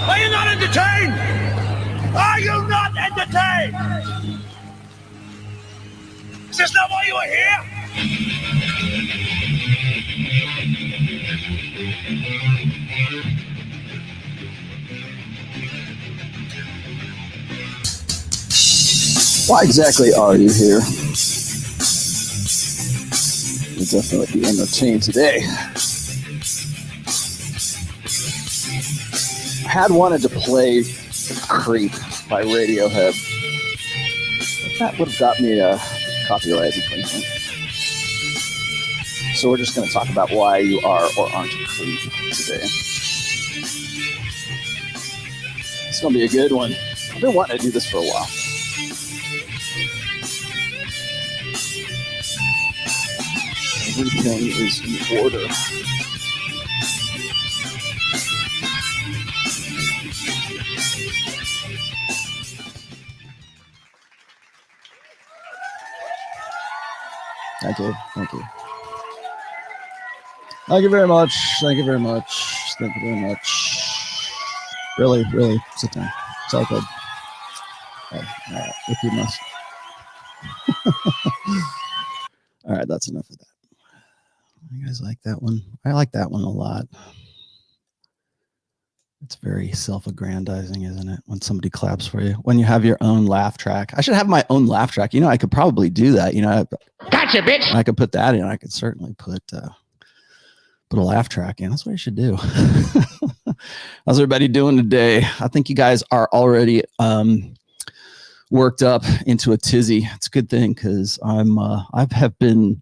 Are you not entertained? Are you not entertained? Is this not why you are here? Why exactly are you here? You'll definitely be entertained today. I had wanted to play Creep by Radiohead, but that would have got me a copyright infringement. So we're just going to talk about why you are or aren't a creep today. It's going to be a good one. I've been wanting to do this for a while. Everything is in order. Thank you. Thank you. Thank you very much. Thank you very much. Thank you very much. Really, really, sit down. It's all good. All right, if you must. All right, that's enough of that. You guys like that one? I like that one a lot. It's very self-aggrandizing, isn't it? When somebody claps for you, when you have your own laugh track. I should have my own laugh track. You know, I could probably do that. You know, Gotcha, bitch. I could put that in. I could certainly put a laugh track in. That's what I should do. How's everybody doing today? I think you guys are already worked up into a tizzy. It's a good thing because I've been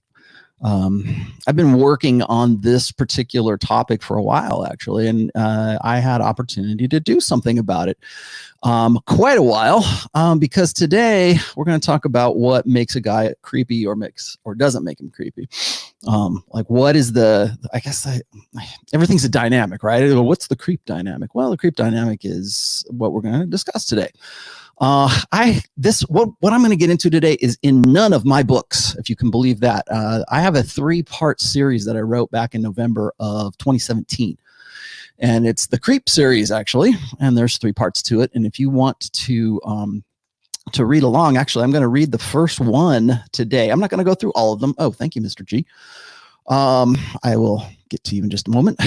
working on this particular topic for a while, actually, and I had opportunity to do something about it quite a while, because today we're going to talk about what makes a guy creepy or doesn't make him creepy. Like what is everything's a dynamic, right? What's the creep dynamic? Well, the creep dynamic is what we're going to discuss today. What I'm going to get into today is in none of my books, if you can believe that. I have a 3-part series that I wrote back in November of 2017. And it's the Creep series, actually. And there's 3 parts to it. And if you want to read along, actually, I'm going to read the first one today. I'm not going to go through all of them. Oh, thank you, Mr. G. I will get to you in just a moment.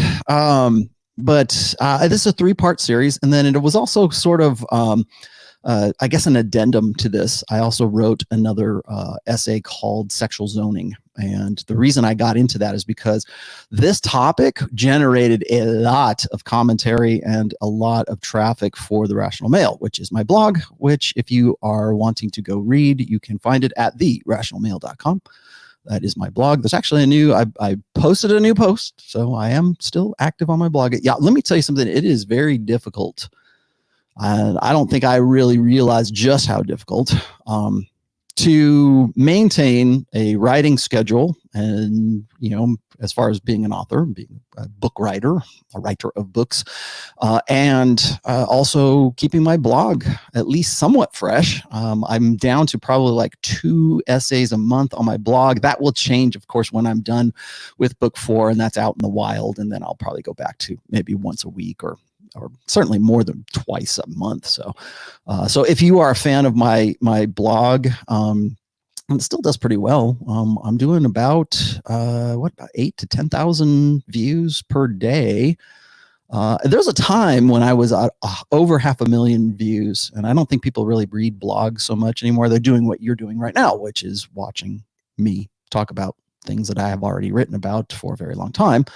But this is a 3-part series. And then it was also sort of... I guess an addendum to this, I also wrote another essay called Sexual Zoning. And the reason I got into that is because this topic generated a lot of commentary and a lot of traffic for The Rational Male, which is my blog, which if you are wanting to go read, you can find it at therationalmale.com. That is my blog. There's actually I posted a new post, so I am still active on my blog. Yeah, let me tell you something. It is very difficult. And I don't think I really realized just how difficult to maintain a writing schedule. And, you know, as far as being an author, being a book writer, a writer of books, and also keeping my blog at least somewhat fresh. I'm down to probably like 2 essays a month on my blog. That will change, of course, when I'm done with book 4 and that's out in the wild. And then I'll probably go back to maybe once a week or certainly more than twice a month. So if you are a fan of my blog, it still does pretty well. I'm doing about 8,000 to 10,000 views per day. There's a time when I was at over 500,000 views, and I don't think people really read blogs so much anymore. They're doing what you're doing right now, which is watching me talk about things that I have already written about for a very long time.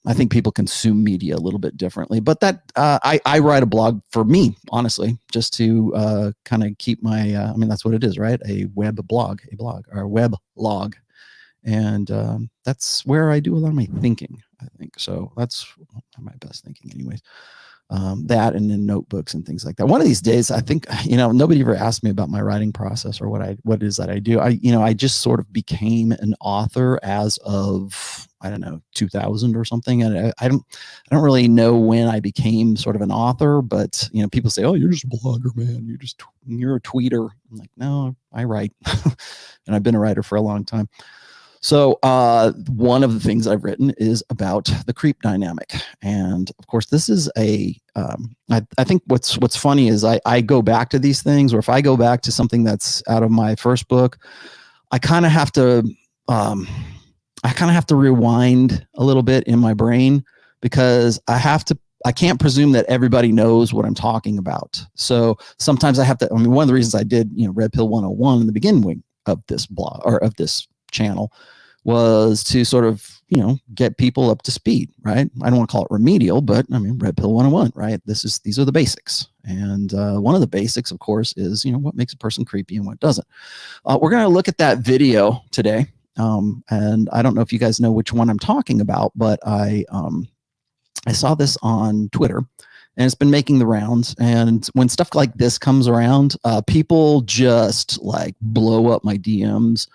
I think people consume media a little bit differently, but that I write a blog for me, honestly, just to kind of keep my, that's what it is, right? A web blog, or a web log. And that's where I do a lot of my thinking, I think. So that's my best thinking anyways. That and then notebooks and things like that. One of these days, I think, nobody ever asked me about my writing process or what it is that I do. I just sort of became an author as of, 2000 or something. And I don't really know when I became sort of an author, but people say, oh, you're just a blogger, man. You're a tweeter. I'm like, no, I write. And I've been a writer for a long time. So one of the things I've written is about the creep dynamic. And of course, this is I think what's funny is I go back to these things, or if I go back to something that's out of my first book, I kind of have to rewind a little bit in my brain, because I can't presume that everybody knows what I'm talking about. So sometimes I have to, one of the reasons I did, Red Pill 101 in the beginning of this blog, or of this channel, was to sort of, get people up to speed, right? I don't want to call it remedial, but Red Pill 101, right? These are the basics. And one of the basics, of course, is, what makes a person creepy and what doesn't. We're going to look at that video today. And I don't know if you guys know which one I'm talking about, but I saw this on Twitter, and it's been making the rounds. And when stuff like this comes around, people just like blow up my DMs,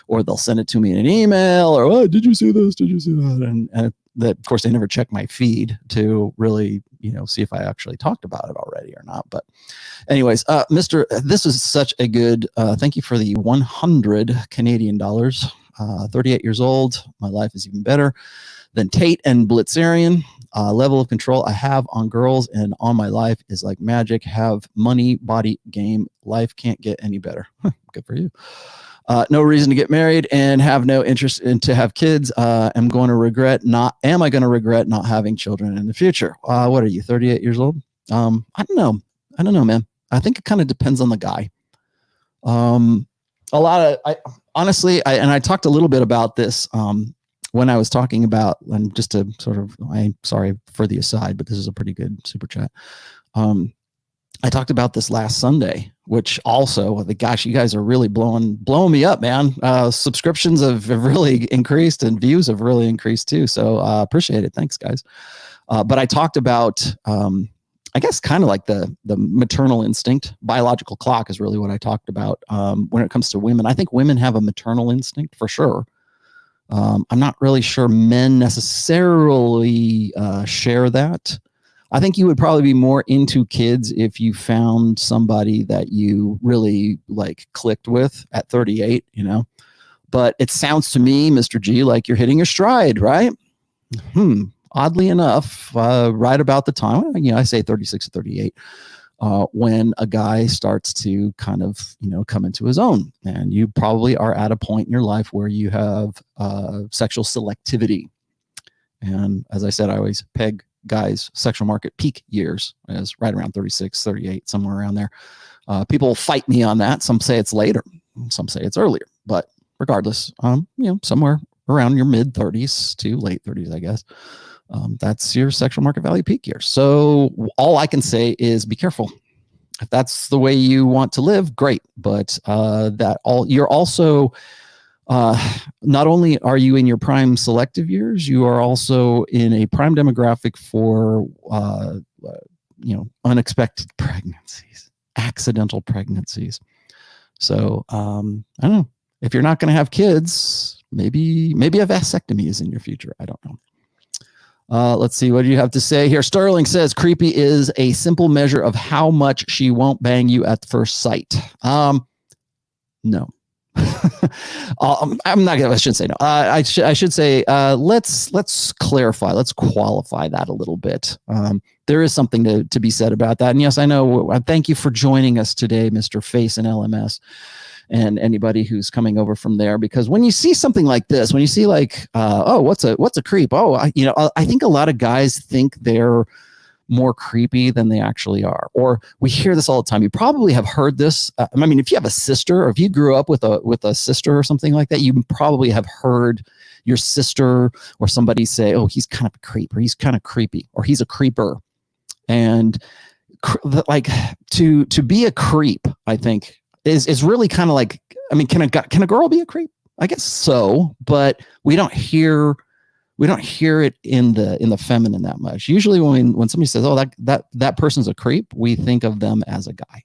or they'll send it to me in an email, or, oh, did you see this? Did you see that? And that, of course, they never check my feed to really, see if I actually talked about it already or not. But anyways, this is such a good, thank you for the 100 Canadian dollars, 38 years old. My life is even better than Tate and Blitzerian. Level of control I have on girls and on my life is like magic. Have money, body, game. Life can't get any better. Good for you. No reason to get married and have no interest in to have kids. Am I going to regret not having children in the future? What are you, 38 years old? I don't know, man. I think it kind of depends on the guy. Honestly, I talked a little bit about this, when I was talking about, and just to sort of, I'm sorry for the aside, but this is a pretty good super chat. I talked about this last Sunday, which also, gosh, you guys are really blowing me up, man. Subscriptions have really increased, and views have really increased too. So appreciate it. Thanks, guys. But I talked about, I guess, kind of like the maternal instinct. Biological clock is really what I talked about when it comes to women. I think women have a maternal instinct for sure. I'm not really sure men necessarily share that. I think you would probably be more into kids if you found somebody that you really clicked with at 38, But it sounds to me, Mr. G, like you're hitting your stride, right? Oddly enough, right about the time, I say 36 to 38. When a guy starts to kind of, come into his own, and you probably are at a point in your life where you have sexual selectivity. And as I said, I always peg guys' sexual market peak years as right around 36, 38, somewhere around there. People fight me on that. Some say it's later, some say it's earlier, but regardless, somewhere around your mid 30s to late 30s, I guess. That's your sexual market value peak year. So all I can say is be careful. If that's the way you want to live, great. But you're also, not only are you in your prime selective years, you are also in a prime demographic for, unexpected pregnancies, accidental pregnancies. So I don't know. If you're not going to have kids, maybe a vasectomy is in your future. I don't know. Let's see. What do you have to say here? Sterling says creepy is a simple measure of how much she won't bang you at first sight. No. I'm not gonna. I shouldn't say no. I should say let's clarify. Let's qualify that a little bit. There is something to be said about that. And yes, I know. Thank you for joining us today, Mr. Face and LMS, and anybody who's coming over from there. Because when you see something like this, when you see oh, what's a creep? Oh, I think a lot of guys think they're more creepy than they actually are. Or we hear this all the time. You probably have heard this. If you have a sister, or if you grew up with a sister or something like that, you probably have heard your sister or somebody say, oh, he's kind of a creep, or he's kind of creepy, or he's a creeper. And to be a creep, I think is really kind of like, can a girl be a creep? I guess so, but we don't hear it in the feminine that much. Usually when somebody says, oh, that person's a creep, we think of them as a guy.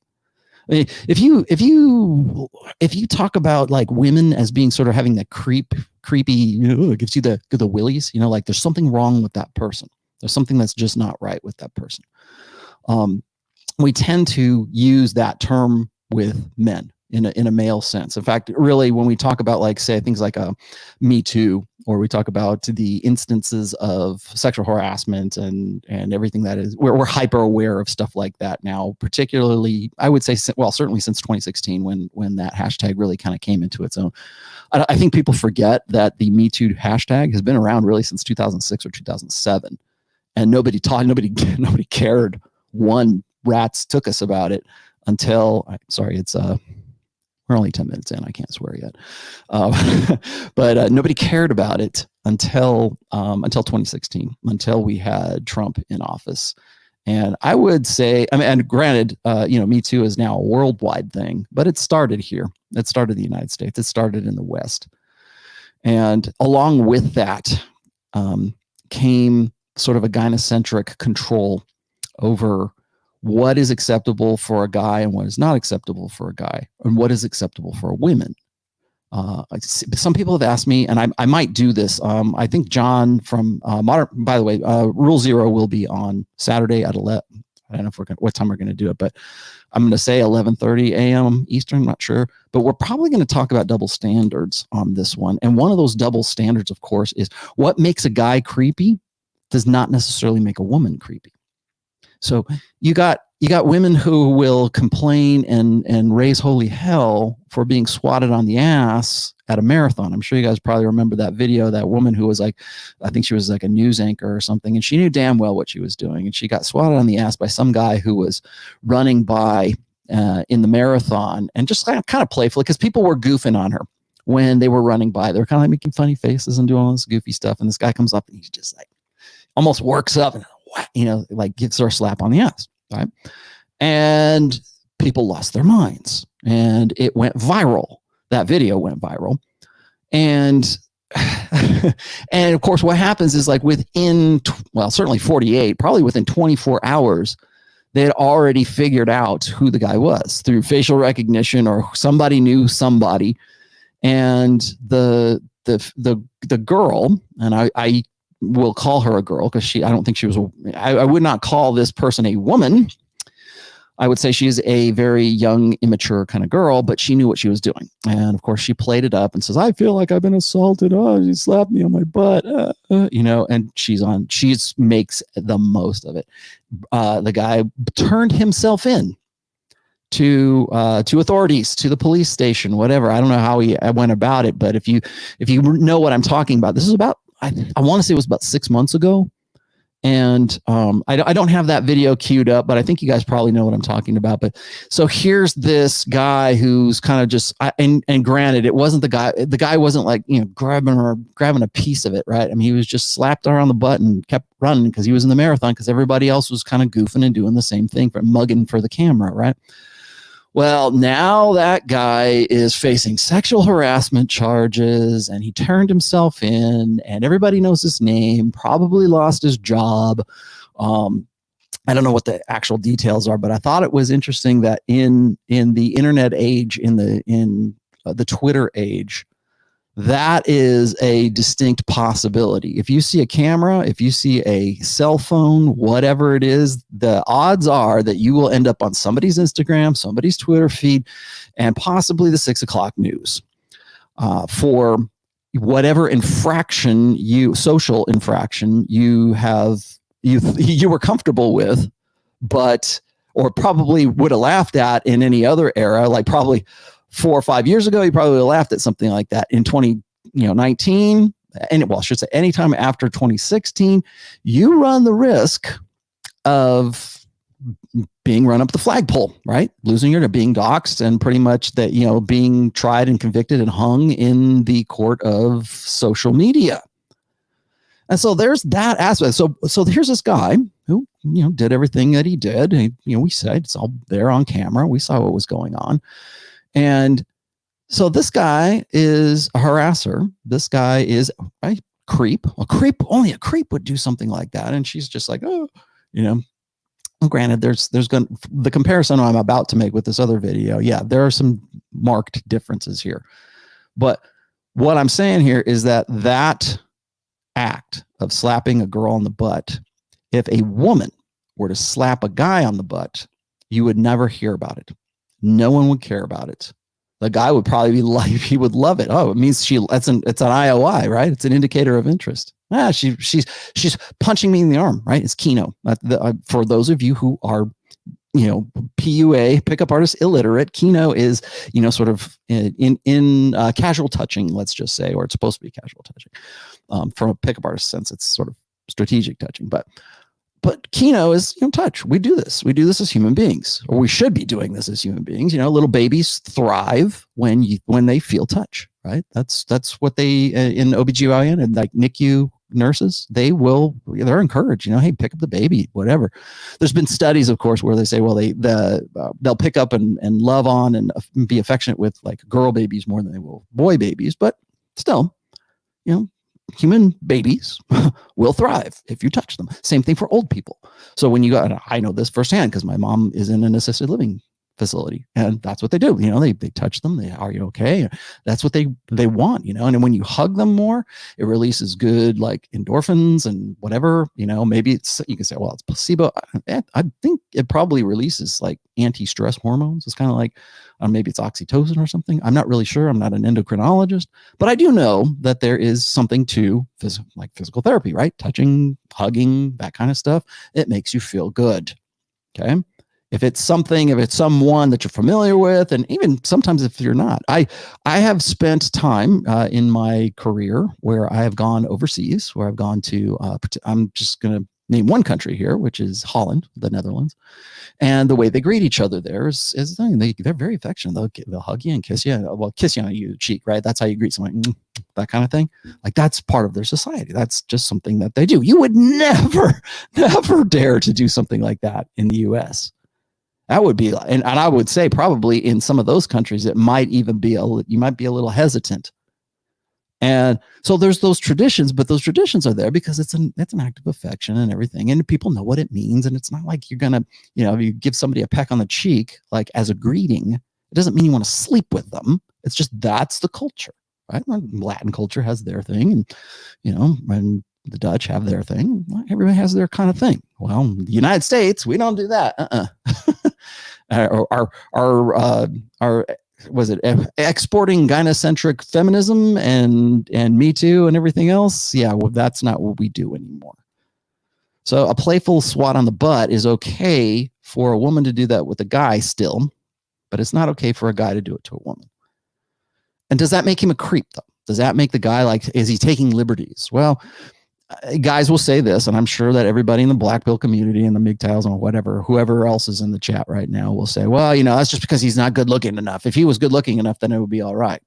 If you talk about women as being sort of having that creepy, it gives you the willies, there's something wrong with that person. There's something that's just not right with that person. We tend to use that term with men. in a male sense. In fact, really, when we talk about, like, say, things like Me Too, or we talk about the instances of sexual harassment and everything that is, we're hyper aware of stuff like that now, particularly, I would say, well, certainly since 2016, when that hashtag really kind of came into its own. I think people forget that the Me Too hashtag has been around really since 2006 or 2007, and nobody cared one rat's took us about it until, sorry, it's we're only 10 minutes in. I can't swear yet. But nobody cared about it until 2016, until we had Trump in office. And I would say, I mean, and granted, Me Too is now a worldwide thing, but it started here. It started in the United States. It started in the West. And along with that came sort of a gynocentric control over what is acceptable for a guy and what is not acceptable for a guy, and what is acceptable for a woman. Some people have asked me, and I might do this. I think John from Modern, by the way, Rule Zero will be on Saturday at 11. I don't know what time we're going to do it, but I'm going to say 11:30 a.m. Eastern. I'm not sure, but we're probably going to talk about double standards on this one. And one of those double standards, of course, is what makes a guy creepy does not necessarily make a woman creepy. So you got women who will complain and raise holy hell for being swatted on the ass at a marathon. I'm sure you guys probably remember that video, that woman who was like, I think she was like a news anchor or something, and she knew damn well what she was doing, and she got swatted on the ass by some guy who was running by in the marathon, and just kind of playfully, because people were goofing on her when they were running by. They were kind of like making funny faces and doing all this goofy stuff, and this guy comes up and he's just like almost works up and like gives her a slap on the ass, right? And people lost their minds, and it went viral. That video went viral, and and of course, what happens is, like, within certainly 48, probably within 24 hours, they had already figured out who the guy was through facial recognition, or somebody knew somebody, and the girl, and I will call her a girl because I don't think she was, I would not call this person a woman. I would say she is a very young, immature kind of girl, but she knew what she was doing. And of course, she played it up and says, I feel like I've been assaulted. Oh, she slapped me on my butt, and she makes the most of it. The guy turned himself in to authorities, to the police station, whatever. I don't know how he went about it, but if you know what I'm talking about, this is about, I want to say it was about 6 months ago. And I don't have that video queued up, but I think you guys probably know what I'm talking about. But so here's this guy who's kind of just, and granted, it wasn't the guy wasn't like, grabbing a piece of it, right? I mean, he was just slapped her on the butt and kept running because he was in the marathon, because everybody else was kind of goofing and doing the same thing, mugging for the camera, right? Well, now that guy is facing sexual harassment charges, and he turned himself in, and everybody knows his name, probably lost his job. I don't know what the actual details are, but I thought it was interesting that in the internet age, in the Twitter age, that is a distinct possibility. If you see a camera, if you see a cell phone, whatever it is, the odds are that you will end up on somebody's Instagram, somebody's Twitter feed, and possibly the 6 o'clock news for whatever social infraction you were comfortable with, or probably would have laughed at in any other era, like probably 4 or 5 years ago, you probably laughed at something like that. In 2019, and I should say anytime after 2016, you run the risk of being run up the flagpole, right? Losing being doxxed, and pretty much that, being tried and convicted and hung in the court of social media. And so there's that aspect. So here's this guy who, did everything that he did. And, we said it's all there on camera. We saw what was going on. And so this guy is a harasser. This guy is a creep. Only a creep would do something like that. And she's just like, oh, granted, there's the comparison I'm about to make with this other video. Yeah, there are some marked differences here. But what I'm saying here is that act of slapping a girl on the butt, if a woman were to slap a guy on the butt, you would never hear about it. No one would care about it. The guy would probably be like, he would love it. Oh, it means it's an IOI, right? It's an indicator of interest. She's punching me in the arm, right? It's Kino. For those of you who are, PUA, pickup artist illiterate, Kino is, sort of in casual touching, let's just say, or it's supposed to be casual touching. From a pickup artist sense, it's sort of strategic touching, but Kino is, touch. We do this as human beings, or we should be doing this as human beings. Little babies thrive when they feel touch, right? That's what they, in OBGYN and like NICU nurses, they're encouraged, hey, pick up the baby, whatever. There's been studies, of course, where they say, well, they'll pick up and love on and be affectionate with like girl babies more than they will boy babies. But still, human babies will thrive if you touch them. Same thing for old people. So when you go, and I know this firsthand because my mom is in an assisted living facility, and that's what they do. They touch them. Are you okay? That's what they want. And then when you hug them more, it releases good like endorphins and whatever. Maybe you can say, well, it's placebo. I think it probably releases like anti-stress hormones. It's kind of like maybe it's oxytocin or something. I'm not really sure. I'm not an endocrinologist, but I do know that there is something to physical therapy, right? Touching, hugging, that kind of stuff. It makes you feel good. Okay. If it's someone that you're familiar with, and even sometimes if you're not, I have spent time in my career where I have gone overseas, where I've gone to, I'm just going to name one country here, which is Holland, the Netherlands. And the way they greet each other there is the thing. They're very affectionate. They'll hug you and kiss you. Well, kiss you on your cheek, right? That's how you greet someone, that kind of thing. Like that's part of their society. That's just something that they do. You would never dare to do something like that in the US. That would be, and I would say probably in some of those countries, it might even be you might be a little hesitant. And so there's those traditions, but those traditions are there because it's an act of affection and everything. And people know what it means. And it's not like you're going to, if you give somebody a peck on the cheek, like as a greeting, it doesn't mean you want to sleep with them. It's just, that's the culture, right? Latin culture has their thing, and, when the Dutch have their thing, everybody has their kind of thing. Well, the United States, we don't do that. Our was it exporting gynocentric feminism and Me Too and everything else? Yeah, well, that's not what we do anymore. So a playful swat on the butt is okay for a woman to do that with a guy still, but it's not okay for a guy to do it to a woman. And does that make him a creep though? Does that make the guy is he taking liberties? Well, guys will say this, and I'm sure that everybody in the black pill community and the MGTOWs and whoever else is in the chat right now will say, well, that's just because he's not good looking enough. If he was good looking enough, then it would be all right.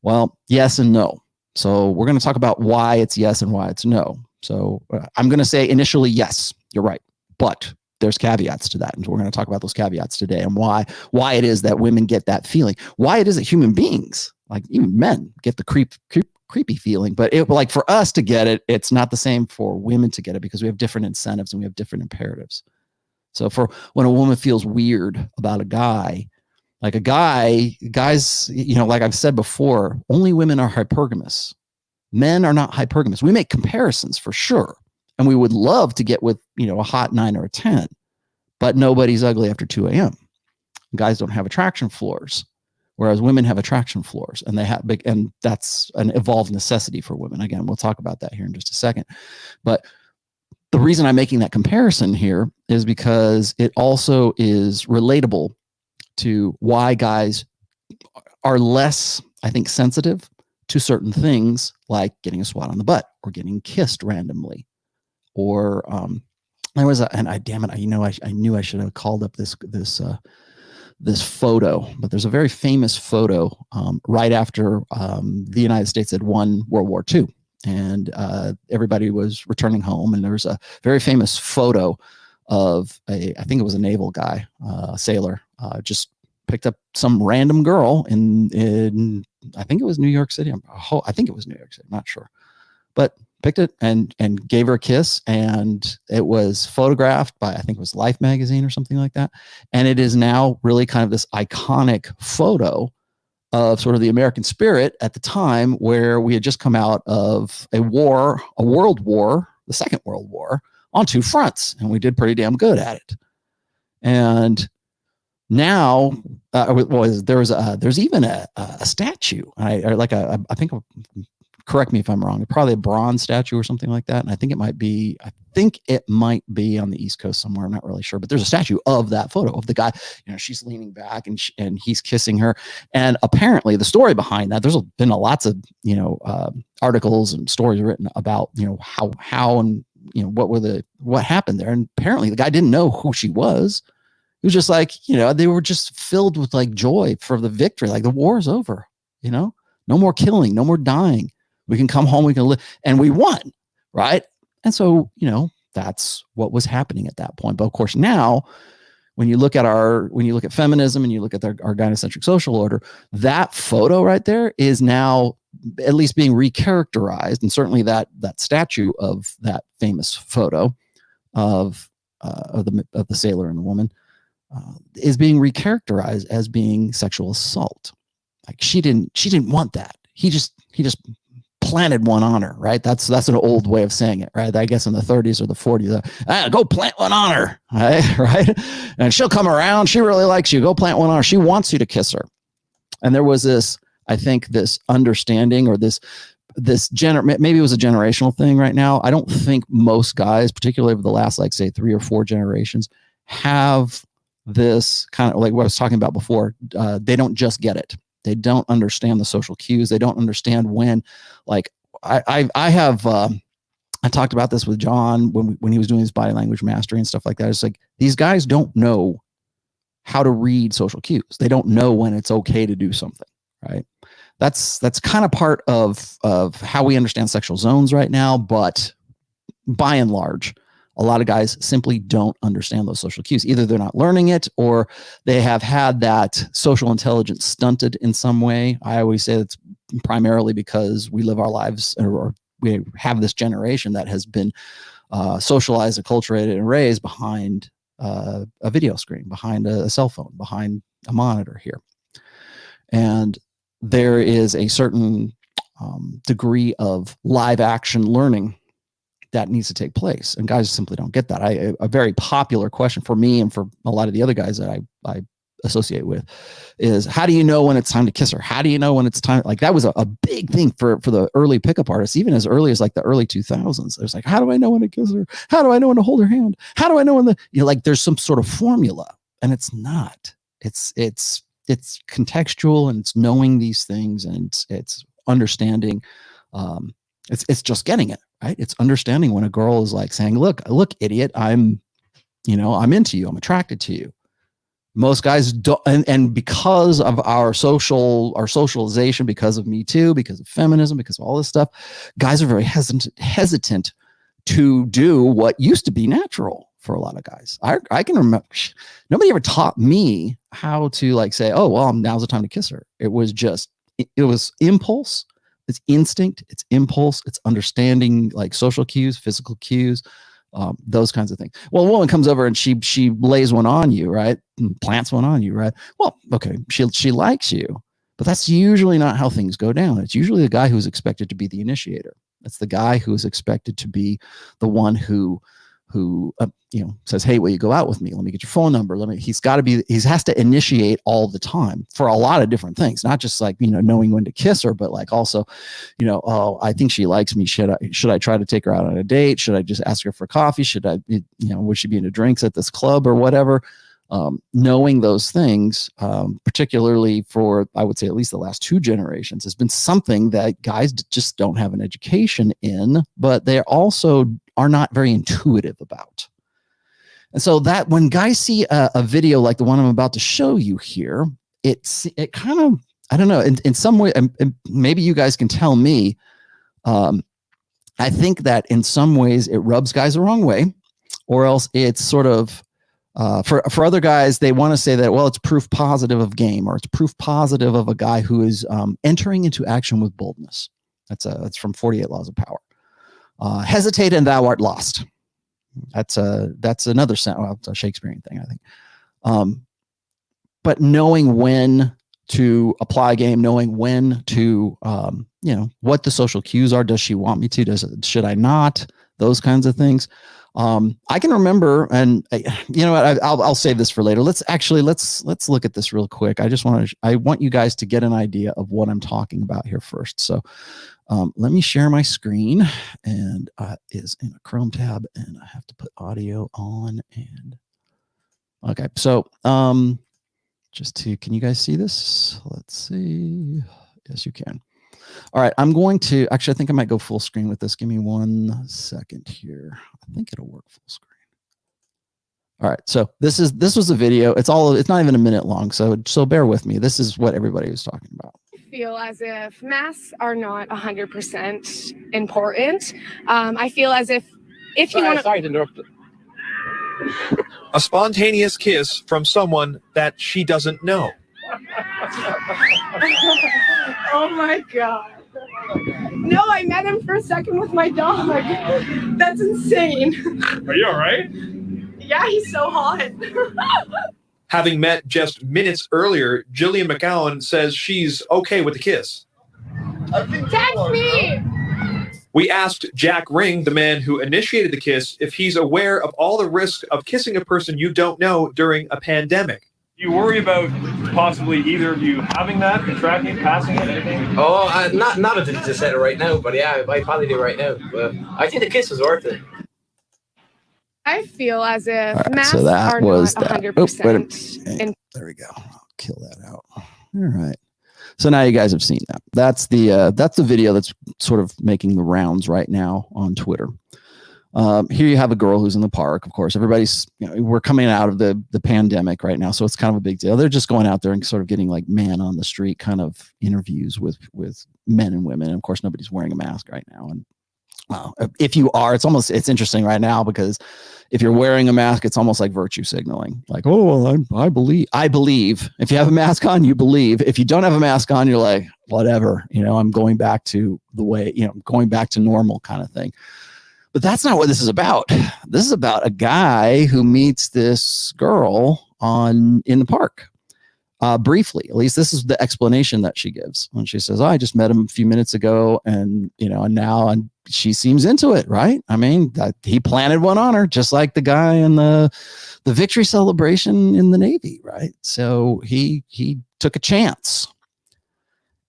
Well, yes and no. So we're going to talk about why it's yes and why it's no. So I'm going to say initially, yes, you're right. But there's caveats to that. And we're going to talk about those caveats today and why it is that women get that feeling, why it is that human beings, like even men, get the creepy feeling. But like for us to get it, it's not the same for women to get it because we have different incentives and we have different imperatives. So for when a woman feels weird about a guy, like guys, like I've said before, only women are hypergamous. Men are not hypergamous. We make comparisons for sure. And we would love to get with, a hot 9 or a 10, but nobody's ugly after 2 a.m. Guys don't have attraction floors. Whereas women have attraction floors, and and that's an evolved necessity for women. Again, we'll talk about that here in just a second. But the reason I'm making that comparison here is because it also is relatable to why guys are less, I think, sensitive to certain things like getting a swat on the butt or getting kissed randomly, or there was I knew I should have called up this photo, but there's a very famous photo right after the United States had won World War II, and everybody was returning home, and there was a very famous photo of I think it was a naval guy, a sailor, just picked up some random girl in I think it was New York City. I think it was New York City, I'm not sure, but picked it and gave her a kiss, and it was photographed by, I think it was Life magazine or something like that. And it is now really kind of this iconic photo of sort of the American spirit at the time where we had just come out of a world war, the Second World War, on two fronts, and we did pretty damn good at it. And Now, there's even a statue. I think, correct me if I'm wrong, probably a bronze statue or something like that. And I think it might be on the East Coast somewhere. I'm not really sure, but there's a statue of that photo of the guy. She's leaning back and he's kissing her. And apparently, the story behind that, there's been lots of articles and stories written about how and what happened there. And apparently, the guy didn't know who she was. It was just like, they were just filled with like joy for the victory. Like the war is over, no more killing, no more dying. We can come home, we can live, and we won, right? And so, that's what was happening at that point. But of course, now when you look at feminism and you look at our gynocentric social order, that photo right there is now at least being recharacterized. And certainly that statue of that famous photo of the sailor and the woman is being recharacterized as being sexual assault. Like she didn't want that. He just planted one on her, right? That's an old way of saying it, right? I guess in the 30s or the 40s, go plant one on her, right? And she'll come around. She really likes you. Go plant one on her. She wants you to kiss her. And there was this understanding, or maybe it was a generational thing right now. I don't think most guys, particularly over the last, like, say, 3 or 4 generations, have this kind of, like what I was talking about before. They don't just get it. They don't understand the social cues. They don't understand when, like, I talked about this with John when he was doing his body language mastery and stuff like that. It's like, these guys don't know how to read social cues. They don't know when it's okay to do something, right? That's kind of part of how we understand sexual zones right now. But by and large, a lot of guys simply don't understand those social cues. Either they're not learning it, or they have had that social intelligence stunted in some way. I always say it's primarily because we live our lives, or we have this generation that has been socialized, acculturated, and raised behind a video screen, behind a cell phone, behind a monitor here. And there is a certain degree of live action learning that needs to take place, and guys simply don't get that. A very popular question for me and for a lot of the other guys that I associate with is, how do you know when it's time to kiss her? How do you know when it's time? Like, that was a big thing for the early pickup artists, even as early as like the early 2000s. There's like, how do I know when to kiss her? How do I know when to hold her hand? How do I know when like there's some sort of formula, and it's not. It's contextual, and it's knowing these things, and it's understanding. It's just getting it. Right? It's understanding when a girl is like saying, look, idiot, I'm into you. I'm attracted to you. Most guys don't. And because of our socialization, because of Me Too, because of feminism, because of all this stuff, guys are very hesitant to do what used to be natural for a lot of guys. I can remember, nobody ever taught me how to, like, say, oh, well, now's the time to kiss her. It was impulse. It's instinct, it's impulse, it's understanding, like, social cues, physical cues, those kinds of things. Well, a woman comes over and she lays one on you, right? And plants one on you, right? Well, okay, she likes you, but that's usually not how things go down. It's usually the guy who's expected to be the initiator. It's the guy who is expected to be the one who says, hey, will you go out with me? Let me get your phone number. He has to initiate all the time for a lot of different things, not just like, knowing when to kiss her, but like also, oh, I think she likes me. Should I try to take her out on a date? Should I just ask her for coffee? Should I, would she be into drinks at this club or whatever? Knowing those things, particularly for, I would say, at least the last 2 generations, has been something that guys just don't have an education in, but they also are not very intuitive about. And so that when guys see a video like the one I'm about to show you here, it kind of, I don't know, in some way, and maybe you guys can tell me, I think that in some ways it rubs guys the wrong way, or else it's sort of, for other guys, they want to say that, well, it's proof positive of game, or it's proof positive of a guy who is entering into action with boldness. That's from 48 Laws of Power. Hesitate and thou art lost. That's another it's a Shakespearean thing, I think. But knowing when to apply game, knowing when to, what the social cues are. Does she want me to? Should I not? Those kinds of things I can remember, and you know what? I'll save this for later. Let's look at this real quick. I want you guys to get an idea of what I'm talking about here first. So let me share my screen, and is in a Chrome tab, and I have to put audio on. And okay, so can you guys see this? Let's see. Yes, you can. All right, I'm going to, actually, I think I might go full screen with this. Give me 1 second here. I think it'll work full screen. All right, so this was a video. It's not even a minute long, so bear with me. This is what everybody was talking about. I feel as if masks are not 100% important. I feel as if you want to... Sorry to interrupt. A spontaneous kiss from someone that she doesn't know. Oh my God. No, I met him for a second with my dog. That's insane. Are you all right? Yeah, he's so hot. Having met just minutes earlier, Jillian McGowan says she's okay with the kiss. Text me. We asked Jack Ring, the man who initiated the kiss, if he's aware of all the risks of kissing a person you don't know during a pandemic. You worry about possibly either of you having that, contracting it, passing it, anything? Oh, not at the center right now, but yeah, I probably do right now. But I think the kiss was worth it. I feel as if Right, masks so that are was not that. 100%. There we go. I'll kill that out. All right. So now you guys have seen that. That's the video that's sort of making the rounds right now on Twitter. Here you have a girl who's in the park. Of course, everybody's, we're coming out of the pandemic right now, so it's kind of a big deal. They're just going out there and sort of getting like man on the street kind of interviews with men and women. And of course, nobody's wearing a mask right now. And if you are, it's interesting right now, because if you're wearing a mask, it's almost like virtue signaling. Like, oh, well, I believe. If you have a mask on, you believe. If you don't have a mask on, you're like, whatever. I'm going back to the way, going back to normal kind of thing. But that's not what this is about. This is about a guy who meets this girl in the park. Briefly, at least this is the explanation that she gives when she says, "Oh, I just met him a few minutes ago, and and she seems into it, right? I mean, that he planted one on her, just like the guy in the victory celebration in the Navy, right? So he took a chance,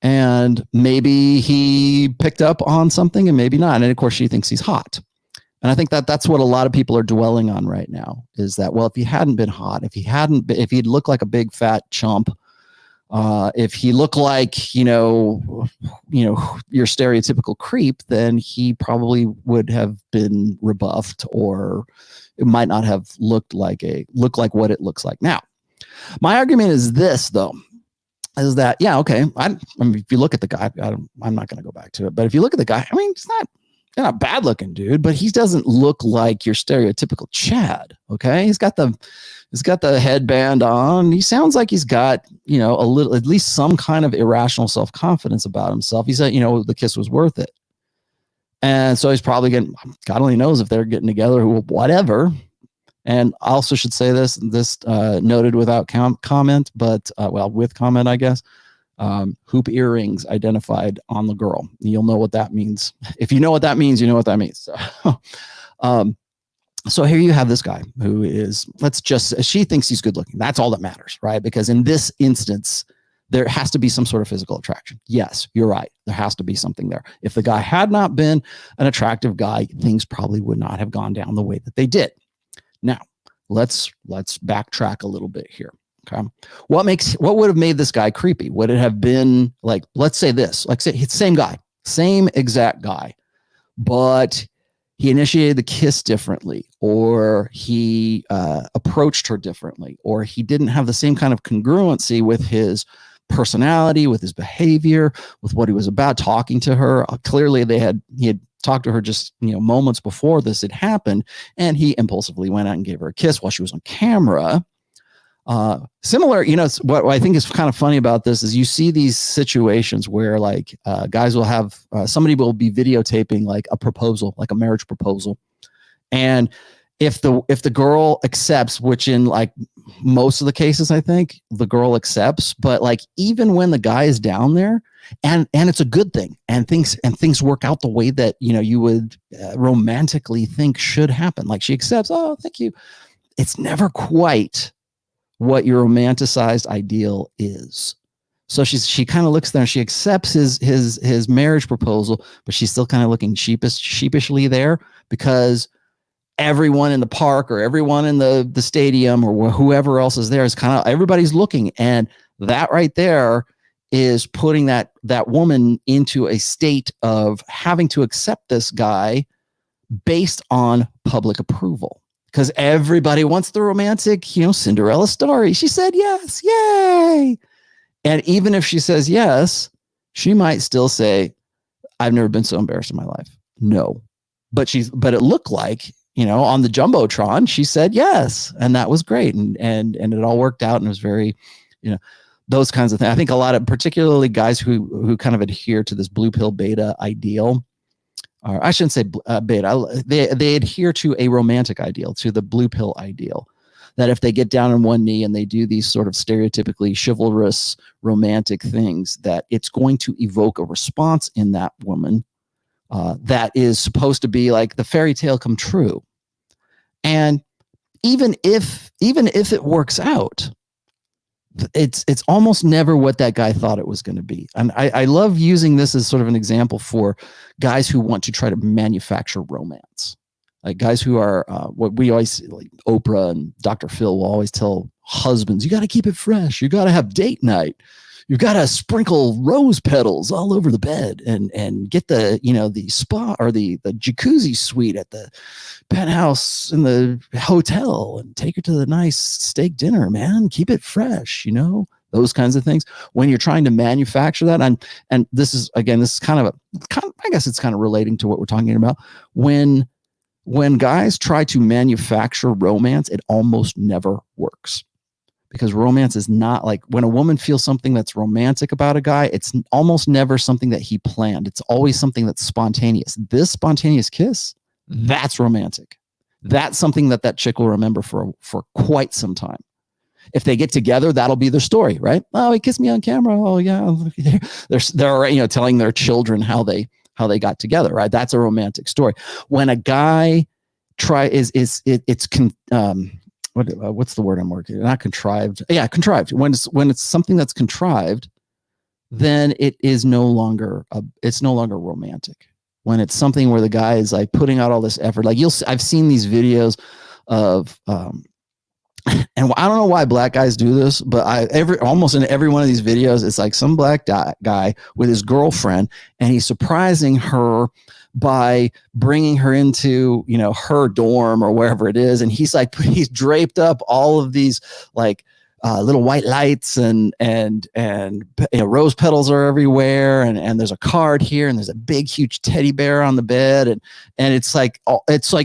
and maybe he picked up on something, and maybe not. And of course, she thinks he's hot." And I think that's what a lot of people are dwelling on right now, is that, well, if he hadn't been hot, if he'd looked like a big fat chump, if he looked like, your stereotypical creep, then he probably would have been rebuffed, or it might not have looked like what it looks like now. My argument is this, though, is that, yeah, okay. I mean, if you look at the guy, I'm not going to go back to it, but if you look at the guy, I mean, he's not a bad looking dude, but he doesn't look like your stereotypical Chad. Okay. He's got the headband on. He sounds like he's got, a little, at least some kind of irrational self-confidence about himself. He said, the kiss was worth it. And so he's probably getting, God only knows if they're getting together or whatever. And I also should say this noted without comment, but with comment, I guess. Hoop earrings identified on the girl. You'll know what that means. If you know what that means, you know what that means. So here you have this guy who is, she thinks he's good looking. That's all that matters, right? Because in this instance, there has to be some sort of physical attraction. Yes, you're right. There has to be something there. If the guy had not been an attractive guy, things probably would not have gone down the way that they did. Now, let's backtrack a little bit here. Okay. What would have made this guy creepy? Would it have been like, let's say it's the same guy, same exact guy, but he initiated the kiss differently, or he approached her differently, or he didn't have the same kind of congruency with his personality, with his behavior, with what he was about talking to her. Clearly he had talked to her just, moments before this had happened, and he impulsively went out and gave her a kiss while she was on camera. Similar, what I think is kind of funny about this is you see these situations where like guys will have somebody will be videotaping like a proposal, like a marriage proposal, and if the girl accepts, which in like most of the cases, I think the girl accepts, but like even when the guy is down there and it's a good thing and things work out the way that, you know, you would romantically think should happen. Like she accepts, oh, thank you. It's never quite what your romanticized ideal is. So she kind of looks there and she accepts his marriage proposal, but she's still kind of looking sheepishly there because everyone in the park or everyone in the stadium or whoever else is there is kind of everybody's looking. And that right there is putting that woman into a state of having to accept this guy based on public approval. Because everybody wants the romantic, you know, Cinderella story. She said yes, yay. And even if she says yes, she might still say, I've never been so embarrassed in my life. No. But it looked like, you know, on the Jumbotron, she said yes. And that was great. And it all worked out and it was very, you know, those kinds of things. I think a lot of particularly guys who kind of adhere to this blue pill beta ideal, or I shouldn't say beta, they adhere to a romantic ideal, to the blue pill ideal, that if they get down on one knee and they do these sort of stereotypically chivalrous romantic things, that it's going to evoke a response in that woman that is supposed to be like the fairy tale come true. And even if it works out, it's almost never what that guy thought it was going to be. And I love using this as sort of an example for guys who want to try to manufacture romance. Like guys who are what we always, like Oprah and Dr. Phil will always tell husbands, you got to keep it fresh. You got to have date night. You've got to sprinkle rose petals all over the bed and get the, you know, the spa or the jacuzzi suite at the penthouse in the hotel and take her to the nice steak dinner, man. Keep it fresh, you know, those kinds of things. When you're trying to manufacture that, and this is, again, this is kind of I guess it's kind of relating to what we're talking about. When guys try to manufacture romance, it almost never works. Because romance is not like when a woman feels something that's romantic about a guy, it's almost never something that he planned. It's always something that's spontaneous. This spontaneous kiss, that's romantic. That's something that chick will remember for quite some time. If they get together, that'll be their story, right? Oh, he kissed me on camera. Oh yeah, they're you know, telling their children how they got together, right? That's a romantic story. When a guy what's the word I'm working? Not contrived. Yeah, contrived. When it's something that's contrived, then it is no longer romantic. When it's something where the guy is like putting out all this effort, like I've seen these videos of, and I don't know why black guys do this, but almost in every one of these videos, it's like some black guy with his girlfriend, and he's surprising her by bringing her into, you know, her dorm or wherever it is. And he's draped up all of these like little white lights and you know, rose petals are everywhere. And there's a card here and there's a big, huge teddy bear on the bed. And it's like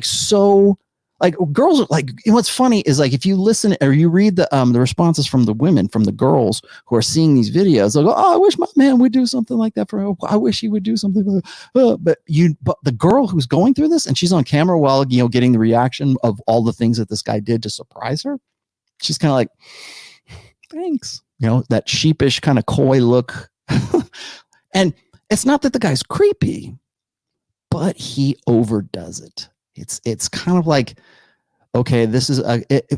so like girls are like, what's funny is like, if you listen or you read the responses from the women, from the girls who are seeing these videos, they'll go, oh, I wish my man would do something like that for her. I wish he would do something. But the girl who's going through this and she's on camera while, you know, getting the reaction of all the things that this guy did to surprise her. She's kind of like, thanks, you know, that sheepish kind of coy look. And it's not that the guy's creepy, but he overdoes it. It's kind of like, okay, this is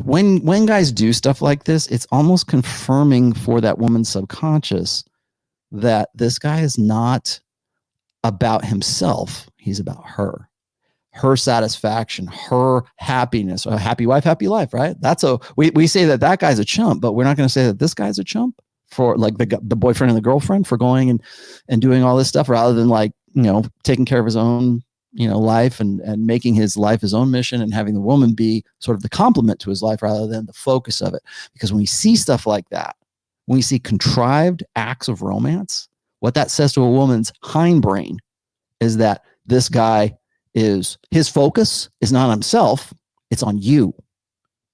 when guys do stuff like this, it's almost confirming for that woman's subconscious that this guy is not about himself. He's about her satisfaction, her happiness, a happy wife, happy life, right? We say that guy's a chump, but we're not going to say that this guy's a chump for like the boyfriend and the girlfriend for going and doing all this stuff rather than like, you know, taking care of his own, you know, life and making his life his own mission and having the woman be sort of the complement to his life rather than the focus of it. Because when we see stuff like that, when we see contrived acts of romance, what that says to a woman's hindbrain is that this guy his focus is not on himself, it's on you.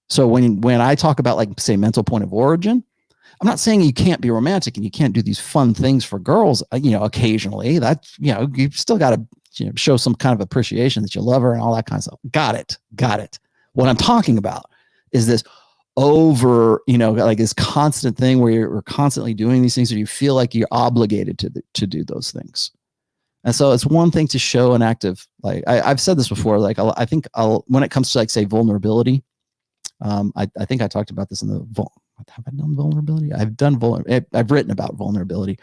So when I talk about like, say, mental point of origin, I'm not saying you can't be romantic and you can't do these fun things for girls, you know, occasionally. That, you know, you've still got to, you know, show some kind of appreciation that you love her and all that kind of stuff. Got it. What I'm talking about is this over, like this constant thing where you're constantly doing these things, or you feel like you're obligated to do those things. And so it's one thing to show an active, like I've said this before, like I think when it comes to like say vulnerability, I think I talked about this in the have I done vulnerability? I've written about vulnerability.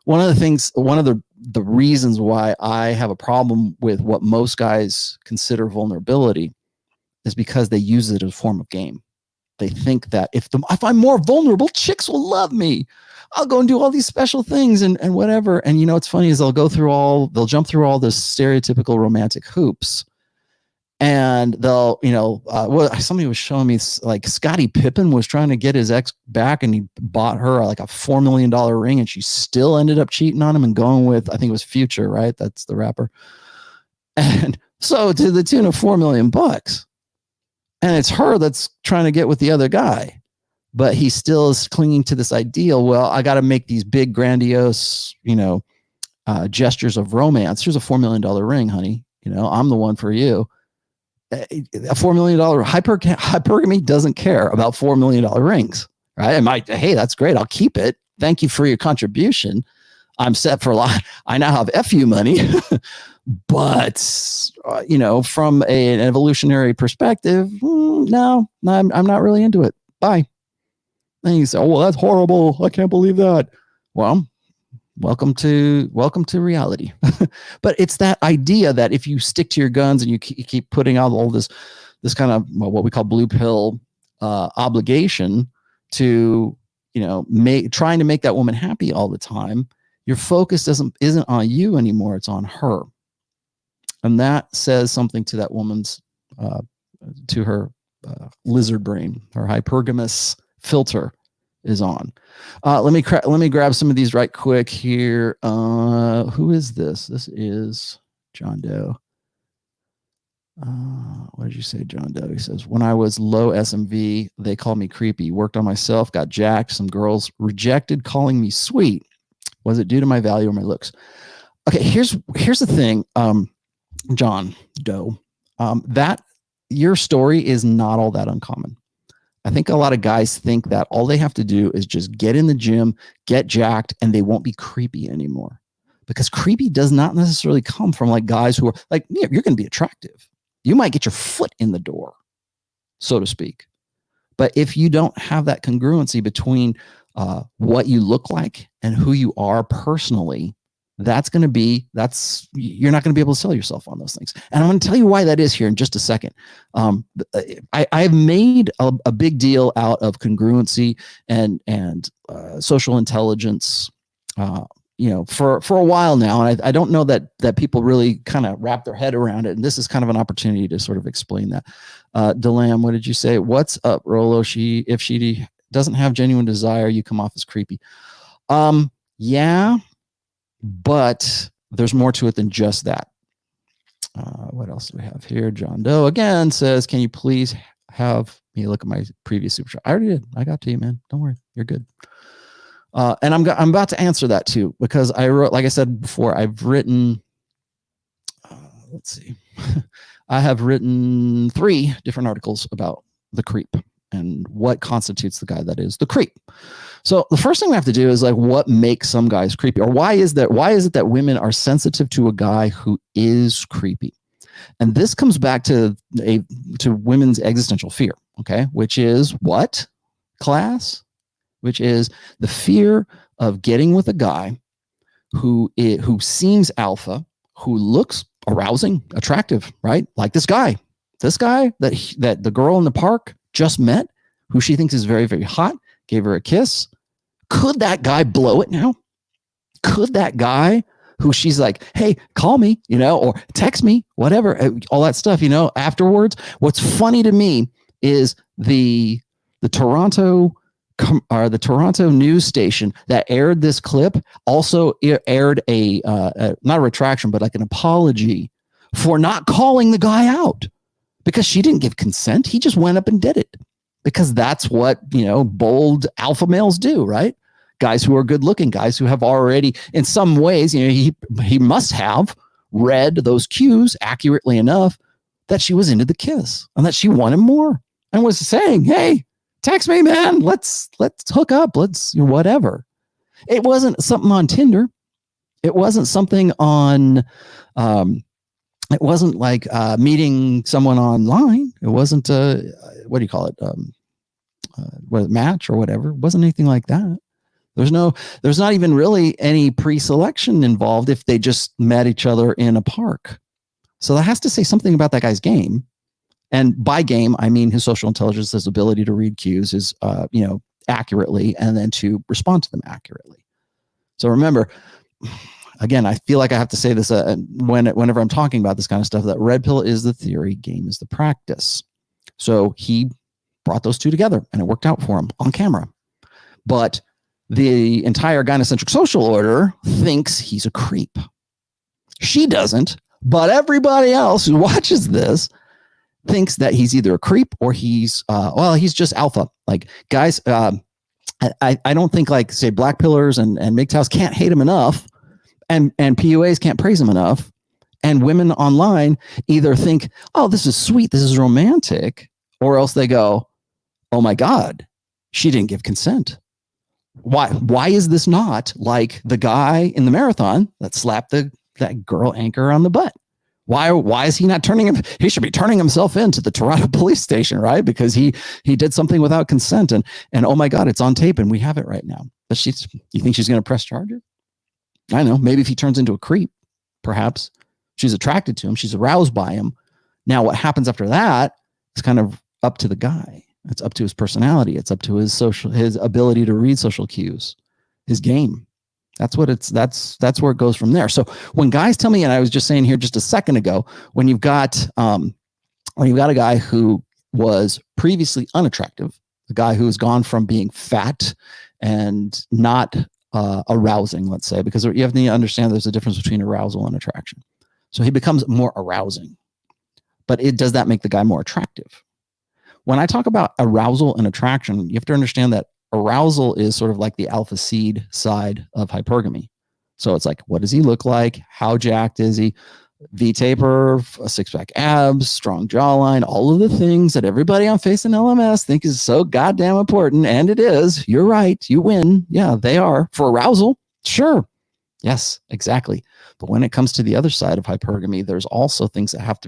One of the reasons why I have a problem with what most guys consider vulnerability is because they use it as a form of game. They think that if I'm more vulnerable, chicks will love me. I'll go and do all these special things and whatever. And what's funny is they'll jump through all this stereotypical romantic hoops. And they'll, somebody was showing me like Scottie Pippen was trying to get his ex back, and he bought her like a $4 million ring, and she still ended up cheating on him and going with, I think it was Future, right? That's the rapper. And so to the tune of $4 million. And it's her that's trying to get with the other guy, but he still is clinging to this ideal. Well, I got to make these big, grandiose, gestures of romance. Here's a $4 million ring, honey. I'm the one for you. A $4 million hypergamy doesn't care about $4 million rings, right? Hey, that's great. I'll keep it. Thank you for your contribution. I'm set for life. I now have FU money. But, from an evolutionary perspective, no, I'm not really into it. Bye. And you say, oh, well, that's horrible. I can't believe that. Well, welcome to reality. But it's that idea that if you stick to your guns and you keep putting out all this kind of what we call blue pill obligation to, trying to make that woman happy all the time, your focus isn't on you anymore. It's on her. And that says something to that woman's, to her lizard brain. Her hypergamous filter is on. Let me grab some of these right quick here. Who is this? This is John Doe. What did you say, John Doe? He says, when I was low SMV, they called me creepy. Worked on myself, got jacked. Some girls rejected calling me sweet. Was it due to my value or my looks? Okay, here's the thing. John Doe, that your story is not all that uncommon. I think a lot of guys think that all they have to do is just get in the gym, get jacked, and they won't be creepy anymore. Because creepy does not necessarily come from like guys who are like, yeah, you're going to be attractive. You might get your foot in the door, so to speak. But if you don't have that congruency between what you look like and who you are personally, you're not going to be able to sell yourself on those things. And I'm going to tell you why that is here in just a second. I've made a big deal out of congruency and social intelligence, for a while now. And I don't know that people really kind of wrap their head around it. And this is kind of an opportunity to sort of explain that. Delam, what did you say? What's up, Rollo? If she doesn't have genuine desire, you come off as creepy. Yeah. But there's more to it than just that. What else do we have here? John Doe again says, can you please have me look at my previous super chat? I already did. I got to you, man. Don't worry. You're good. And I'm about to answer that too, because I wrote, like I said before, I've written, let's see, I have written 3 different articles about the creep and what constitutes the guy that is the creep. So the first thing we have to do is like, what makes some guys creepy, or why is it that women are sensitive to a guy who is creepy? And this comes back to women's existential fear, okay? Which is what, class? Which is the fear of getting with a guy who seems alpha, who looks arousing, attractive, right? Like this guy that the girl in the park just met, who she thinks is very, very hot, gave her a kiss. Could that guy blow it now? Could that guy who she's like, hey, call me, or text me, whatever, all that stuff, afterwards? What's funny to me is the Toronto news station that aired this clip also aired a not a retraction, but like an apology for not calling the guy out, because she didn't give consent. He just went up and did it, because that's what, bold alpha males do, right? Guys who are good looking, guys who have already, in some ways, he must have read those cues accurately enough that she was into the kiss and that she wanted more and was saying, hey, text me, man. Let's hook up. Let's whatever. It wasn't something on Tinder. It wasn't something on, it wasn't like meeting someone online. It wasn't, what do you call it? Match or whatever. It wasn't anything like that. There's not even really any pre-selection involved if they just met each other in a park. So that has to say something about that guy's game. And by game, I mean his social intelligence, his ability to read cues, his, accurately, and then to respond to them accurately. So remember, again, I feel like I have to say this whenever I'm talking about this kind of stuff, that red pill is the theory, game is the practice. So he brought those two together and it worked out for him on camera. But the entire gynocentric social order thinks he's a creep. She doesn't, but everybody else who watches this thinks that he's either a creep or he's just alpha. Like, guys, I don't think, like, say, black pillars and MGTOWs can't hate him enough, and PUAs can't praise him enough, and women online either think, oh, this is sweet, this is romantic, or else they go, oh my God, she didn't give consent. Why is this not like the guy in the marathon that slapped that girl anchor on the butt? Why is he not turning him? He should be turning himself into the Toronto police station, right? Because he did something without consent, and oh my God, it's on tape and we have it right now. But you think she's going to press charges? I know. Maybe if he turns into a creep, perhaps she's attracted to him. She's aroused by him. Now, what happens after that is kind of up to the guy. It's up to his personality. It's up to his ability to read social cues, his game. That's where it goes from there. So when guys tell me, and I was just saying here just a second ago, when you've got a guy who was previously unattractive, a guy who has gone from being fat and not arousing, let's say, because you have to understand there's a difference between arousal and attraction. So he becomes more arousing, but does that make the guy more attractive? When I talk about arousal and attraction, you have to understand that arousal is sort of like the alpha seed side of hypergamy. So it's like, what does he look like? How jacked is he? V-taper, a six-pack abs, strong jawline, all of the things that everybody on Face and LMS think is so goddamn important. And it is. You're right. You win. Yeah, they are. For arousal, sure. Yes, exactly. But when it comes to the other side of hypergamy, there's also things that have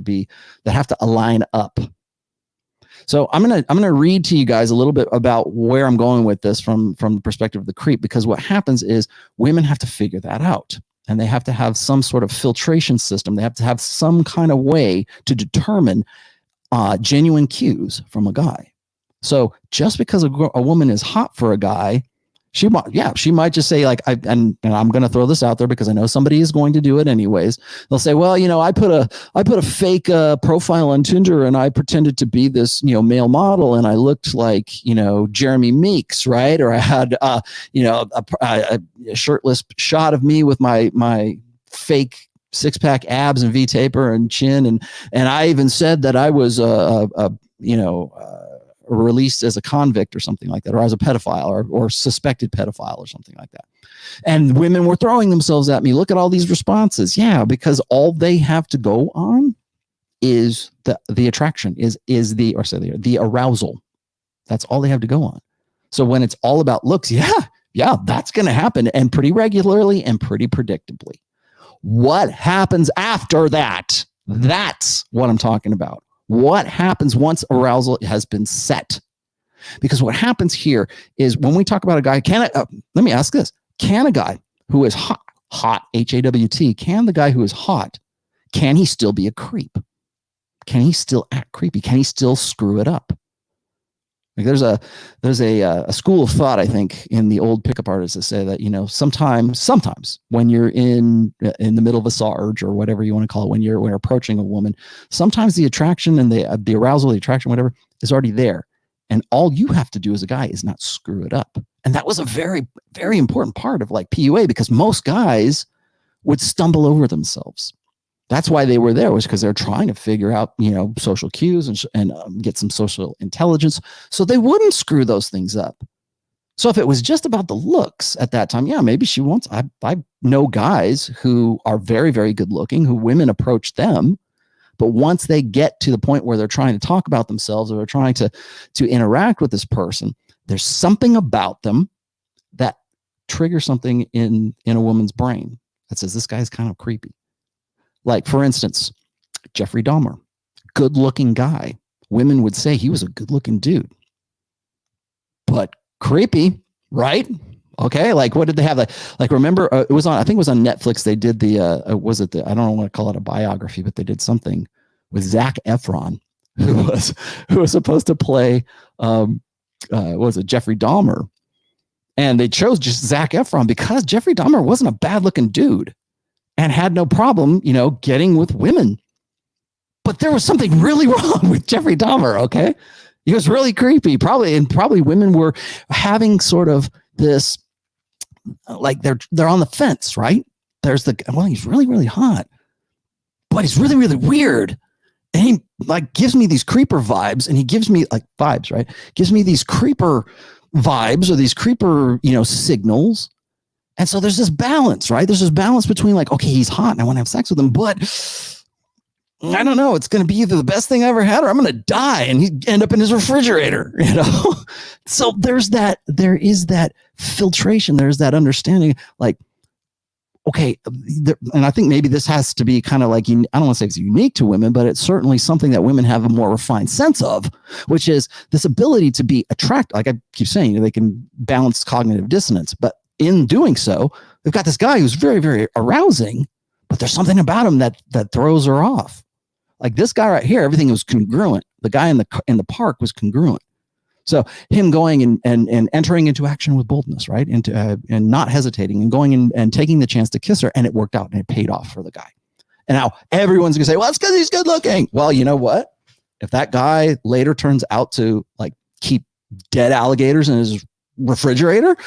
to align up. So I'm gonna read to you guys a little bit about where I'm going with this from the perspective of the creep, because what happens is women have to figure that out, and they have to have some sort of filtration system. They have to have some kind of way to determine genuine cues from a guy. So just because a woman is hot for a guy, she might just say, like, and I'm going to throw this out there because I know somebody is going to do it anyways. They'll say, well, I put a fake profile on Tinder and I pretended to be this, male model, and I looked like, Jeremy Meeks, right? Or I had, a shirtless shot of me with my fake six-pack abs and V-taper and chin. And I even said that I was, released as a convict or something like that, or as a pedophile or suspected pedophile or something like that. And women were throwing themselves at me. Look at all these responses. Yeah, because all they have to go on is the attraction, is the arousal. That's all they have to go on. So when it's all about looks, yeah, that's going to happen, and pretty regularly and pretty predictably. What happens after that? That's what I'm talking about. What happens once arousal has been set? Because what happens here is when we talk about a guy, let me ask this. Can a guy who is hot, H-A-W-T, can the guy who is hot, can he still be a creep? Can he still act creepy? Can he still screw it up? Like there's a school of thought, I think, in the old pickup artists that say that, sometimes when you're in the middle of a surge or whatever you want to call it, when you're approaching a woman, sometimes the attraction and the arousal, the attraction, whatever, is already there. And all you have to do as a guy is not screw it up. And that was a very, very important part of like PUA, because most guys would stumble over themselves. That's why they were there, was because they're trying to figure out, social cues and get some social intelligence so they wouldn't screw those things up. So if it was just about the looks at that time, maybe she wants, I know guys who are very, very good looking, who women approach them, But once they get to the point where they're trying to talk about themselves or they're trying to interact with this person, there's something about them that triggers something in a woman's brain that says this guy's kind of creepy. Like, for instance, Jeffrey Dahmer, good looking guy. Women would say he was a good looking dude, but creepy, right? Okay. Like, what did they have? Like remember, it was on, I think it was on Netflix. They did I don't want to call it a biography, but they did something with Zac Efron, who was supposed to play, Jeffrey Dahmer. And they chose just Zac Efron because Jeffrey Dahmer wasn't a bad looking dude and had no problem, getting with women. But there was something really wrong with Jeffrey Dahmer. Okay. He was really creepy. Probably women were having sort of this, like they're on the fence, right? There's he's really, really hot, but he's really, really weird. And he like gives me these creeper vibes, and he gives me like vibes, right? Gives me these creeper vibes or these creeper, signals. And so there's this balance, right? There's this balance between like, okay, he's hot and I want to have sex with him, but I don't know, it's going to be either the best thing I ever had or I'm going to die and he end up in his refrigerator, So there is that filtration. There's that understanding, like, okay. And I think maybe this has to be kind of like, I don't want to say it's unique to women, but it's certainly something that women have a more refined sense of, which is this ability to be attracted. Like I keep saying, they can balance cognitive dissonance, but in doing so, they've got this guy who's very, very arousing, but there's something about him that throws her off. Like this guy right here, everything was congruent. The guy in the park was congruent. So him going and entering into action with boldness, right? And not hesitating and going and taking the chance to kiss her, and it worked out and it paid off for the guy. And now everyone's gonna say, well, it's because he's good looking. Well, you know what? If that guy later turns out to like keep dead alligators in his refrigerator,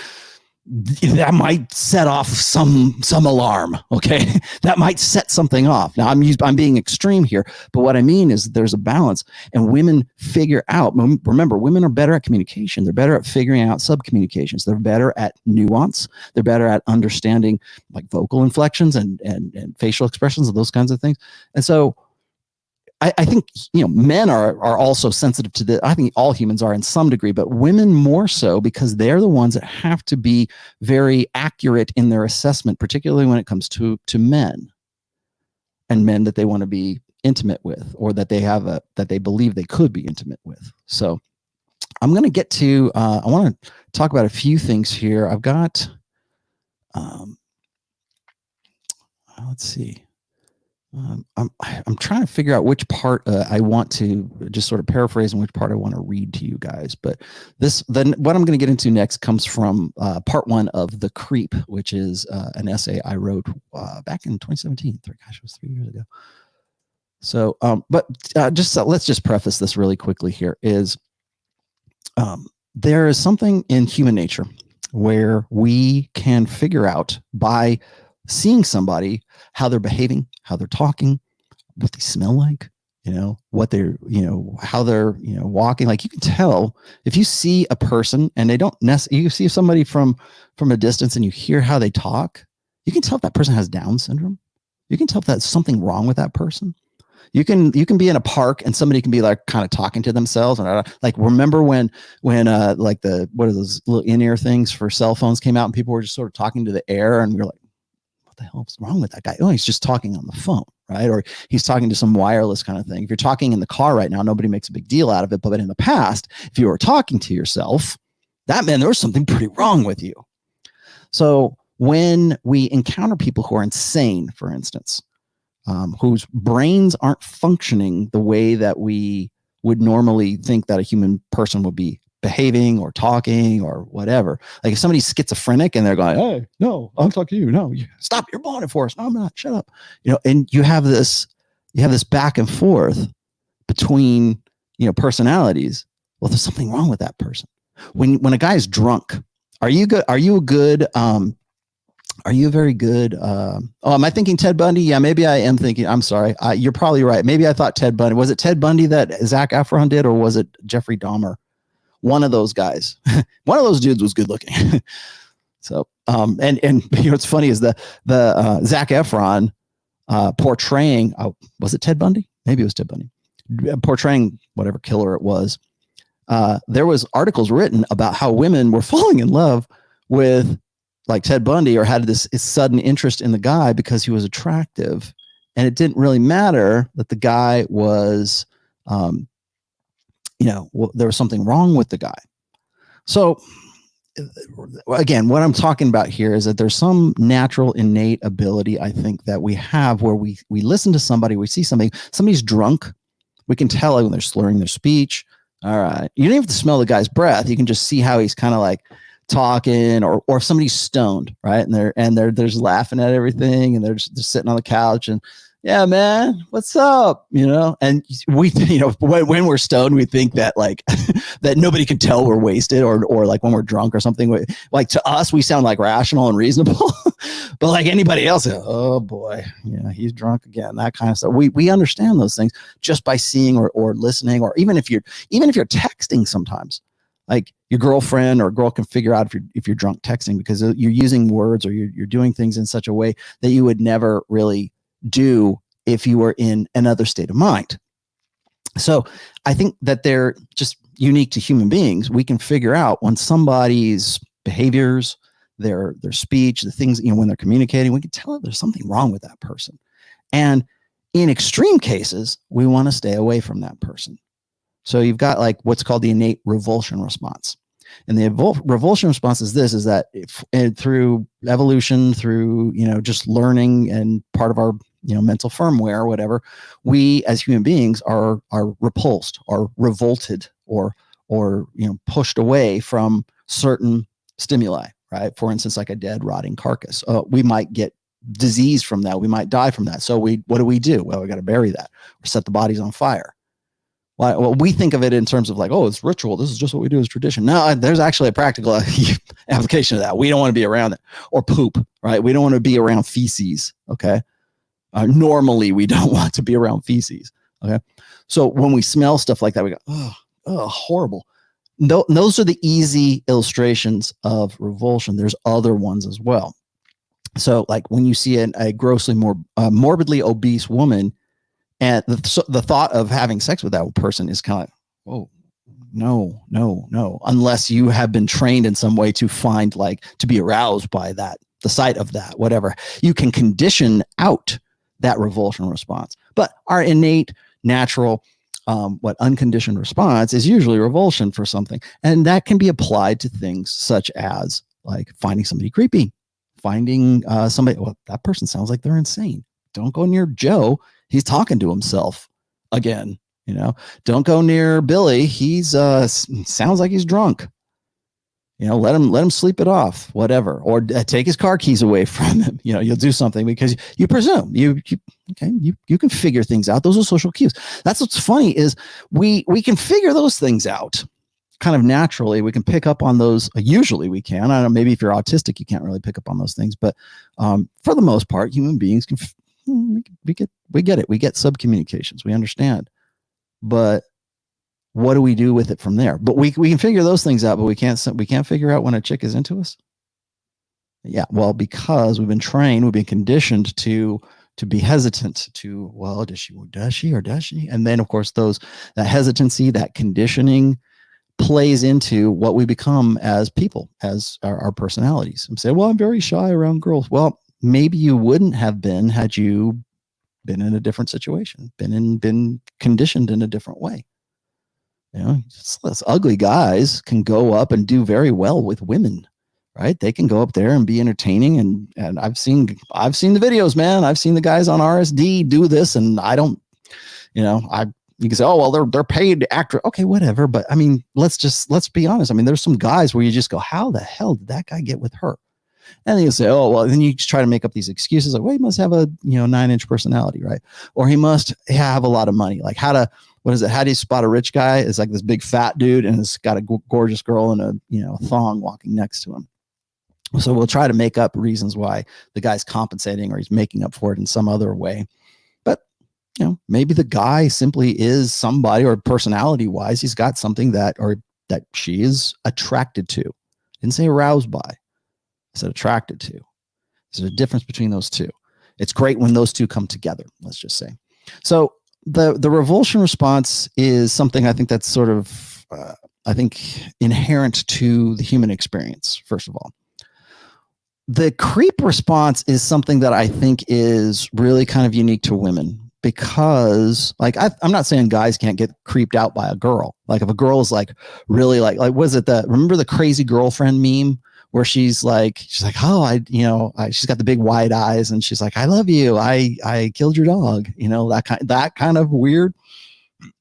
that might set off some alarm. Okay. That might set something off. Now I'm being extreme here, but what I mean is there's a balance, and women figure out, remember, women are better at communication. They're better at figuring out subcommunications. They're better at nuance. They're better at understanding like vocal inflections and facial expressions and those kinds of things. And so I think, men are also sensitive to this. I think all humans are in some degree, but women more so because they're the ones that have to be very accurate in their assessment, particularly when it comes to men and men that they want to be intimate with, or that they believe they could be intimate with. So I'm going to get to, I want to talk about a few things here. I've got, let's see. I'm trying to figure out which part I want to just sort of paraphrase and which part I want to read to you guys. But then what I'm going to get into next comes from part 1 of The Creep, which is an essay I wrote back in 2017. Gosh, it was 3 years ago. So, let's just preface this really quickly here. There is something in human nature where we can figure out by seeing somebody, how they're behaving, how they're talking, what they smell like, what they're, how they're, walking. Like you can tell if you see a person and they don't necessarily, you see somebody from a distance and you hear how they talk, you can tell if that person has Down syndrome. You can tell if that's something wrong with that person. You can be in a park and somebody can be like kind of talking to themselves. And like, remember when like what are those little in-ear things for cell phones came out and people were just sort of talking to the air, and we were like, the hell's wrong with that guy? Oh, he's just talking on the phone, right? Or he's talking to some wireless kind of thing. If you're talking in the car right now, nobody makes a big deal out of it. But in the past, if you were talking to yourself, that meant there was something pretty wrong with you. So when we encounter people who are insane, for instance, whose brains aren't functioning the way that we would normally think that a human person would be behaving or talking or whatever. Like if somebody's schizophrenic and they're going, hey, no, I'll talk to you. No, stop, you're blowing it for us. No, I'm not. Shut up. And you have this back and forth between, personalities. Well, there's something wrong with that person. When a guy's drunk, are you a very good, am I thinking Ted Bundy? Yeah, maybe I am thinking, I'm sorry. You're probably right. Maybe I thought Ted Bundy. Was it Ted Bundy that Zac Efron did, or was it Jeffrey Dahmer? One of those guys, one of those dudes was good looking. So, and what's funny is the Zac Efron, portraying, was it Ted Bundy? Maybe it was Ted Bundy. Portraying whatever killer it was. There was articles written about how women were falling in love with like Ted Bundy, or had this sudden interest in the guy because he was attractive. And it didn't really matter that the guy was, there was something wrong with the guy. So again, what I'm talking about here is that there's some natural innate ability, I think, that we have where we listen to somebody, we see somebody's drunk. We can tell when they're slurring their speech. All right. You don't even have to smell the guy's breath. You can just see how he's kind of like talking, or if somebody's stoned, right? And they're just laughing at everything, and they're sitting on the couch and, yeah, man, what's up? And we, when we're stoned, we think that like that nobody can tell we're wasted, or like when we're drunk or something. Like to us, we sound like rational and reasonable, but like anybody else, oh boy, yeah, he's drunk again. That kind of stuff. We understand those things just by seeing or listening, or even if you're texting sometimes. Like your girlfriend or girl can figure out if you're drunk texting, because you're using words, or you're doing things in such a way that you would never really do if you were in another state of mind. So I think that they're just unique to human beings. We can figure out when somebody's behaviors, their speech, the things, when they're communicating, we can tell that there's something wrong with that person. And in extreme cases, we want to stay away from that person. So you've got like what's called the innate revulsion response. And the revulsion response is that through evolution, through, just learning and part of our, mental firmware or whatever, we as human beings are repulsed or revolted or pushed away from certain stimuli, right? For instance, like a dead, rotting carcass. We might get disease from that. We might die from that. So what do? Well, we got to bury that or set the bodies on fire. Well, we think of it in terms of like, oh, it's ritual. This is just what we do as tradition. No, there's actually a practical application of that. We don't want to be around it. Or poop, right? We don't want to be around feces, okay? Normally, we don't want to be around feces, okay? So when we smell stuff like that, we go, oh, horrible. Those are the easy illustrations of revulsion. There's other ones as well. So like when you see a grossly morbidly obese woman, and the thought of having sex with that person is kind of like, oh, no, unless you have been trained in some way to find, like, to be aroused by that, the sight of that, whatever. You can condition out that revulsion response. But our innate, natural, unconditioned response is usually revulsion for something. And that can be applied to things such as, like, finding somebody creepy, finding somebody, well, that person sounds like they're insane. Don't go near Joe. He's talking to himself again, Don't go near Billy. He's sounds like he's drunk. Let him sleep it off, whatever, or take his car keys away from him. You'll do something because you presume you can figure things out. Those are social cues. That's what's funny is we can figure those things out kind of naturally. We can pick up on those. Usually we can. I don't know. Maybe if you're autistic, you can't really pick up on those things, but for the most part, human beings can. We get it. We get subcommunications. We understand, but what do we do with it from there? But we can figure those things out, but we can't figure out when a chick is into us. Yeah, well, because we've been trained, we've been conditioned to be hesitant to, well, does she? And then of course that hesitancy, that conditioning plays into what we become as people, as our personalities. And say, well, I'm very shy around girls. Well, maybe you wouldn't have been had you been in a different situation, been conditioned in a different way. Ugly guys can go up and do very well with women, right? They can go up there and be entertaining. And I've seen the videos, man. I've seen the guys on RSD do this, and I don't, you can say, oh, well, they're paid actor. Okay, whatever. But I mean, let's be honest. I mean, there's some guys where you just go, how the hell did that guy get with her? And then you say, oh, well, then you just try to make up these excuses like, well, he must have a 9-inch personality, right? Or he must have a lot of money. Like how do you spot a rich guy? It's like this big fat dude and it's got a gorgeous girl in a thong walking next to him. So we'll try to make up reasons why the guy's compensating or he's making up for it in some other way. But maybe the guy simply is somebody, or personality wise, he's got something that she is attracted to. Didn't say aroused by. Is attracted to. There's a difference between those two. It's great when those two come together, let's just say. So the revulsion response is something I think that's sort of, I think, inherent to the human experience, first of all. The creep response is something that I think is really kind of unique to women because, like, I'm not saying guys can't get creeped out by a girl. Like, if a girl is like really like was it remember the crazy girlfriend meme where she's like, oh, she's got the big wide eyes and she's like, I love you. I killed your dog. That kind of weird.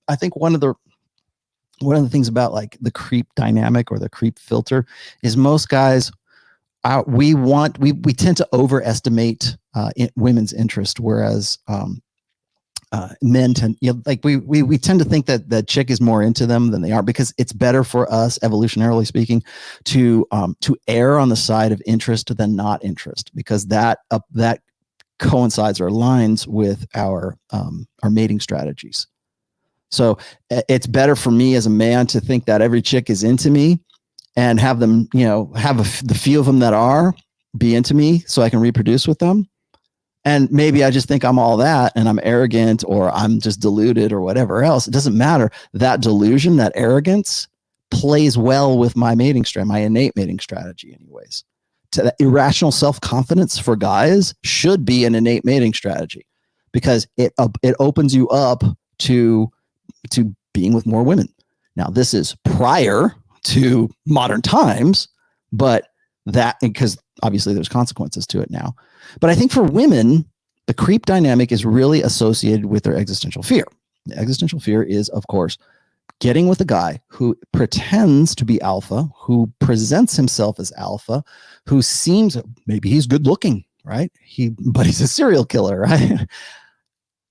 I think one of the things about like the creep dynamic or the creep filter is most guys, we tend to overestimate women's interest, whereas men tend, we tend to think that the chick is more into them than they are, because it's better for us, evolutionarily speaking, to err on the side of interest than not interest, because that coincides or aligns with our mating strategies. So it's better for me as a man to think that every chick is into me and have them, the few of them that be into me so I can reproduce with them. And maybe I just think I'm all that and I'm arrogant or I'm just deluded or whatever else. It doesn't matter. That delusion, that arrogance plays well with my mating strategy, my innate mating strategy anyways. To that irrational self-confidence for guys should be an innate mating strategy, because it opens you up to being with more women. Now, this is prior to modern times, but because obviously there's consequences to it now. But I think for women, the creep dynamic is really associated with their existential fear. The existential fear is, of course, getting with a guy who pretends to be alpha, who presents himself as alpha, who seems, maybe he's good looking, right? But he's a serial killer, right?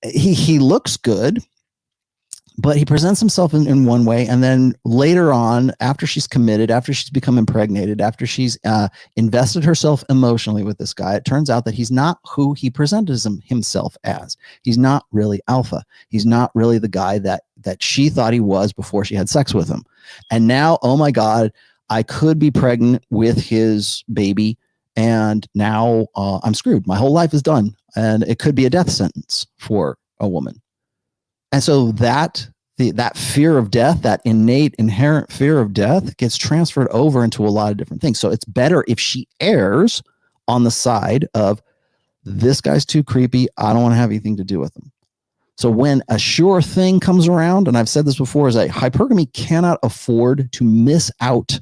He looks good, but he presents himself in one way. And then later on, after she's committed, after she's become impregnated, after she's invested herself emotionally with this guy, it turns out that he's not who he presented himself as. He's not really alpha. He's not really the guy that she thought he was before she had sex with him. And now, oh my God, I could be pregnant with his baby. And now I'm screwed. My whole life is done. And it could be a death sentence for a woman. And so that fear of death, that innate inherent fear of death, gets transferred over into a lot of different things. So it's better if she errs on the side of, this guy's too creepy, I don't want to have anything to do with him. So when a sure thing comes around, and I've said this before, is that hypergamy cannot afford to miss out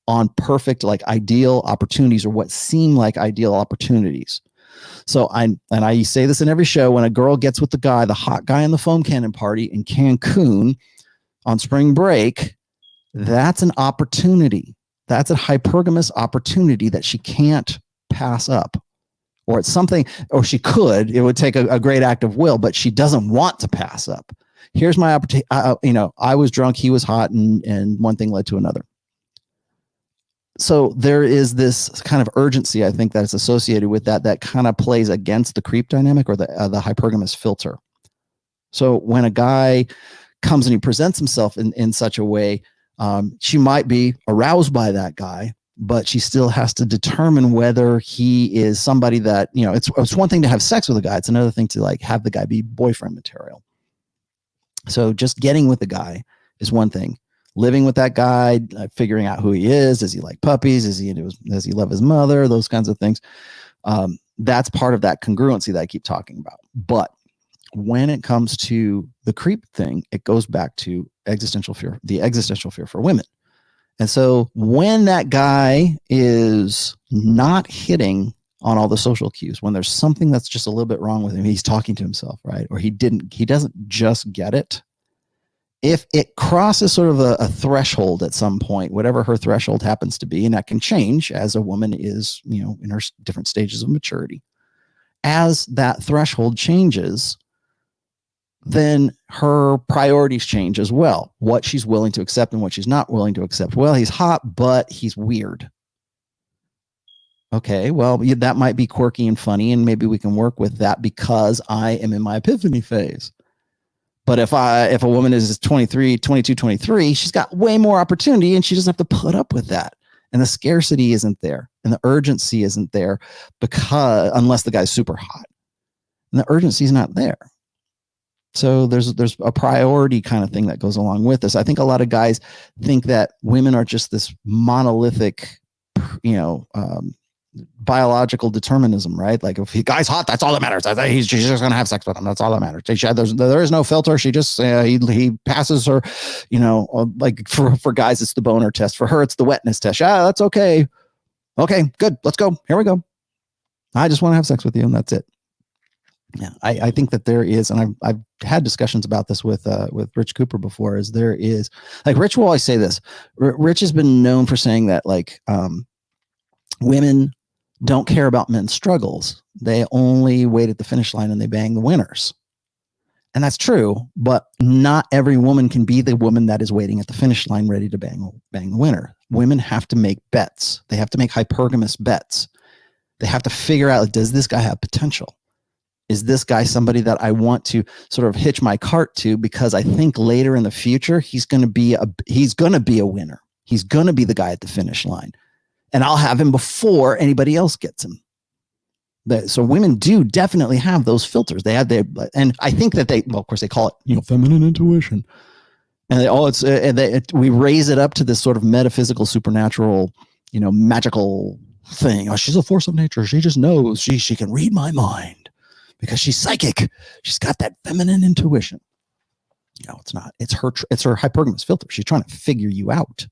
on perfect, like ideal opportunities or what seem like ideal opportunities. So I say this in every show, when a girl gets with the hot guy in the foam cannon party in Cancun on spring break, that's an opportunity. That's a hypergamous opportunity that she can't pass up. Or it's something, or she could, it would take a great act of will, but she doesn't want to pass up. Here's my opportunity. I was drunk, he was hot, and one thing led to another. So there is this kind of urgency, I think, that's associated with that kind of plays against the creep dynamic or the hypergamous filter. So when a guy comes and he presents himself in such a way, she might be aroused by that guy, but she still has to determine whether he is somebody that, it's one thing to have sex with a guy. It's another thing to like have the guy be boyfriend material. So just getting with the guy is one thing. Living with that guy, figuring out who he is. Does he like puppies? Does he love his mother? Those kinds of things. That's part of that congruency that I keep talking about. But when it comes to the creep thing, it goes back to existential fear, the existential fear for women. And so when that guy is not hitting on all the social cues, when there's something that's just a little bit wrong with him, he's talking to himself, right? Or he doesn't just get it. If it crosses sort of a threshold at some point, whatever her threshold happens to be, and that can change as a woman is, in her different stages of maturity, as that threshold changes, then her priorities change as well. What she's willing to accept and what she's not willing to accept. Well, he's hot, but he's weird. Okay, well, that might be quirky and funny, and maybe we can work with that because I am in my epiphany phase. But if a woman is 22, 23, she's got way more opportunity and she doesn't have to put up with that. And the scarcity isn't there and the urgency isn't there unless the guy's super hot. and the urgency is not there. So there's a priority kind of thing that goes along with this. I think a lot of guys think that women are just this monolithic, biological determinism, right? Like if a guy's hot, that's all that matters. She's just going to have sex with him. That's all that matters. There is no filter. She just, he passes her, like for guys, it's the boner test. For her, it's the wetness test. That's okay. Okay, good. Let's go. Here we go. I just want to have sex with you, and that's it. Yeah, I think that there is, and I've had discussions about this with Rich Cooper before. Is there is like Rich will always say this. Rich has been known for saying that like women don't care about men's struggles. They only wait at the finish line and they bang the winners. And that's true, but not every woman can be the woman that is waiting at the finish line ready to bang the winner. Women have to make bets. They have to make hypergamous bets. They have to figure out, does this guy have potential? Is this guy somebody that I want to sort of hitch my cart to because I think later in the future he's going to be a winner. He's going to be the guy at the finish line, and I'll have him before anybody else gets him. So women do definitely have those filters. They have and I think that of course they call it feminine intuition, and we raise it up to this sort of metaphysical, supernatural, magical thing. Oh, she's a force of nature. She just knows. She can read my mind. Because she's psychic. She's got that feminine intuition. It's not. It's her hypergamous filter. She's trying to figure you out.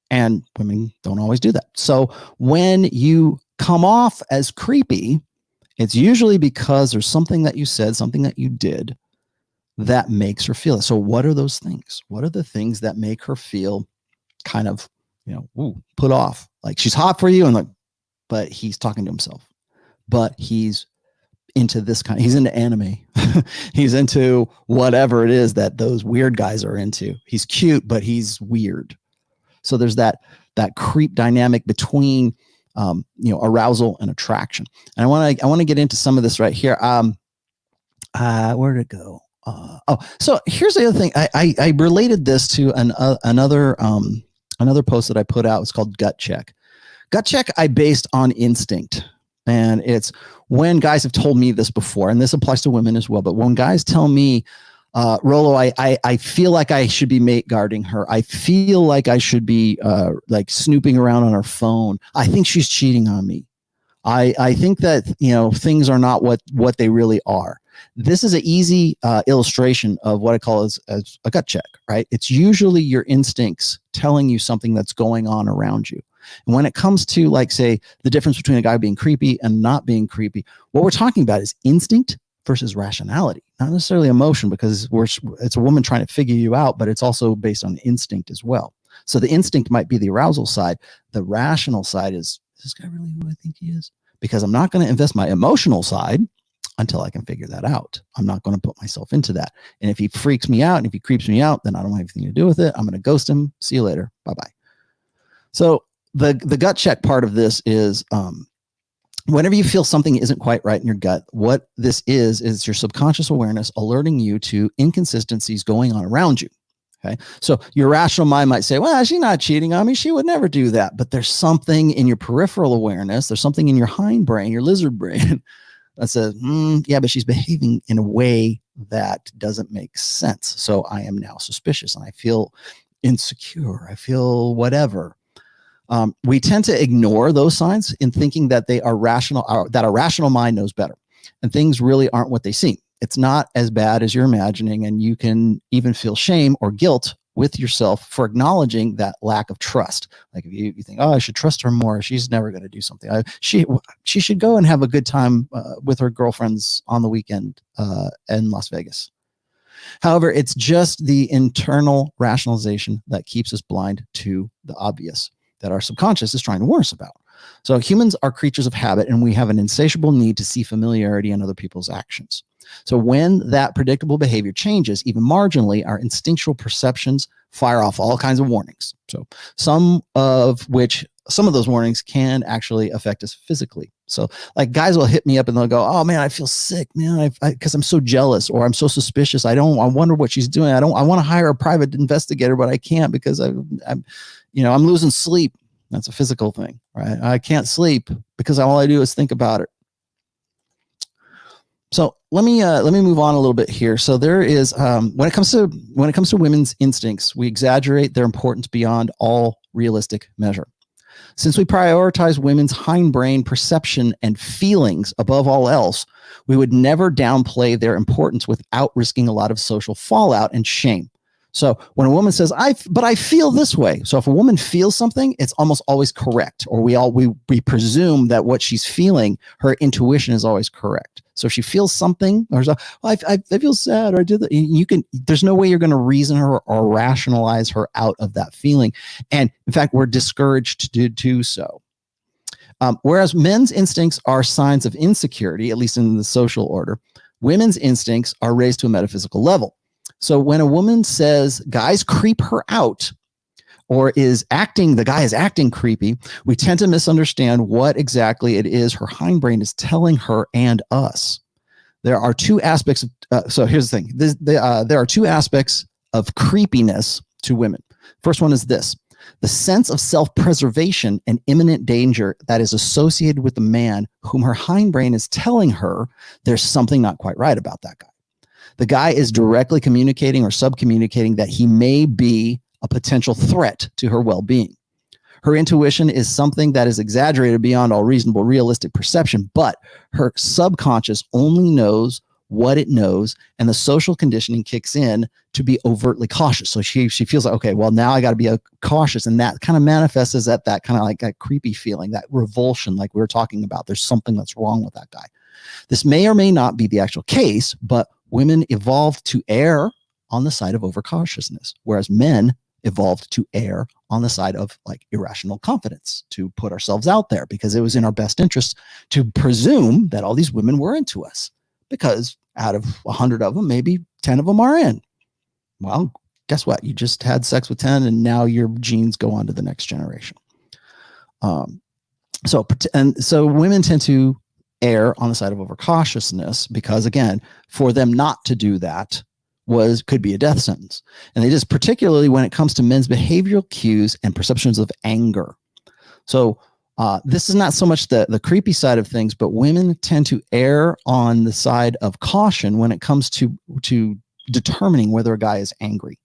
And women don't always do that. So when you come off as creepy, it's usually because there's something that you said, something that you did that makes her feel it. So what are those things? What are the things that make her feel kind of, put off? Like she's hot for you, but he's talking to himself. But he's into this he's into anime. He's into whatever it is that those weird guys are into. He's cute, but he's weird. So there's that creep dynamic between arousal and attraction. And I want to get into some of this right here. Where did it go? So here's the other thing. I related this to another post that I put out. It's called Gut Check. Gut Check I based on instinct. And it's when guys have told me this before, and this applies to women as well, but when guys tell me, Rollo, I feel like I should be mate guarding her. I feel like I should be like snooping around on her phone. I think she's cheating on me. I think that, things are not what they really are. This is an easy illustration of what I call as a gut check, right? It's usually your instincts telling you something that's going on around you. And when it comes to, like, say, the difference between a guy being creepy and not being creepy, what we're talking about is instinct versus rationality, not necessarily emotion, because it's a woman trying to figure you out, but it's also based on instinct as well. So the instinct might be the arousal side. The rational side is this guy really who I think he is? Because I'm not going to invest my emotional side until I can figure that out. I'm not going to put myself into that. And if he freaks me out and if he creeps me out, then I don't have anything to do with it. I'm going to ghost him. See you later. Bye-bye. So the gut check part of this is whenever you feel something isn't quite right in your gut, what this is your subconscious awareness alerting you to inconsistencies going on around you. Okay. So your rational mind might say, well, she's not cheating on me. She would never do that. But there's something in your peripheral awareness. There's something in your hindbrain, your lizard brain that says, yeah, but she's behaving in a way that doesn't make sense. So I am now suspicious and I feel insecure. I feel whatever. We tend to ignore those signs in thinking that they are rational, that a rational mind knows better. And things really aren't what they seem. It's not as bad as you're imagining. And you can even feel shame or guilt with yourself for acknowledging that lack of trust. Like if you think, oh, I should trust her more. She's never going to do something. She should go and have a good time with her girlfriends on the weekend in Las Vegas. However, it's just the internal rationalization that keeps us blind to the obvious that our subconscious is trying to warn us about. So humans are creatures of habit, and we have an insatiable need to see familiarity in other people's actions. So when that predictable behavior changes, even marginally, our instinctual perceptions fire off all kinds of warnings. So some of those warnings can actually affect us physically. So like guys will hit me up and they'll go, oh man, I feel sick, man, because I'm so jealous or I'm so suspicious. I wonder what she's doing. I want to hire a private investigator, but I can't because I'm losing sleep. That's a physical thing, right? I can't sleep because all I do is think about it. So let me move on a little bit here. So there is when it comes to women's instincts, we exaggerate their importance beyond all realistic measure. Since we prioritize women's hindbrain perception and feelings above all else, we would never downplay their importance without risking a lot of social fallout and shame. So when a woman says, but I feel this way. So if a woman feels something, it's almost always correct. Or we presume that what she's feeling, her intuition is always correct. So if she feels something, or so, I feel sad, or I did that, there's no way you're going to reason her or rationalize her out of that feeling. And in fact, we're discouraged to do so. Whereas men's instincts are signs of insecurity, at least in the social order, women's instincts are raised to a metaphysical level. So when a woman says guys creep her out, or the guy is acting creepy, we tend to misunderstand what exactly it is her hindbrain is telling her and us. There are two aspects so here's the thing. There are two aspects of creepiness to women. First one is this: the sense of self-preservation and imminent danger that is associated with the man whom her hindbrain is telling her there's something not quite right about that guy. The guy is directly communicating or subcommunicating that he may be a potential threat to her well-being. Her intuition is something that is exaggerated beyond all reasonable, realistic perception, but her subconscious only knows what it knows, and the social conditioning kicks in to be overtly cautious. So she feels like, okay, well, now I got to be cautious, and that kind of manifests as that kind of like that creepy feeling, that revulsion, like we were talking about. There's something that's wrong with that guy. This may or may not be the actual case, but women evolved to err on the side of overcautiousness, whereas men evolved to err on the side of like irrational confidence, to put ourselves out there because it was in our best interest to presume that all these women were into us, because out of 100 of them, maybe 10 of them are in. Well, guess what? You just had sex with 10 and now your genes go on to the next generation. So women tend to err on the side of overcautiousness because, again, for them not to do that could be a death sentence. And they just, particularly when it comes to men's behavioral cues and perceptions of anger. So this is not so much the creepy side of things, but women tend to err on the side of caution when it comes to determining whether a guy is angry.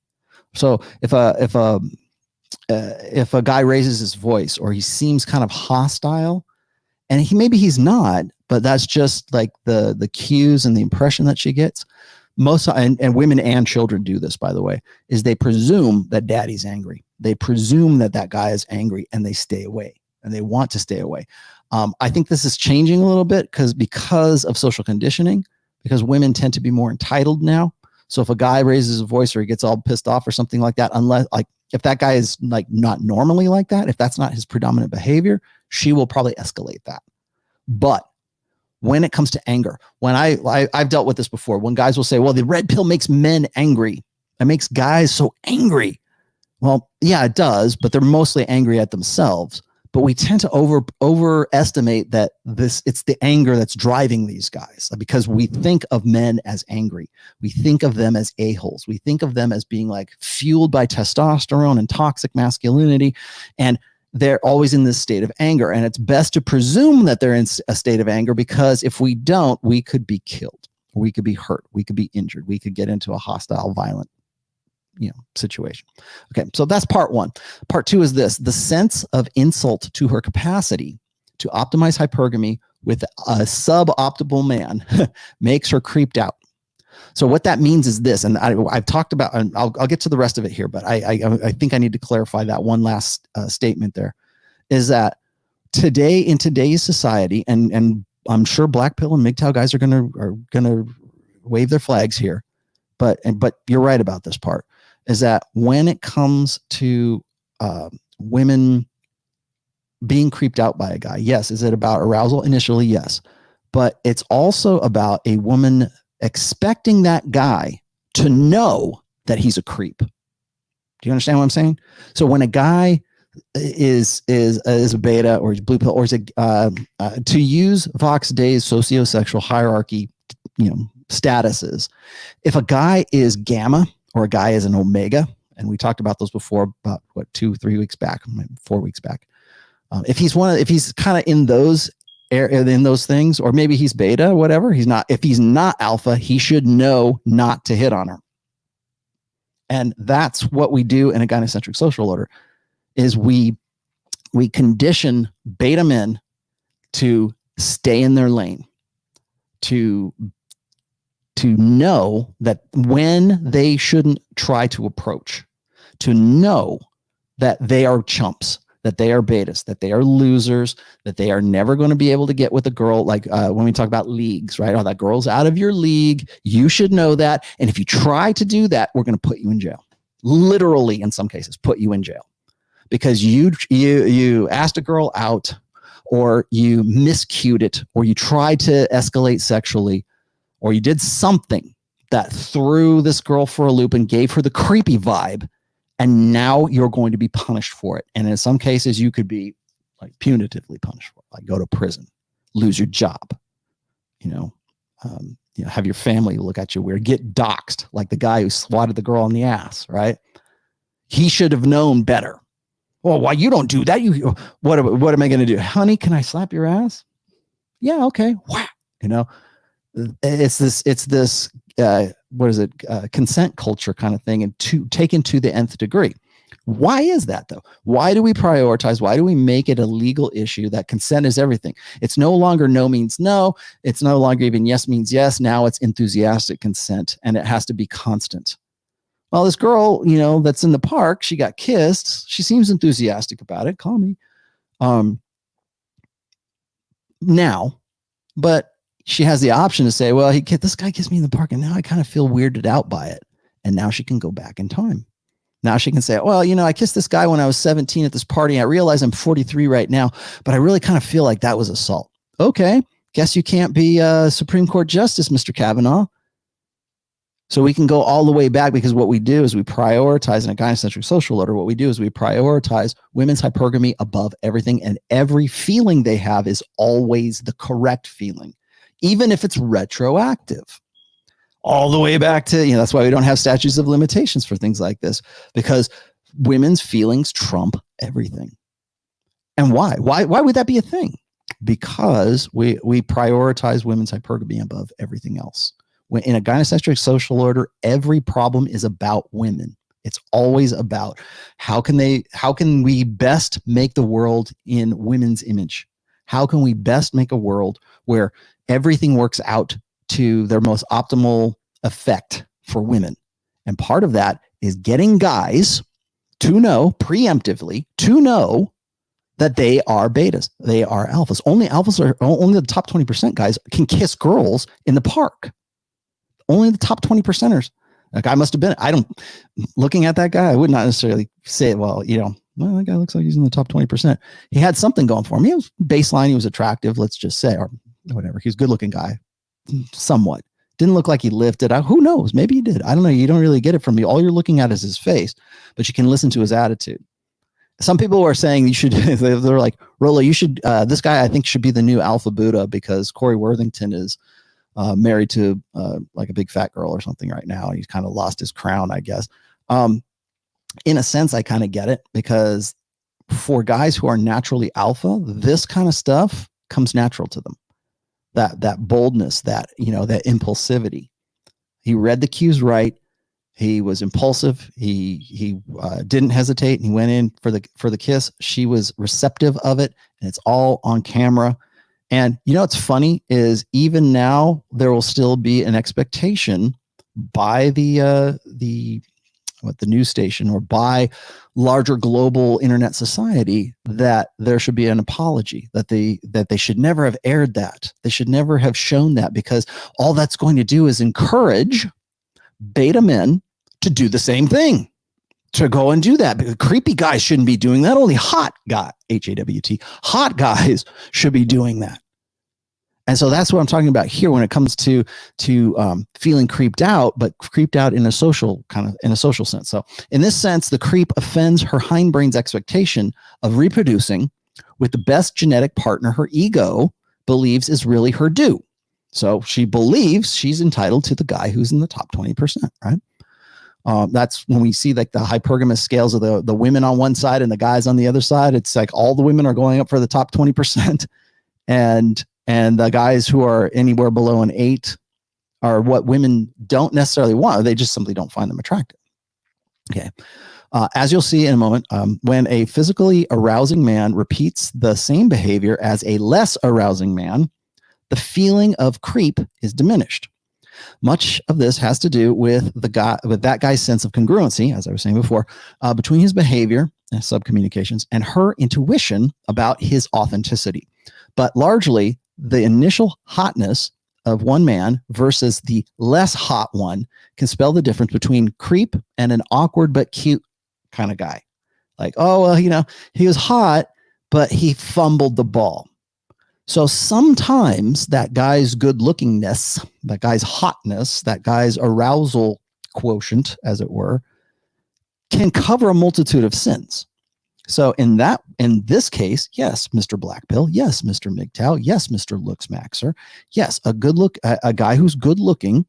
So if a guy raises his voice or he seems kind of hostile, and maybe he's not, but that's just like the cues and the impression that she gets. And women and children do this, by the way, is they presume that daddy's angry. They presume that guy is angry, and they stay away, and they want to stay away. I think this is changing a little bit because of social conditioning, because women tend to be more entitled now. So if a guy raises his voice or he gets all pissed off or something like that, unless like if that guy is like not normally like that, if that's not his predominant behavior, she will probably escalate that. But when it comes to anger, when I've dealt with this before, when guys will say, well, the red pill makes men angry. It makes guys so angry. Well, yeah, it does, but they're mostly angry at themselves. But we tend to overestimate that it's the anger that's driving these guys, because we think of men as angry. We think of them as a-holes. We think of them as being like fueled by testosterone and toxic masculinity. And they're always in this state of anger. And it's best to presume that they're in a state of anger, because if we don't, we could be killed. We could be hurt. We could be injured. We could get into a hostile, violent situation. Okay, so that's part one. Part two is this: the sense of insult to her capacity to optimize hypergamy with a suboptimal man makes her creeped out. So what that means is this, and I've talked about, and I'll get to the rest of it here, but I think I need to clarify that one last statement there, is that in today's society, and I'm sure black pill and MGTOW guys are gonna wave their flags here, but you're right about this part, is that when it comes to women being creeped out by a guy, yes, is it about arousal? Initially, yes, but it's also about a woman expecting that guy to know that he's a creep. Do you understand what I'm saying? So when a guy is a beta, or he's blue pill, or is to use Vox Day's sociosexual hierarchy, statuses, if a guy is gamma or a guy is an omega, and we talked about those before, about 2-3 weeks back, 4 weeks back. If he's kind of in those in those things, or maybe he's beta, whatever. If he's not alpha, he should know not to hit on her. And that's what we do in a gynocentric social order, is we condition beta men to stay in their lane, to know that when they shouldn't try to approach, to know that they are chumps, that they are betas, that they are losers, that they are never going to be able to get with a girl. Like when we talk about leagues, right? Oh, that girl's out of your league. You should know that. And if you try to do that, we're going to put you in jail. Literally, in some cases, put you in jail because you asked a girl out, or you miscued it, or you tried to escalate sexually, or you did something that threw this girl for a loop and gave her the creepy vibe. And now you're going to be punished for it. And in some cases, you could be like punitively punished for it, like go to prison, lose your job, have your family look at you weird, get doxxed, like the guy who swatted the girl on the ass, right? He should have known better. Well, why you don't do that? What am I going to do? Honey, can I slap your ass? Yeah, okay. Wow. It's this consent culture kind of thing, and taken to the nth degree. Why is that though? Why do we prioritize? Why do we make it a legal issue that consent is everything? It's no longer no means no. It's no longer even yes means yes. Now it's enthusiastic consent, and it has to be constant. Well, this girl, that's in the park, she got kissed. She seems enthusiastic about it. Call me. Now, but she has the option to say, well, this guy kissed me in the park, and now I kind of feel weirded out by it. And now she can go back in time. Now she can say, well, I kissed this guy when I was 17 at this party. I realize I'm 43 right now, but I really kind of feel like that was assault. Okay, guess you can't be Supreme Court Justice, Mr. Kavanaugh. So we can go all the way back, because what we do is we prioritize in a gynocentric social order. What we do is we prioritize women's hypergamy above everything, and every feeling they have is always the correct feeling, even if it's retroactive. All the way back to, that's why we don't have statutes of limitations for things like this, because women's feelings trump everything. And why? Why would that be a thing? Because we prioritize women's hypergamy above everything else. When in a gynocentric social order, every problem is about women. It's always about how can we best make the world in women's image? How can we best make a world where everything works out to their most optimal effect for women? And part of that is getting guys to know preemptively, that they are betas, they are alphas. Only the top 20% guys can kiss girls in the park. Only the top 20%ers. That guy must have been. Looking at that guy, I would not necessarily say, well, that guy looks like he's in the top 20%. He had something going for him. He was baseline. He was attractive, let's just say, or whatever. He's a good looking guy, somewhat. Didn't look like he lifted. Who knows? Maybe he did. I don't know. You don't really get it from me. All you're looking at is his face, but you can listen to his attitude. Some people are saying you should, they're like, Rollo, you should, this guy I think should be the new Alpha Buddha, because Corey Worthington is married to like a big fat girl or something right now. And he's kind of lost his crown, I guess. In a sense, I kind of get it, because for guys who are naturally alpha, this kind of stuff comes natural to them. That boldness, that impulsivity. He read the cues right. He was impulsive. He didn't hesitate, and he went in for the kiss. She was receptive of it, and it's all on camera. And what's funny is even now there will still be an expectation by the news station or by larger global internet society that there should be an apology, that they should never have aired that. They should never have shown that, because all that's going to do is encourage beta men to do the same thing, to go and do that. Because creepy guys shouldn't be doing that. Only hot guy, HAWT, hot guys should be doing that. And so that's what I'm talking about here when it comes to feeling creeped out, but creeped out in a social sense. So in this sense, the creep offends her hindbrain's expectation of reproducing with the best genetic partner her ego believes is really her due. So she believes she's entitled to the guy who's in the top 20%, right? That's when we see like the hypergamous scales of the women on one side and the guys on the other side. It's like all the women are going up for the top 20%. and the guys who are anywhere below an 8 are what women don't necessarily want. They just simply don't find them attractive. Okay. As you'll see in a moment, when a physically arousing man repeats the same behavior as a less arousing man, the feeling of creep is diminished. Much of this has to do with that guy's sense of congruency, as I was saying before, between his behavior and subcommunications and her intuition about his authenticity. But largely, the initial hotness of one man versus the less hot one can spell the difference between creep and an awkward but cute kind of guy. Like, oh, well, he was hot, but he fumbled the ball. So sometimes that guy's good lookingness, that guy's hotness, that guy's arousal quotient, as it were, can cover a multitude of sins. So in this case, yes, Mr. Blackpill, yes, Mr. MGTOW, yes, Mr. Looks Maxer, yes, a guy who's good looking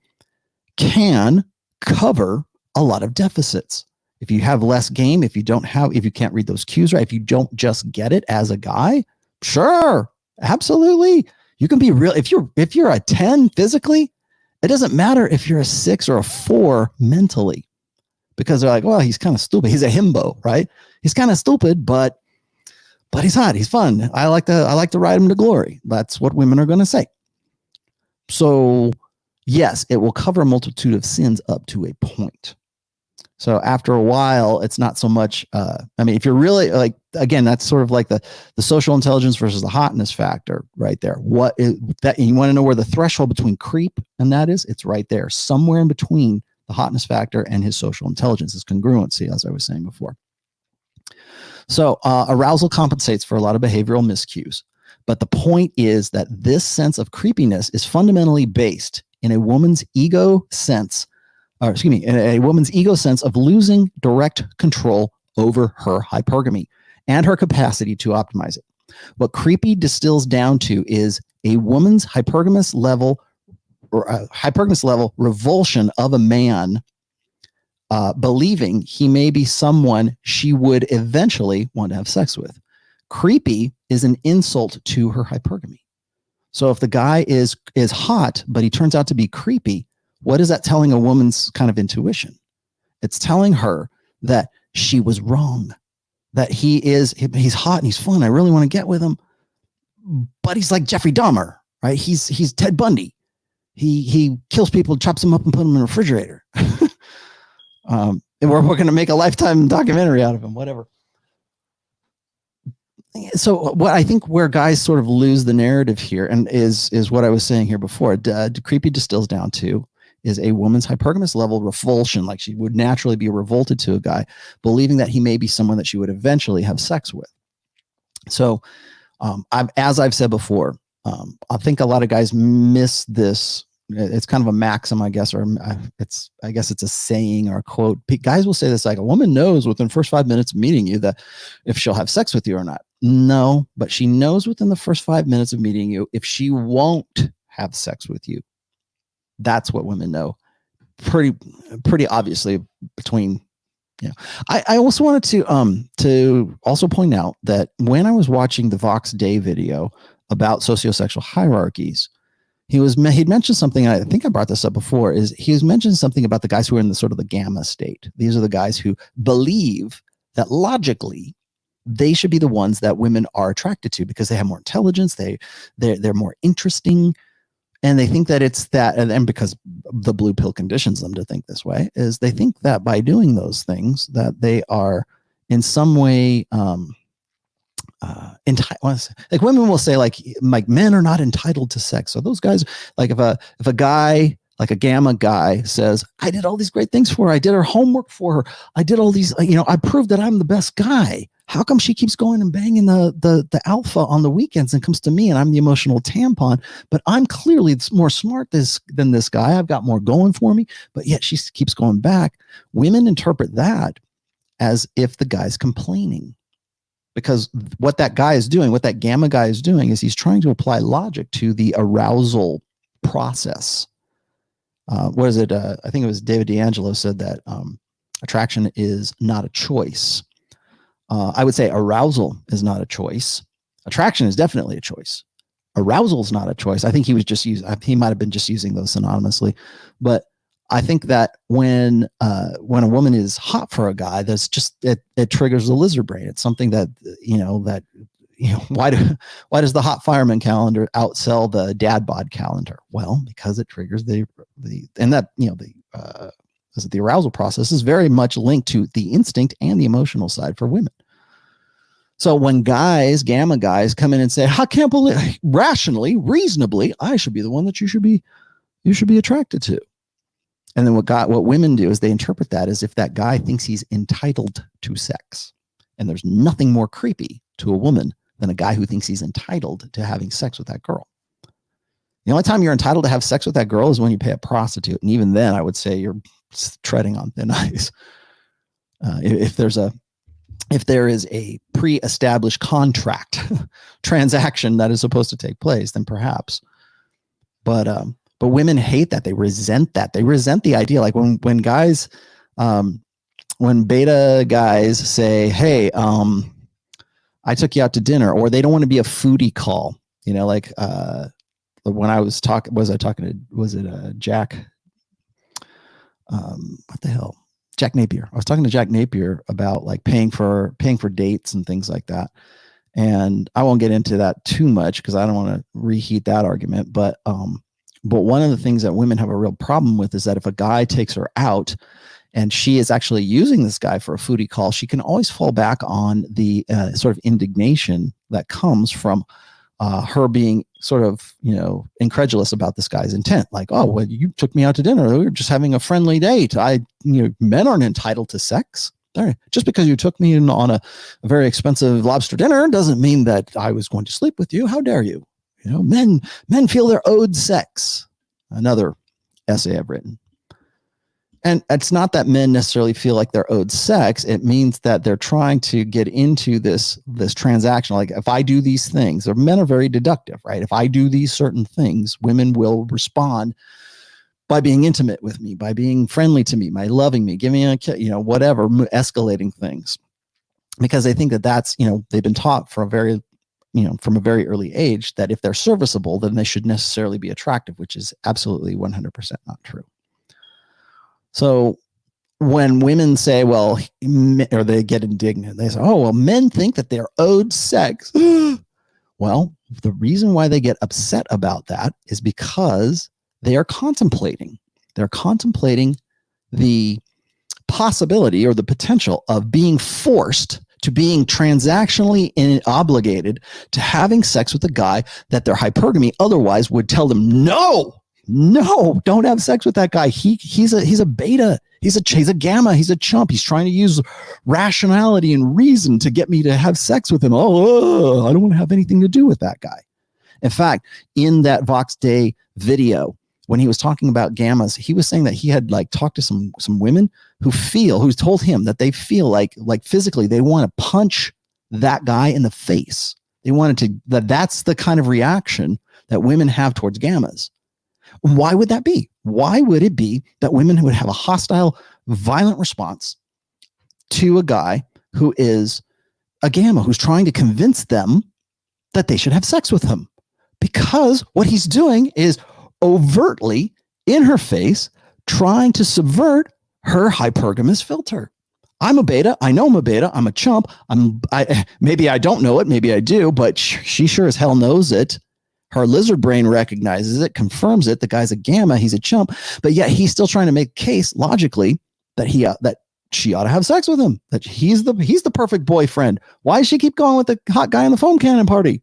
can cover a lot of deficits. If you have less game, if you can't read those cues right, if you don't just get it as a guy, sure, absolutely. You can be real. If you're a 10 physically, it doesn't matter if you're a 6 or a 4 mentally, because they're like, well, he's kind of stupid. He's a himbo, right? He's kind of stupid, but he's hot. He's fun. I like to ride him to glory. That's what women are going to say. So yes, it will cover a multitude of sins up to a point. So after a while, it's not so much, if you're really like, again, that's sort of like the social intelligence versus the hotness factor right there. What is that? You want to know where the threshold between creep and that is? It's right there, somewhere in between the hotness factor and his social intelligence, his congruency, as I was saying before. So arousal compensates for a lot of behavioral miscues. But the point is that this sense of creepiness is fundamentally based in a woman's ego sense, in a woman's ego sense of losing direct control over her hypergamy and her capacity to optimize it. What creepy distills down to is a woman's hypergamous level revulsion of a man believing he may be someone she would eventually want to have sex with. Creepy is an insult to her hypergamy. So if the guy is hot, but he turns out to be creepy, what is that telling a woman's kind of intuition? It's telling her that she was wrong, that he's hot and he's fun. I really want to get with him, but he's like Jeffrey Dahmer, right? He's Ted Bundy. He kills people, chops them up and put them in a refrigerator. And we're going to make a Lifetime documentary out of him, whatever. So what I think where guys sort of lose the narrative here and is what I was saying here before, creepy distills down to is a woman's hypergamous level revulsion, like she would naturally be revolted to a guy, believing that he may be someone that she would eventually have sex with. So as I've said before, I think a lot of guys miss this. It's kind of a maxim, I guess, or I guess it's a saying or a quote. Guys will say this, like, a woman knows within the first 5 minutes of meeting you that if she'll have sex with you or not. No, but she knows within the first 5 minutes of meeting you if she won't have sex with you. That's what women know pretty obviously between, I also wanted to also point out that when I was watching the Vox Day video about sociosexual hierarchies, he'd mentioned something, and I think I brought this up before, is he was mentioned something about the guys who are in the sort of the gamma state. These are the guys who believe that logically they should be the ones that women are attracted to because they have more intelligence, they're more interesting, and they think that it's that, and because the blue pill conditions them to think this way, is they think that by doing those things that they are in some way like women will say like men are not entitled to sex. So those guys, like if a guy, like a gamma guy says, I did all these great things for her, I did her homework for her, I did all these, I proved that I'm the best guy. How come she keeps going and banging the alpha on the weekends and comes to me and I'm the emotional tampon, but I'm clearly more smart than this guy. I've got more going for me, but yet she keeps going back. Women interpret that as if the guy's complaining. Because what that guy is doing, what that gamma guy is doing, is he's trying to apply logic to the arousal process. What is it? I think it was David D'Angelo said that attraction is not a choice. I would say arousal is not a choice. Attraction is definitely a choice. arousal is not a choice. I think he was just he might have been just using those synonymously, but I think that when a woman is hot for a guy, that's just it triggers the lizard brain. It's something that why does the hot fireman calendar outsell the dad bod calendar? Well, because it triggers the arousal process is very much linked to the instinct and the emotional side for women. So when gamma guys come in and say, I can't believe rationally, reasonably, I should be the one that you should be attracted to. And then what women do is they interpret that as if that guy thinks he's entitled to sex. And there's nothing more creepy to a woman than a guy who thinks he's entitled to having sex with that girl. The only time you're entitled to have sex with that girl is when you pay a prostitute. And even then, I would say you're treading on thin ice. If there is a pre-established contract transaction that is supposed to take place, then perhaps. But women hate that. They resent that. They resent the idea. Like when guys, when beta guys say, "Hey, I took you out to dinner," or they don't want to be a foodie call. Like when I was talking, was it Jack? What the hell? Jack Napier. I was talking to Jack Napier about like paying for dates and things like that. And I won't get into that too much because I don't want to reheat that argument. But one of the things that women have a real problem with is that if a guy takes her out and she is actually using this guy for a foodie call, she can always fall back on the sort of indignation that comes from her being sort of, incredulous about this guy's intent. Like, oh, well, you took me out to dinner. We were just having a friendly date. Men aren't entitled to sex. Just because you took me in on a very expensive lobster dinner doesn't mean that I was going to sleep with you. How dare you? Men feel they're owed sex. Another essay I've written. And it's not that men necessarily feel like they're owed sex. It means that they're trying to get into this transaction. Like if I do these things, or men are very deductive, right? If I do these certain things, women will respond by being intimate with me, by being friendly to me, by loving me, giving me whatever, escalating things. Because they think that that's, they've been taught from a very early age that if they're serviceable, then they should necessarily be attractive, which is absolutely 100% not true. So when women say, well, or they get indignant, they say, oh, well, men think that they're owed sex. Well, the reason why they get upset about that is because they are contemplating. They're contemplating the possibility or the potential of being forced to being transactionally obligated to having sex with a guy that their hypergamy otherwise would tell them, no, don't have sex with that guy. He's a beta. He's a gamma. He's a chump. He's trying to use rationality and reason to get me to have sex with him. Oh, I don't want to have anything to do with that guy. In fact, in that Vox Day video, when he was talking about gammas, he was saying that he had like talked to some women who told him that they feel like physically they want to punch that guy in the face. They wanted to, that's the kind of reaction that women have towards gammas. Why would that be? Why would it be that women would have a hostile, violent response to a guy who is a gamma, who's trying to convince them that they should have sex with him? Because what he's doing is overtly in her face trying to subvert her hypergamous filter. I'm a beta. I know I'm a beta. I'm a chump. Maybe I don't know it. Maybe I do, but she sure as hell knows it. Her lizard brain recognizes it, confirms it. The guy's a gamma. He's a chump, but yet he's still trying to make a case logically that that she ought to have sex with him. That he's the perfect boyfriend. Why does she keep going with the hot guy in the foam cannon party?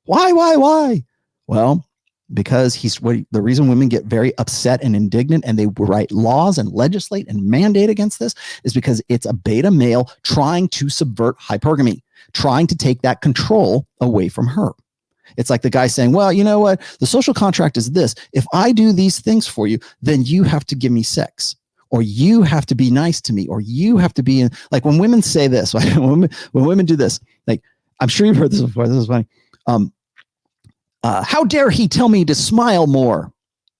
Why? Well, because the reason women get very upset and indignant and they write laws and legislate and mandate against this is because it's a beta male trying to subvert hypergamy, trying to take that control away from her. It's like the guy saying, well, you know what? The social contract is this. If I do these things for you, then you have to give me sex, or you have to be nice to me, or you have to be in, like when women say this, when women do this, like, I'm sure you've heard this before. This is funny. How dare he tell me to smile more?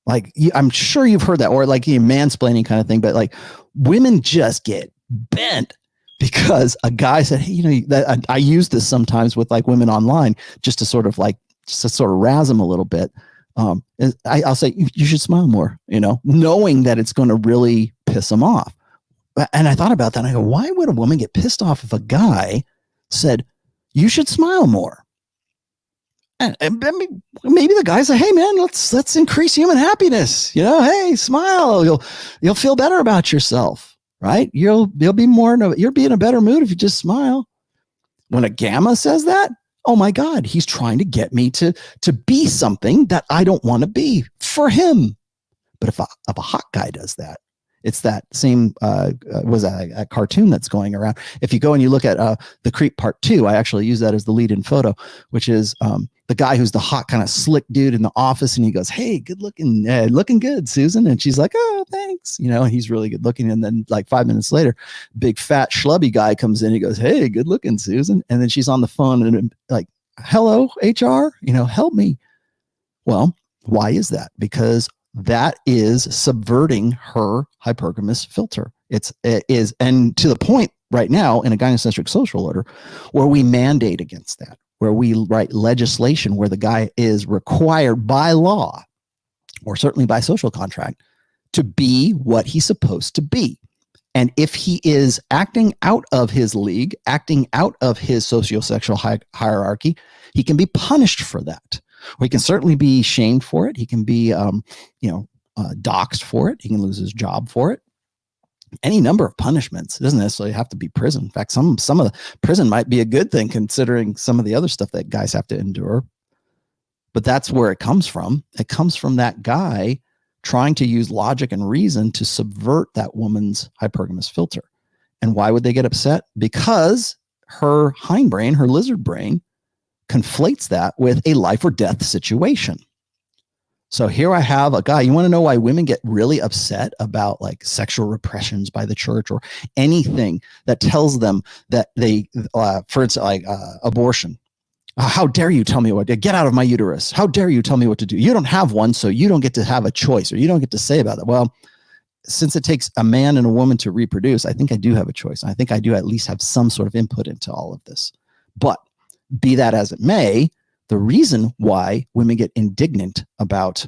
Like, I'm sure you've heard that, or like mansplaining kind of thing, but like women just get bent because a guy said, hey, that I use this sometimes with like women online just to sort of like just to sort of razz him a little bit, I'll say, you should smile more, knowing that it's going to really piss him off. And I thought about that. And I go, why would a woman get pissed off if a guy said, you should smile more? And maybe the guy said, hey man, let's increase human happiness. Hey, smile. You'll feel better about yourself, right? You'll be you'll be in a better mood if you just smile. When a gamma says that, oh my God, he's trying to get me to be something that I don't want to be for him. But if a hot guy does that, it's that same, was a cartoon that's going around. If you go and you look at The Creep Part 2, I actually use that as the lead-in photo, which is the guy who's the hot kind of slick dude in the office, and he goes, hey, good looking, looking good, Susan. And she's like, oh, thanks. And he's really good looking. And then like 5 minutes later, big fat schlubby guy comes in. He goes, hey, good looking, Susan. And then she's on the phone and like, hello, HR, help me. Well, why is that? Because that is subverting her hypergamous filter. It is, and to the point right now in a gynocentric social order where we mandate against that, where we write legislation where the guy is required by law, or certainly by social contract, to be what he's supposed to be. And if he is acting out of his league, acting out of his sociosexual hierarchy, he can be punished for that. Or he can certainly be shamed for it. He can be, doxxed for it. He can lose his job for it. Any number of punishments. It doesn't necessarily have to be prison. In fact, some of the prison might be a good thing considering some of the other stuff that guys have to endure. But that's where it comes from. It comes from that guy trying to use logic and reason to subvert that woman's hypergamous filter. And why would they get upset? Because her hindbrain, her lizard brain, conflates that with a life or death situation. So here I have a guy. You want to know why women get really upset about like sexual repressions by the church or anything that tells them that they, for instance, like abortion. How dare you tell me what to get out of my uterus? How dare you tell me what to do? You don't have one, so you don't get to have a choice, or you don't get to say about it. Well, since it takes a man and a woman to reproduce, I think I do have a choice. I think I do at least have some sort of input into all of this. But be that as it may, the reason why women get indignant about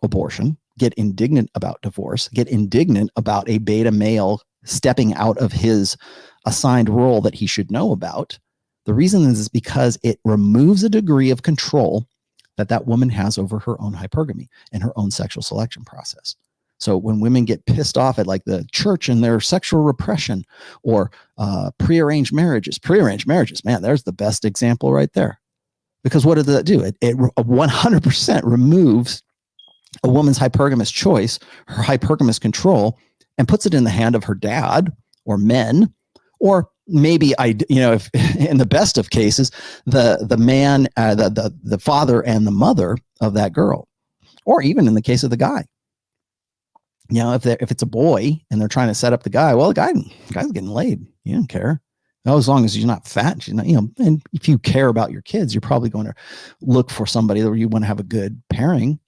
abortion, get indignant about divorce, get indignant about a beta male stepping out of his assigned role that he should know about, the reason is because it removes a degree of control that woman has over her own hypergamy and her own sexual selection process. So when women get pissed off at like the church and their sexual repression, or prearranged marriages, man, there's the best example right there. Because what does that do? It 100% removes a woman's hypergamous choice, her hypergamous control, and puts it in the hand of her dad or men, or maybe if in the best of cases, the man, the father and the mother of that girl, or even in the case of the guy. If it's a boy and they're trying to set up the guy, well, the guy's getting laid. You don't care. As long as he's not fat, she's not, and if you care about your kids, you're probably going to look for somebody that you want to have a good pairing.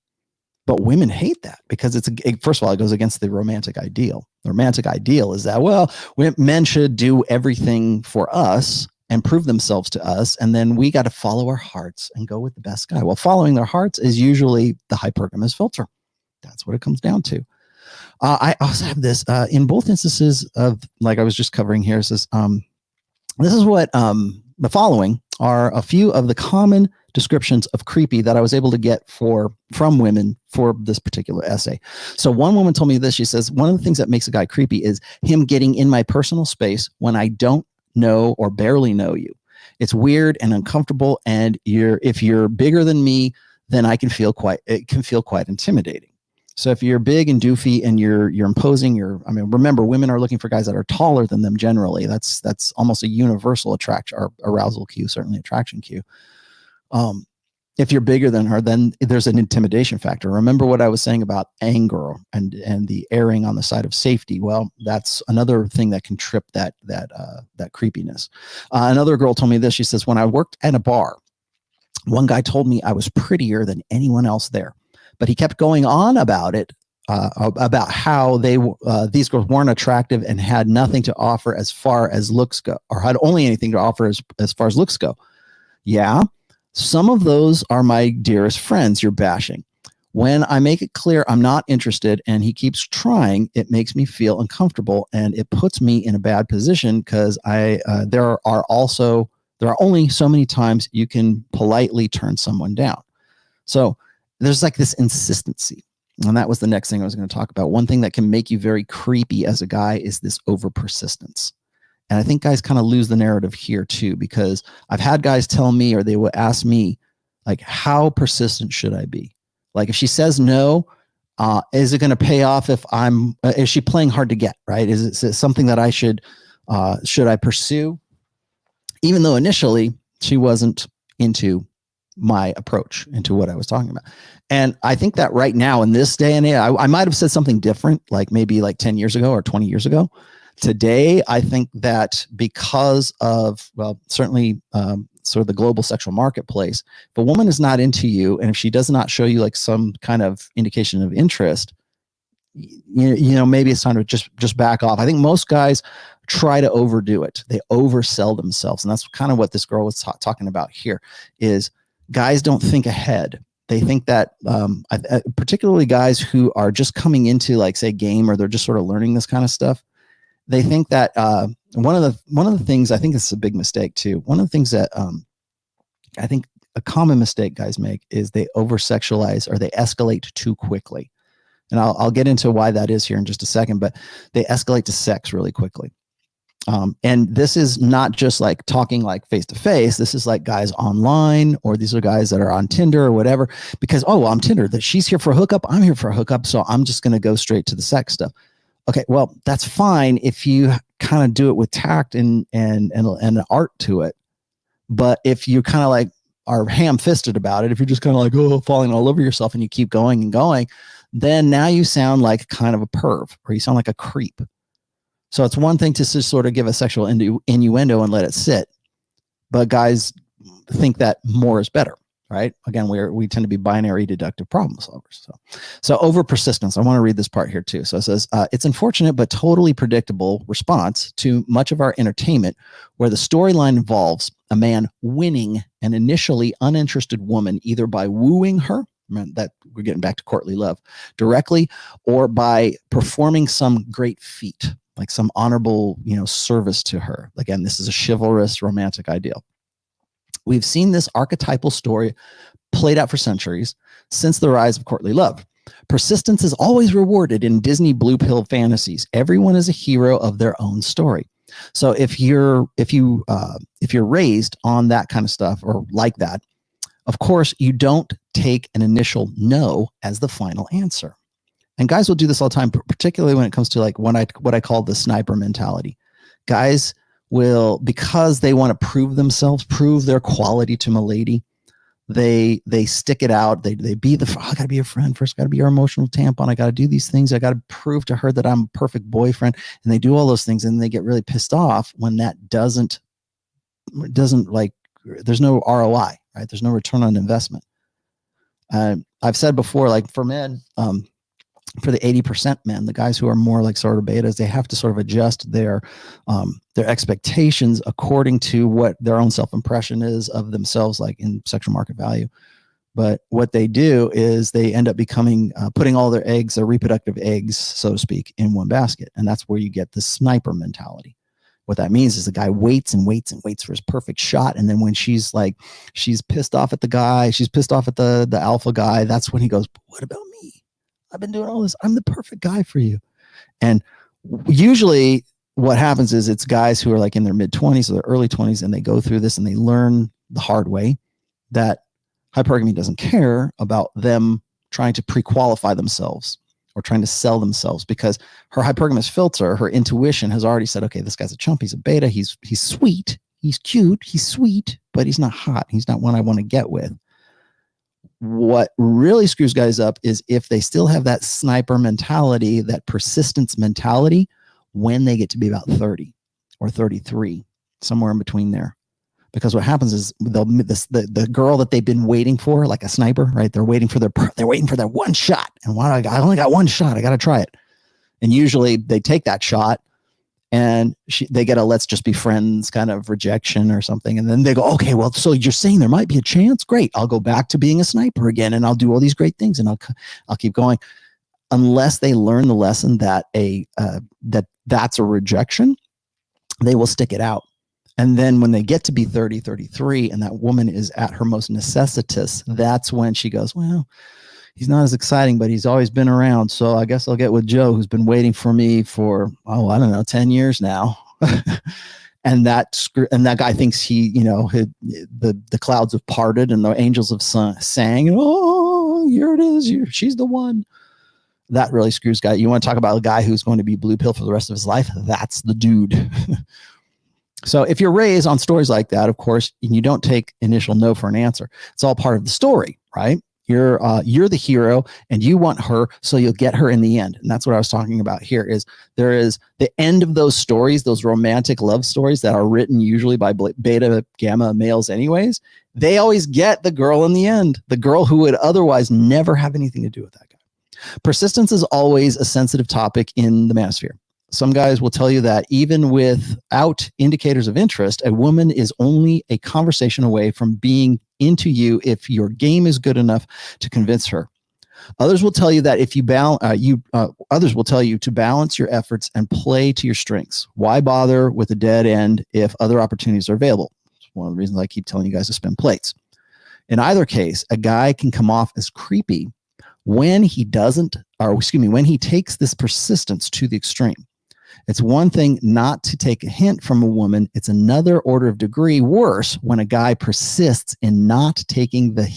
But women hate that because first of all, it goes against the romantic ideal. The romantic ideal is that, well, men should do everything for us and prove themselves to us. And then we got to follow our hearts and go with the best guy. Well, following their hearts is usually the hypergamous filter. That's what it comes down to. I also have this in both instances of, like I was just covering here, it says, this is what the following are a few of the common descriptions of creepy that I was able to get from women for this particular essay. So one woman told me this. She says, one of the things that makes a guy creepy is him getting in my personal space when I don't know or barely know you. It's weird and uncomfortable. And if you're bigger than me, then it can feel quite intimidating. So if you're big and doofy and you're imposing, remember, women are looking for guys that are taller than them generally. That's almost a universal attraction or arousal cue, certainly attraction cue. If you're bigger than her, then there's an intimidation factor. Remember what I was saying about anger and the erring on the side of safety. Well, that's another thing that can trip that creepiness. Another girl told me this. She says, when I worked at a bar, one guy told me I was prettier than anyone else there. But he kept going on about it, about how these girls weren't attractive and had nothing to offer as far as looks go, or had only anything to offer as far as looks go. Yeah, Some of those are my dearest friends you're bashing. When I make it clear I'm not interested and he keeps trying, it makes me feel uncomfortable and it puts me in a bad position because there are only so many times you can politely turn someone down. So there's like this insistency. And that was the next thing I was going to talk about. One thing that can make you very creepy as a guy is this over persistence. And I think guys kind of lose the narrative here too, because I've had guys tell me, or they will ask me, like, how persistent should I be? Like, if she says no, is it going to pay off if is she playing hard to get, right? Is it something that I should I pursue? Even though initially she wasn't into my approach, into what I was talking about. And I think that right now in this day and age, I might have said something different, like maybe like 10 years ago or 20 years ago. Today, I think that because of, well, certainly sort of the global sexual marketplace, if a woman is not into you and if she does not show you like some kind of indication of interest, you know, maybe it's time to just back off. I think most guys try to overdo it. They oversell themselves. And that's kind of what this girl was talking about here is guys don't think ahead. They think that particularly guys who are just coming into like, say, game, or they're just sort of learning this kind of stuff. They think that one of the things, I think it's a big mistake too. One of the things that I think a common mistake guys make is they over-sexualize or they escalate too quickly. And I'll get into why that is here in just a second, but they escalate to sex really quickly. And this is not just like talking like face to face. This is like guys online, or these are guys that are on Tinder or whatever, because, oh, well, I'm Tinder, that she's here for a hookup. I'm here for a hookup. So I'm just going to go straight to the sex stuff. Okay, well, that's fine if you kind of do it with tact and an art to it. But if you kind of like are ham-fisted about it, if you're just kind of like, oh, falling all over yourself and you keep going and going, then now you sound like kind of a perv, or you sound like a creep. So it's one thing to just sort of give a sexual innuendo and let it sit. But guys think that more is better. Right? Again, we tend to be binary deductive problem solvers. So over persistence, I want to read this part here too. So it says, it's unfortunate but totally predictable response to much of our entertainment where the storyline involves a man winning an initially uninterested woman either by wooing her, that we're getting back to courtly love, directly, or by performing some great feat, like some honorable, service to her. Again, this is a chivalrous romantic ideal. We've seen this archetypal story played out for centuries since the rise of courtly love. Persistence is always rewarded in Disney blue pill fantasies. Everyone is a hero of their own story. So if you're raised on that kind of stuff or like that, of course you don't take an initial no as the final answer. And guys will do this all the time, particularly when it comes to like what I call the sniper mentality. Guys will, because they want to prove themselves, prove their quality to milady, they stick it out. They be I gotta be your friend first, gotta be your emotional tampon, I gotta do these things, I gotta prove to her that I'm a perfect boyfriend, and they do all those things, and they get really pissed off when that doesn't like, there's no ROI, right? There's no return on investment. I've said before, like for men, for the 80% men, the guys who are more like sort of betas, they have to sort of adjust their expectations according to what their own self-impression is of themselves, like in sexual market value. But what they do is they end up becoming, putting all their eggs, their reproductive eggs, so to speak, in one basket. And that's where you get the sniper mentality. What that means is the guy waits and waits and waits for his perfect shot. And then when she's pissed off at the guy, she's pissed off at the alpha guy, that's when he goes, what about me? I've been doing all this. I'm the perfect guy for you. And usually what happens is it's guys who are like in their mid-20s or their early 20s, and they go through this and they learn the hard way that hypergamy doesn't care about them trying to pre-qualify themselves or trying to sell themselves, because her hypergamous filter, her intuition has already said, okay, this guy's a chump. He's a beta. He's sweet. He's cute. He's sweet, but he's not hot. He's not one I want to get with. What really screws guys up is if they still have that sniper mentality, that persistence mentality, when they get to be about 30 or 33, somewhere in between there. Because what happens is the girl that they've been waiting for, like a sniper, right? They're waiting for their one shot. And I only got one shot. I got to try it. And usually they take that shot and they get a let's just be friends kind of rejection or something. And then they go, okay, well, so you're saying there might be a chance? Great. I'll go back to being a sniper again, and I'll do all these great things, and I'll keep going. Unless they learn the lesson that that's a rejection, they will stick it out. And then when they get to be 30, 33, and that woman is at her most necessitous, that's when she goes, well, he's not as exciting, but he's always been around. So I guess I'll get with Joe, who's been waiting for me for, I don't know, 10 years now. and that guy thinks the clouds have parted and the angels have sang, oh, here it is. She's the one. That really screws guy. You want to talk about a guy who's going to be blue pill for the rest of his life? That's the dude. So if you're raised on stories like that, of course, and you don't take initial no for an answer, it's all part of the story, right? You're the hero and you want her, so you'll get her in the end. And that's what I was talking about here is there is the end of those stories, those romantic love stories that are written usually by beta gamma males anyways. They always get the girl in the end, the girl who would otherwise never have anything to do with that guy. Persistence is always a sensitive topic in the manosphere. Some guys will tell you that even without indicators of interest, a woman is only a conversation away from being into you if your game is good enough to convince her. Others will tell you that others will tell you to balance your efforts and play to your strengths. Why bother with a dead end if other opportunities are available? It's one of the reasons I keep telling you guys to spin plates. In either case, a guy can come off as creepy when he takes this persistence to the extreme. It's one thing not to take a hint from a woman. It's another order of degree worse when a guy persists in not taking that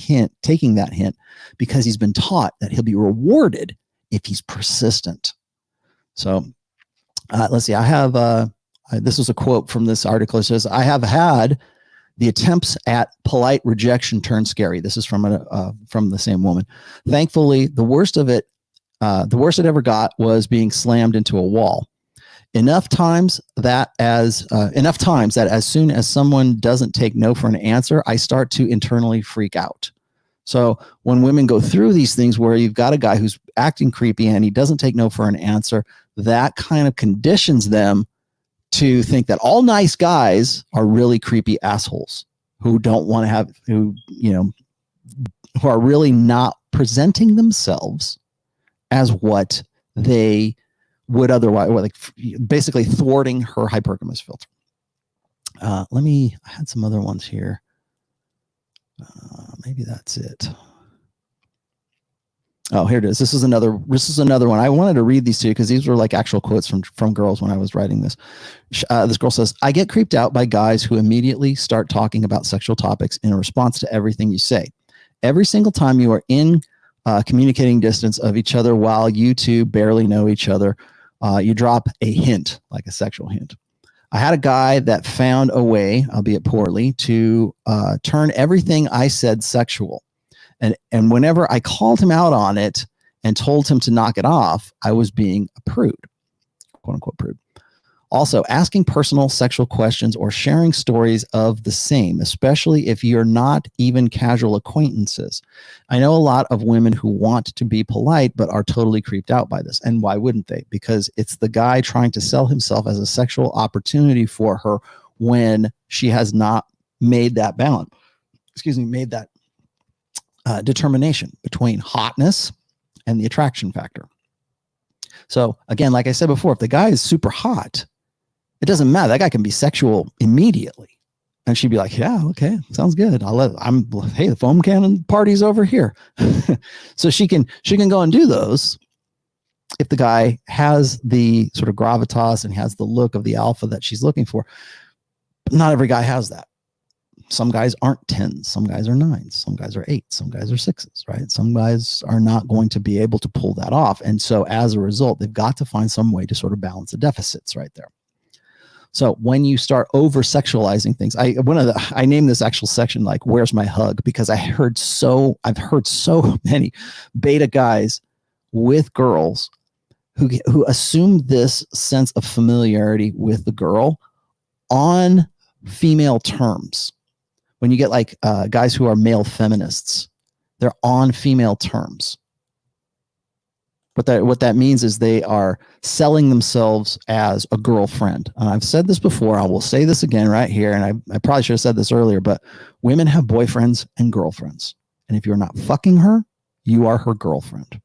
hint because he's been taught that he'll be rewarded if he's persistent. So let's see. I have this was a quote from this article. It says, I have had the attempts at polite rejection turn scary. This is from the same woman. Thankfully, the worst it ever got was being slammed into a wall. Enough times that as soon as someone doesn't take no for an answer, I start to internally freak out. So when women go through these things where you've got a guy who's acting creepy and he doesn't take no for an answer, that kind of conditions them to think that all nice guys are really creepy assholes who don't want to have, who are really not presenting themselves as what they would otherwise, like basically thwarting her hypergamous filter. I had some other ones here. Maybe that's it. Oh, here it is. This is another one. I wanted to read these to you because these were like actual quotes from girls when I was writing this. This girl says, I get creeped out by guys who immediately start talking about sexual topics in response to everything you say. Every single time you are in communicating distance of each other while you two barely know each other, you drop a hint, like a sexual hint. I had a guy that found a way, albeit poorly, to turn everything I said sexual. And whenever I called him out on it and told him to knock it off, I was being a prude, quote unquote prude. Also, asking personal sexual questions or sharing stories of the same, especially if you're not even casual acquaintances. I know a lot of women who want to be polite but are totally creeped out by this. And why wouldn't they? Because it's the guy trying to sell himself as a sexual opportunity for her when she has not made that balance. Made that determination between hotness and the attraction factor. So again, like I said before, if the guy is super hot, it doesn't matter. That guy can be sexual immediately. And she'd be like, yeah, okay, sounds good. Hey, the foam cannon party's over here. So she can go and do those if the guy has the sort of gravitas and has the look of the alpha that she's looking for. But not every guy has that. Some guys aren't 10s. Some guys are 9s. Some guys are 8s. Some guys are 6s, right? Some guys are not going to be able to pull that off. And so as a result, they've got to find some way to sort of balance the deficits right there. So when you start over sexualizing things, I named this actual section like, where's my hug? Because I've heard so many beta guys with girls who assume this sense of familiarity with the girl on female terms. When you get like guys who are male feminists, they're on female terms. But what that means is they are selling themselves as a girlfriend. I've said this before. I will say this again right here. And I probably should have said this earlier, but women have boyfriends and girlfriends. And if you're not fucking her, you are her girlfriend.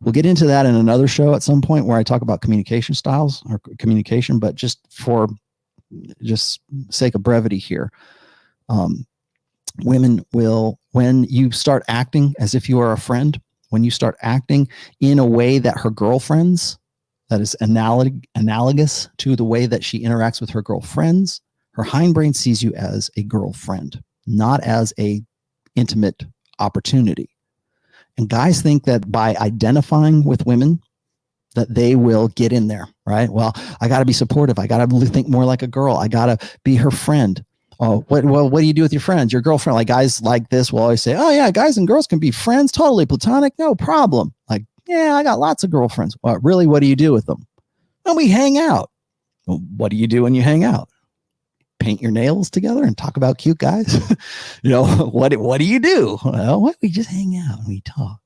We'll get into that in another show at some point where I talk about communication styles or communication, but just for sake of brevity here, women will, when you start acting as if you are a friend, when you start acting in a way that her girlfriends, that is analogous to the way that she interacts with her girlfriends, her hindbrain sees you as a girlfriend, not as a intimate opportunity. And guys think that by identifying with women, that they will get in there, right? Well, I got to be supportive. I got to think more like a girl. I got to be her friend. Oh, what do you do with your friends? Your girlfriend? Like guys like this will always say, oh yeah, guys and girls can be friends, totally platonic, no problem. Like, yeah, I got lots of girlfriends. Well, really, what do you do with them? Well, we hang out. Well, what do you do when you hang out? Paint your nails together and talk about cute guys. What do you do? Well, we just hang out and we talk.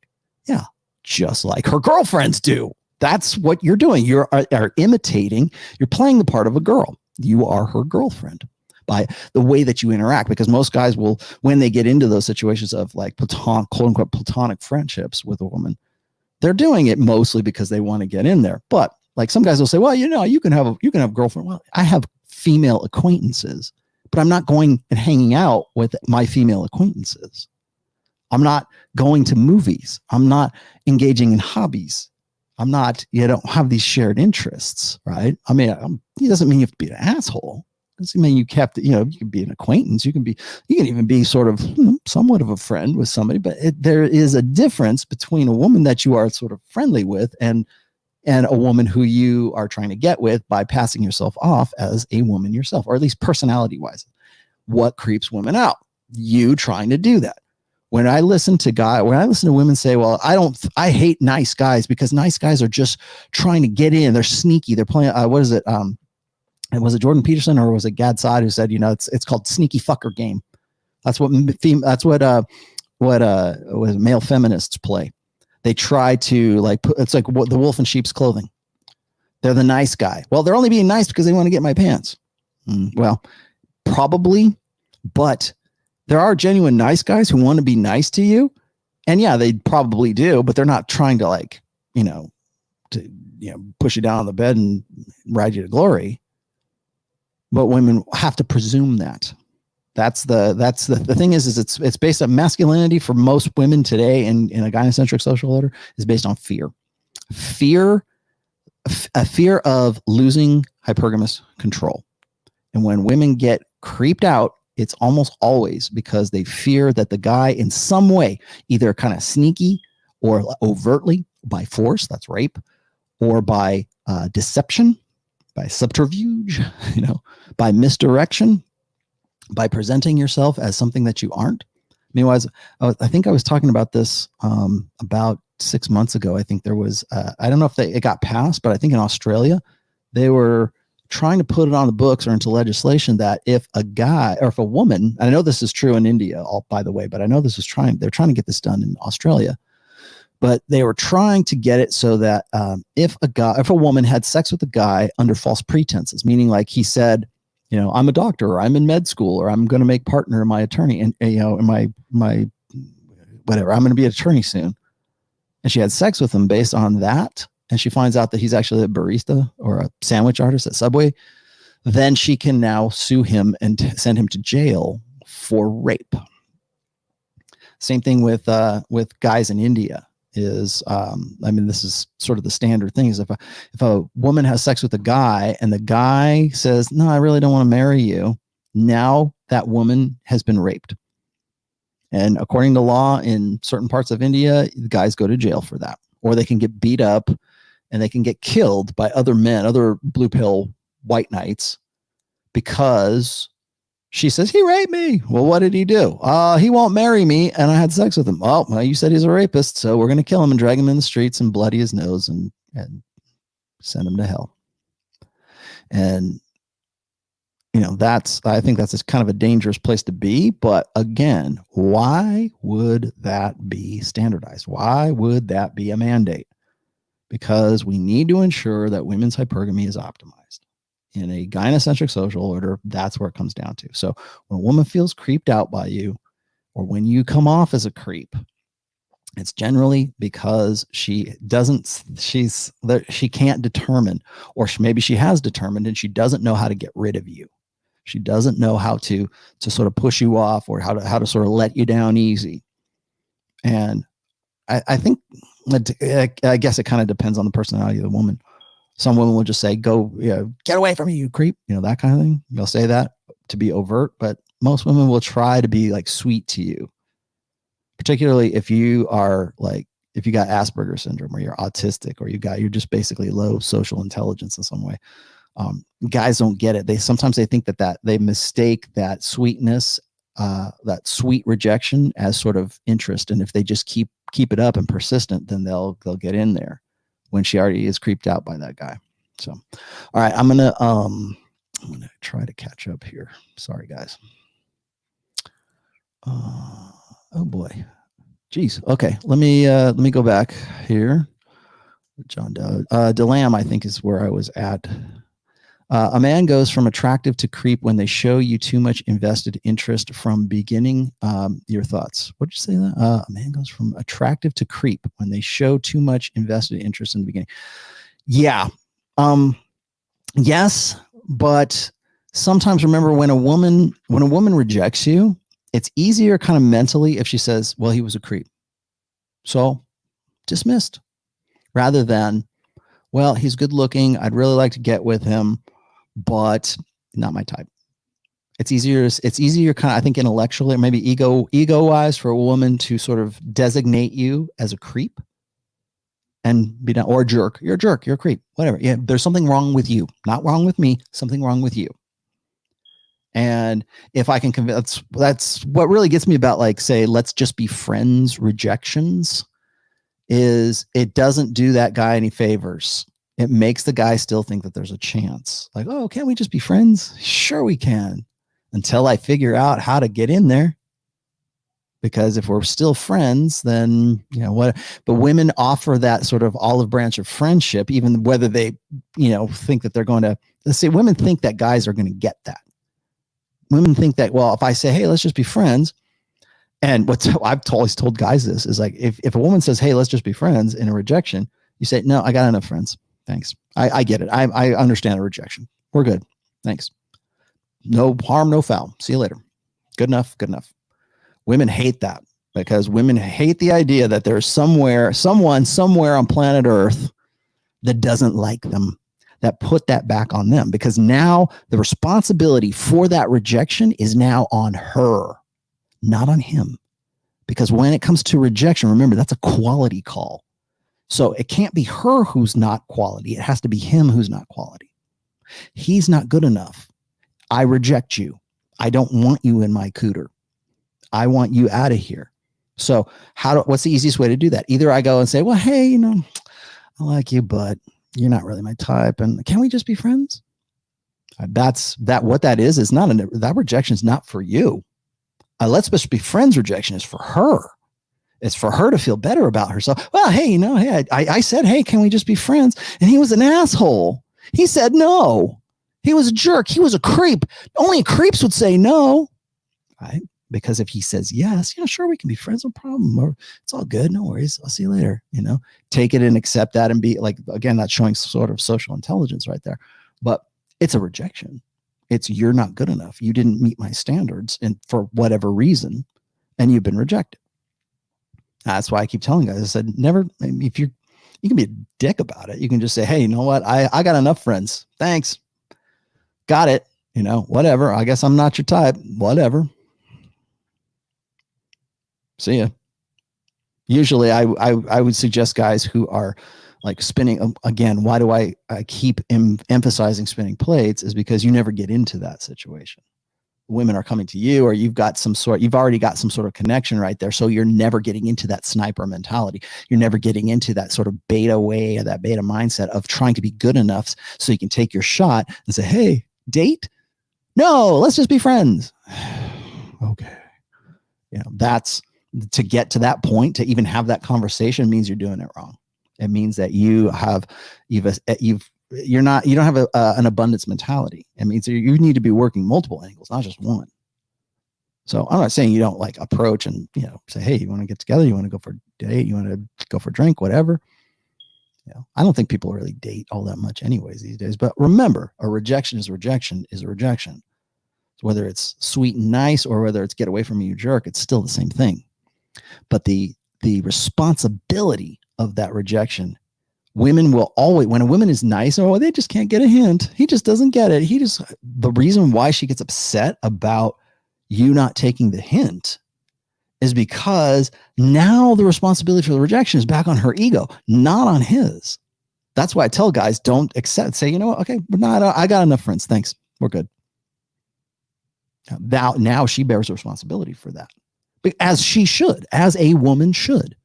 Yeah, just like her girlfriends do. That's what you're doing. You are imitating. You're playing the part of a girl. You are her girlfriend by the way that you interact, because most guys will, when they get into those situations of like quote unquote platonic friendships with a woman, they're doing it mostly because they want to get in there. But like some guys will say, well, you can have a girlfriend. Well, I have female acquaintances, but I'm not going and hanging out with my female acquaintances. I'm not going to movies. I'm not engaging in hobbies. I'm not, don't have these shared interests, right? I mean, it doesn't mean you have to be an asshole. It doesn't mean you can be an acquaintance. You can even be sort of somewhat of a friend with somebody, but there is a difference between a woman that you are sort of friendly with and a woman who you are trying to get with by passing yourself off as a woman yourself, or at least personality wise. What creeps women out? You trying to do that. When I listen to women say, well, I hate nice guys because nice guys are just trying to get in. They're sneaky. They're playing, what is it? Was it Jordan Peterson or was it Gad Saad who said, it's called sneaky fucker game. That's what male feminists play. They try to it's like the wolf in sheep's clothing. They're the nice guy. Well, they're only being nice because they want to get my pants. Well, probably, but there are genuine nice guys who want to be nice to you. And yeah, they probably do, but they're not trying to push you down on the bed and ride you to glory. But women have to presume that. That's the thing is it's based on masculinity for most women today in a gynocentric social order is based on fear. A fear of losing hypergamous control. And when women get creeped out, it's almost always because they fear that the guy in some way, either kind of sneaky or overtly by force, that's rape, or by deception, by subterfuge, by misdirection, by presenting yourself as something that you aren't. I think I was talking about this about 6 months ago. I think there was, I don't know if it got passed, but I think in Australia, they were trying to put it on the books or into legislation that if a guy or if a woman, and I know this is true in India, by the way, but I know they're trying to get this done in Australia, but they were trying to get it so that if a woman had sex with a guy under false pretenses, meaning like he said, I'm a doctor or I'm in med school or I'm going to make partner my attorney and my whatever, I'm going to be an attorney soon. And she had sex with him based on that. And she finds out that he's actually a barista or a sandwich artist at Subway. Then she can now sue him and send him to jail for rape. Same thing with guys in India is, this is sort of the standard thing is if a woman has sex with a guy and the guy says, no, I really don't want to marry you. Now that woman has been raped. And according to law in certain parts of India, the guys go to jail for that, or they can get beat up and they can get killed by other men, other blue pill white knights, because she says, he raped me. Well, what did he do? He won't marry me, and I had sex with him. Oh, well, you said he's a rapist, so we're going to kill him and drag him in the streets and bloody his nose and send him to hell. And, I think that's kind of a dangerous place to be. But again, why would that be standardized? Why would that be a mandate? because we need to ensure that women's hypergamy is optimized. In a gynocentric social order, that's where it comes down to. So when a woman feels creeped out by you, or when you come off as a creep, it's generally because she can't determine, or maybe she has determined and she doesn't know how to get rid of you. She doesn't know how to sort of push you off, or how to sort of let you down easy. And I think, I guess it kind of depends on the personality of the woman. Some women will just say, go, get away from me, you creep, that kind of thing. They'll say that to be overt, but most women will try to be like sweet to you. Particularly if you are if you got Asperger's syndrome, or you're autistic, or you're just basically low social intelligence in some way. Guys don't get it. Sometimes they think that they mistake that sweetness, that sweet rejection, as sort of interest. And if they just keep it up and persistent, then they'll get in there when she already is creeped out by that guy. So, all right, I'm gonna try to catch up here. Sorry, guys. Oh boy, geez. Okay, let me go back here. John DeLam, I think, is where I was at. A man goes from attractive to creep when they show you too much invested interest from beginning. Your thoughts? What did you say that? A man goes from attractive to creep when they show too much invested interest in the beginning. Yeah. Yes, but sometimes remember, when a woman rejects you, it's easier kind of mentally if she says, well, he was a creep, so dismissed, rather than, well, he's good looking, I'd really like to get with him, but not my type. It's easier kind of, I think, intellectually, or maybe ego wise, for a woman to sort of designate you as a creep and be done, or a jerk. You're a jerk, you're a creep, whatever. Yeah, there's something wrong with you, not wrong with me, something wrong with you. And if I can convince, that's what really gets me about, say, let's just be friends rejections, is it doesn't do that guy any favors. It makes the guy still think that there's a chance. Like, oh, can't we just be friends? Sure we can, until I figure out how to get in there. Because if we're still friends, then, what? But women offer that sort of olive branch of friendship, even whether they, think that they're going to, let's say, women think that guys are going to get that. Women think that, well, if I say, hey, let's just be friends. And what I've always told guys this is, like, if a woman says, hey, let's just be friends, in a rejection, you say, no, I got enough friends. Thanks. I get it. I understand a rejection. We're good. Thanks. No harm, no foul. See you later. Good enough. Good enough. Women hate that, because women hate the idea that there's someone somewhere on planet Earth that doesn't like them, that put that back on them, because now the responsibility for that rejection is now on her, not on him. Because when it comes to rejection, remember, that's a quality call. So it can't be her who's not quality. It has to be him who's not quality. He's not good enough. I reject you. I don't want you in my cooter. I want you out of here. So what's the easiest way to do that? Either I go and say, well, hey, I like you, but you're not really my type, and can we just be friends? What that is not that rejection is not for you. Let's just be friends rejection is for her. It's for her to feel better about herself. Well, hey, I said, hey, can we just be friends? And he was an asshole. He said no. He was a jerk. He was a creep. Only creeps would say no. Right? Because if he says yes, sure, we can be friends, no problem. Or it's all good, no worries. I'll see you later. Take it and accept that, and be like, again, that's showing sort of social intelligence right there. But it's a rejection. It's, you're not good enough. You didn't meet my standards, and for whatever reason, and you've been rejected. That's why I keep telling guys, I said, never, if you can be a dick about it. You can just say, hey, you know what? I got enough friends. Thanks. Got it. Whatever. I guess I'm not your type. Whatever. See ya. Usually I would suggest guys who are like spinning, again, why do I keep emphasizing spinning plates, is because you never get into that situation. Women are coming to you, or you've already got some sort of connection right there. So you're never getting into that sniper mentality. You're never getting into that sort of beta way, or that beta mindset of trying to be good enough so you can take your shot and say, hey, date? No, let's just be friends. Okay. That's, to get to that point, to even have that conversation, means you're doing it wrong. It means that you don't have an abundance mentality. It means you need to be working multiple angles, not just one. So I'm not saying you don't like approach and, say, hey, you want to get together? You want to go for a date? You want to go for a drink? Whatever. I don't think people really date all that much anyways these days. But remember, a rejection is a rejection is a rejection. So whether it's sweet and nice or whether it's get away from me, you jerk, it's still the same thing. But the responsibility of that rejection, women will always, when a woman is nice, they just can't get a hint. He just doesn't get it. The reason why she gets upset about you not taking the hint is because now the responsibility for the rejection is back on her ego, not on his. That's why I tell guys, don't accept, say, you know what? Okay, I got enough friends. Thanks. We're good. Now she bears the responsibility for that, as she should, as a woman should.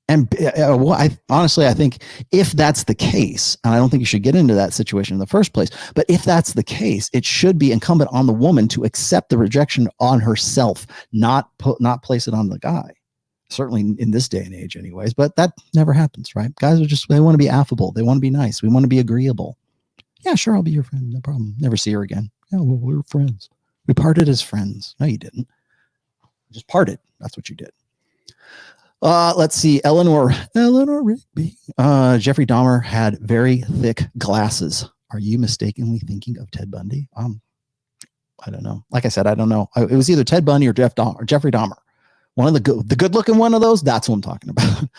And I think if that's the case, and I don't think you should get into that situation in the first place, but if that's the case, it should be incumbent on the woman to accept the rejection on herself, not place it on the guy. Certainly in this day and age anyways, but that never happens, right? Guys they want to be affable. They want to be nice. We want to be agreeable. Yeah, sure. I'll be your friend. No problem. Never see her again. Yeah, well, we were friends. We parted as friends. No, you didn't. Just parted. That's what you did. Let's see. Eleanor Rigby. Jeffrey Dahmer had very thick glasses. Are you mistakenly thinking of Ted Bundy? I don't know. Like I said, I don't know. It was either Ted Bundy or Jeffrey Dahmer. One of the good looking one of those. That's what I'm talking about.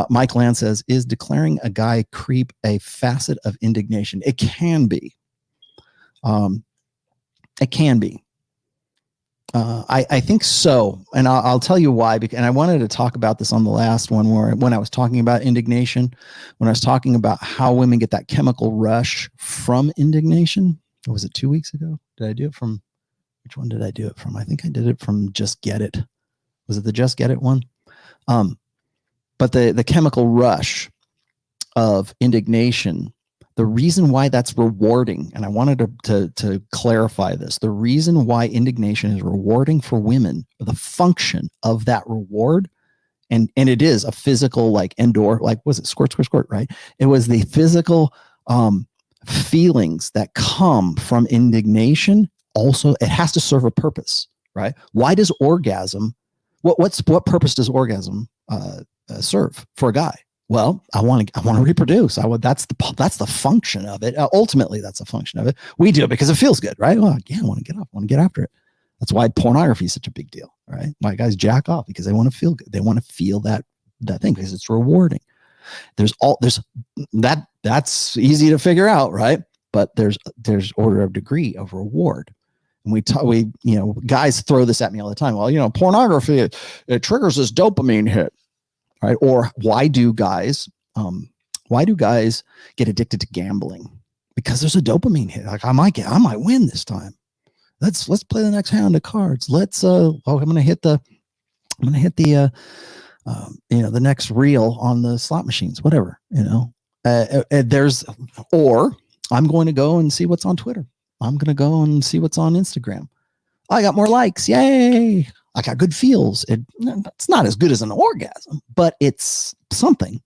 Mike Land says, is declaring a guy creep a facet of indignation? It can be. It can be. I think so. And I'll tell you why. And I wanted to talk about this on the last one when I was talking about indignation, when I was talking about how women get that chemical rush from indignation. What was it, 2 weeks ago? Did I do it from, which one did I do it from? I think I did it from Just Get It. Was it the Just Get It one? But the chemical rush of indignation, the reason why that's rewarding, and I wanted to clarify this, the reason why indignation is rewarding for women, the function of that reward, and it is a physical, like endor, like was it squirt, right? It was the physical feelings that come from indignation. Also, it has to serve a purpose, right? Why does orgasm, what purpose does orgasm serve for a guy? Well, I want to reproduce. That's the function of it. Ultimately, that's the function of it. We do it because it feels good, right? Well, yeah, I want to get up. I want to get after it. That's why pornography is such a big deal, right? Why guys jack off, because they want to feel good. They want to feel that thing because it's rewarding. That's easy to figure out, right? But there's order of degree of reward. And guys throw this at me all the time. Well, pornography, it triggers this dopamine hit. Right? Or why do guys get addicted to gambling? Because there's a dopamine hit. Like I might win this time. Let's play the next hand of cards. I'm gonna hit the next reel on the slot machines, whatever, or I'm going to go and see what's on Twitter. I'm going to go and see what's on Instagram. I got more likes. Yay. I got good feels. It's not as good as an orgasm, but it's something.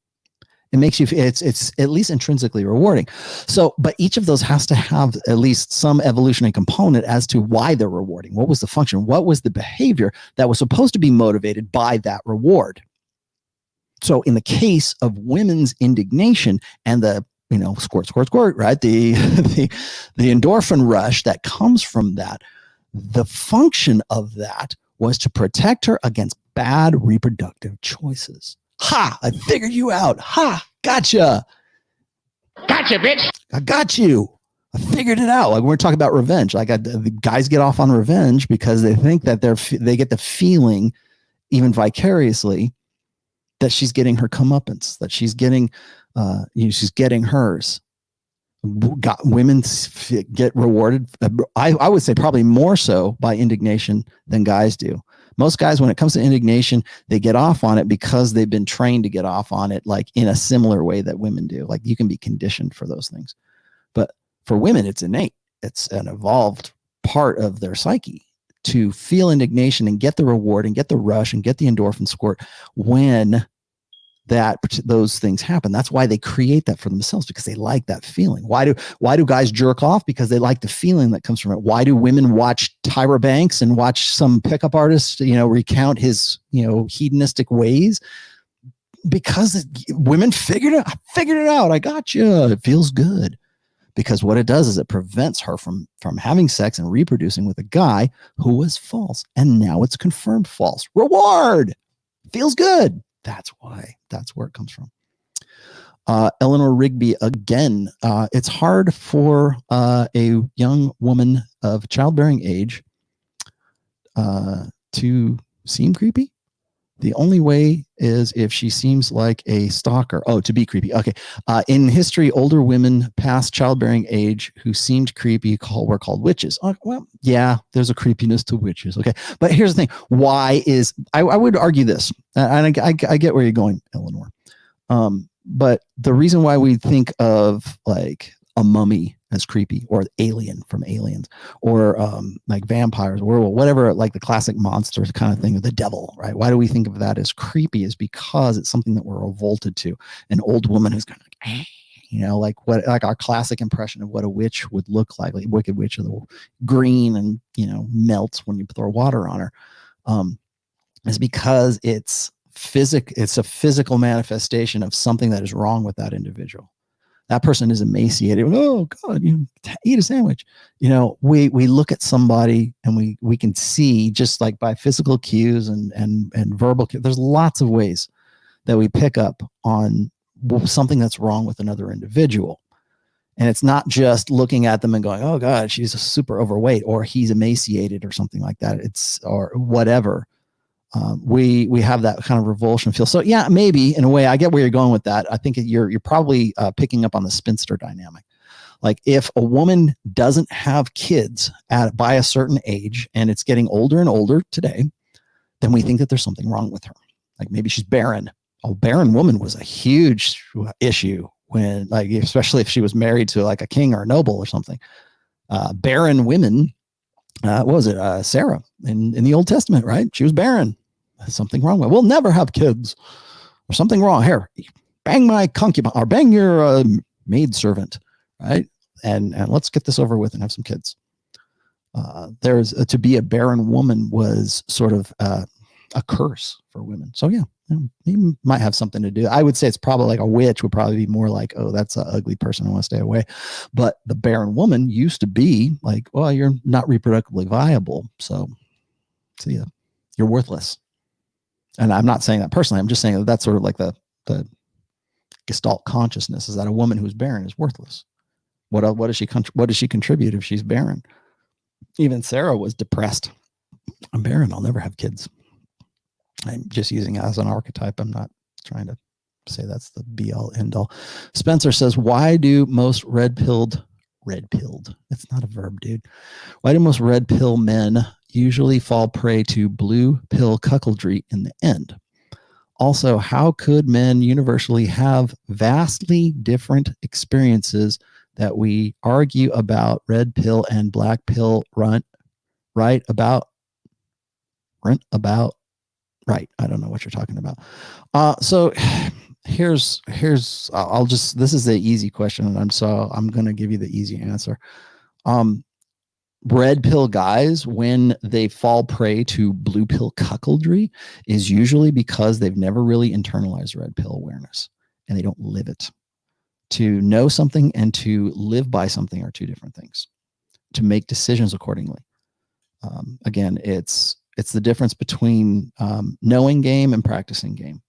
It makes you, it's at least intrinsically rewarding. So, but each of those has to have at least some evolutionary component as to why they're rewarding. What was the function? What was the behavior that was supposed to be motivated by that reward? So in the case of women's indignation and the, squirt, right? The endorphin rush that comes from that, the function of that was to protect her against bad reproductive choices. Ha! I figured you out. Ha! Gotcha. Gotcha, bitch. I got you. I figured it out. Like we're talking about revenge. Like the guys get off on revenge because they think that they get the feeling, even vicariously, that she's getting her comeuppance, that she's getting, she's getting hers. Women get rewarded. I would say probably more so by indignation than guys do. Most guys, when it comes to indignation, they get off on it because they've been trained to get off on it, like in a similar way that women do. Like you can be conditioned for those things. But for women, it's innate. It's an evolved part of their psyche to feel indignation and get the reward and get the rush and get the endorphin squirt when that those things happen. That's why they create that for themselves, because they like that feeling. Why do guys jerk off? Because they like the feeling that comes from it. Why do women watch Tyra Banks and watch some pickup artist, recount his, hedonistic ways? Because women figured it out. I got you. It feels good. Because what it does is it prevents her from having sex and reproducing with a guy who was false. And now it's confirmed false. Reward. Feels good. That's why. That's where it comes from. Eleanor Rigby again. It's hard for a young woman of childbearing age to seem creepy. The only way is if she seems like a stalker. Oh, to be creepy. Okay. In history, older women past childbearing age who seemed creepy were called witches. Well, yeah, there's a creepiness to witches. Okay. But here's the thing. Why is, I would argue this, and I get where you're going, Eleanor. But the reason why we think of like a mummy as creepy, or alien from Aliens, or like vampires, werewolf, whatever, like the classic monsters kind of thing, or the devil, right? Why do we think of that as creepy? Is because it's something that we're revolted to. An old woman who's kind of like, like our classic impression of what a witch would look like Wicked Witch of the green and melts when you throw water on her, is because it's a physical manifestation of something that is wrong with that individual. That person is emaciated. Oh God, eat a sandwich. We look at somebody and we can see, just like by physical cues and verbal cues. There's lots of ways that we pick up on something that's wrong with another individual. And it's not just looking at them and going, oh God, she's super overweight, or he's emaciated, or something like that. Or whatever. We have that kind of revulsion feel. So yeah, maybe in a way, I get where you're going with that. I think you're probably picking up on the spinster dynamic. Like if a woman doesn't have kids by a certain age, and it's getting older and older today, then we think that there's something wrong with her. Like maybe she's barren. A barren woman was a huge issue when, like, especially if she was married to like a king or a noble or something. Barren women, what was it? Sarah in the Old Testament, right? She was barren. There's something wrong with. We'll never have kids, or something wrong. Here, bang my concubine, or bang your maid servant, right? And let's get this over with and have some kids. There's to be a barren woman was sort of a curse for women. So yeah, maybe might have something to do. I would say it's probably like a witch would probably be more like, oh, that's an ugly person, I want to stay away. But the barren woman used to be like, well, you're not reproductively viable, so yeah, you're worthless. And I'm not saying that personally. I'm just saying that that's sort of like the Gestalt consciousness, is that a woman who's barren is worthless. What does she contribute if she's barren? Even Sarah was depressed. I'm barren. I'll never have kids. I'm just using it as an archetype. I'm not trying to say that's the be all end all. Spencer says, why do most red-pilled, it's not a verb, dude. Why do most red pill men usually fall prey to blue pill cuckoldry in the end? Also, how could men universally have vastly different experiences that we argue about red pill and black pill right? I don't know what you're talking about. So here's this is the easy question, and I'm going to give you the easy answer. Red pill guys, when they fall prey to blue pill cuckoldry, is usually because they've never really internalized red pill awareness, and they don't live it. To know something and to live by something are two different things. To make decisions accordingly. Again, it's the difference between knowing game and practicing game.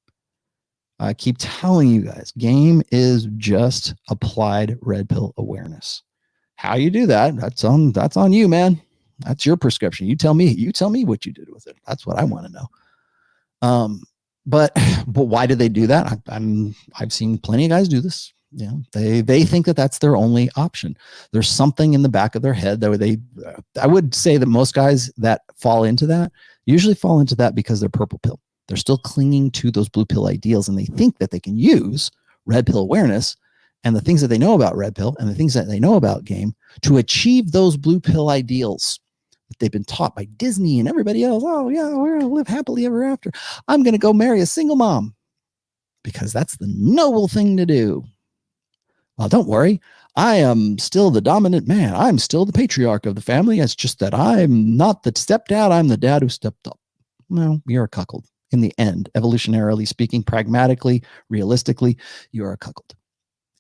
I keep telling you guys, game is just applied red pill awareness. How you do that, that's on you, man. That's your prescription. You tell me what you did with it. That's what I want to know. But why do they do that? I've seen plenty of guys do this. Yeah, they think that that's their only option. There's something in the back of their head that I would say that most guys that fall into that usually fall into that because they're purple pill. They're still clinging to those blue pill ideals, and they think that they can use red pill awareness and the things that they know about red pill and the things that they know about game to achieve those blue pill ideals that they've been taught by Disney and everybody else. Oh yeah, we're going to live happily ever after. I'm going to go marry a single mom because that's the noble thing to do. Well, don't worry. I am still the dominant man. I'm still the patriarch of the family. It's just that I'm not the stepdad. I'm the dad who stepped up. No, you're a cuckold. In the end, evolutionarily speaking, pragmatically, realistically, you're a cuckold.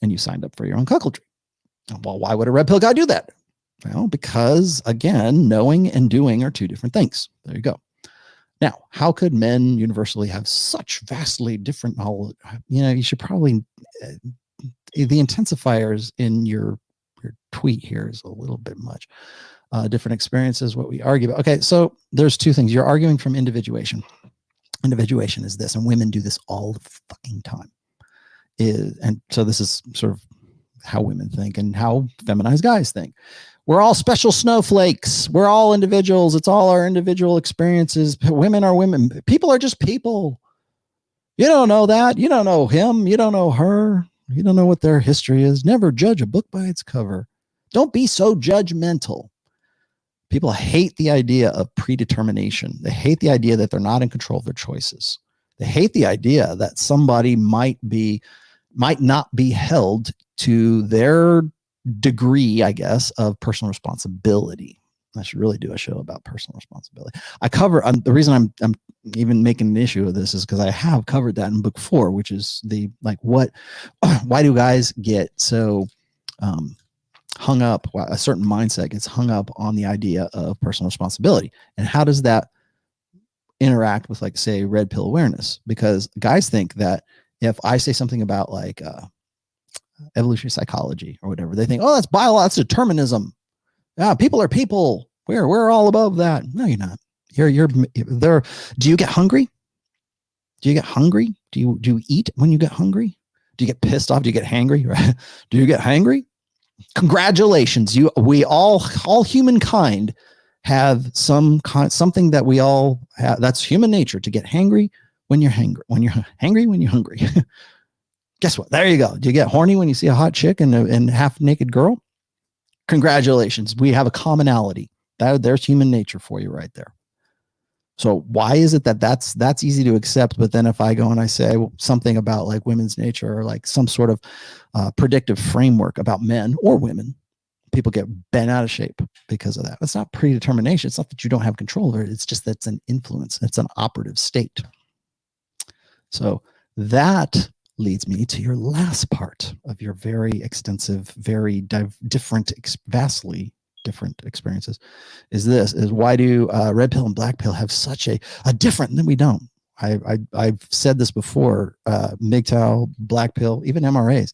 And you signed up for your own cuckoldry. Well, why would a red pill guy do that? Well, because, again, knowing and doing are two different things. There you go. Now, how could men universally have such vastly different knowledge? You should probably... the intensifiers in your tweet here is a little bit much. Different experiences, what we argue about. Okay, so there's two things. You're arguing from individuation. Individuation is this, and women do this all the fucking time. And so this is sort of how women think and how feminized guys think. We're all special snowflakes. We're all individuals. It's all our individual experiences. Women are women. People are just people. You don't know that. You don't know him. You don't know her. You don't know what their history is. Never judge a book by its cover. Don't be so judgmental. People hate the idea of predetermination. They hate the idea that they're not in control of their choices. They hate the idea that somebody might not be held to their degree, I guess, of personal responsibility. I should really do a show about personal responsibility. The reason I'm even making an issue of this is because I have covered that in book 4, which is why do guys get so hung up, a certain mindset gets hung up on the idea of personal responsibility, and how does that interact with, like, say, red pill awareness? Because guys think that if I say something about like evolutionary psychology or whatever, they think, oh, that's that's determinism. Yeah, people are people. We're all above that. No, you're not. You're there. Do you get hungry? Do you get hungry? Do you eat when you get hungry? Do you get pissed off? Do you get hangry? Right? Do you get hangry? Congratulations. We all humankind have something that we all have. That's human nature, to get hangry when you're hangry. When you're hangry, when you're hungry. Guess what? There you go. Do you get horny when you see a hot chick and half naked girl? Congratulations. We have a commonality. There's human nature for you right there. So why is it that's easy to accept, but then if I go and I say something about like women's nature or like some sort of predictive framework about men or women, people get bent out of shape because of that? It's not predetermination. It's not that you don't have control over it. It's just that's an influence. It's an operative state. So that leads me to your last part of your very extensive, very vastly different experiences. Is why do red pill and black pill have such a different? And then we don't. I've said this before. MGTOW, black pill, even MRAs,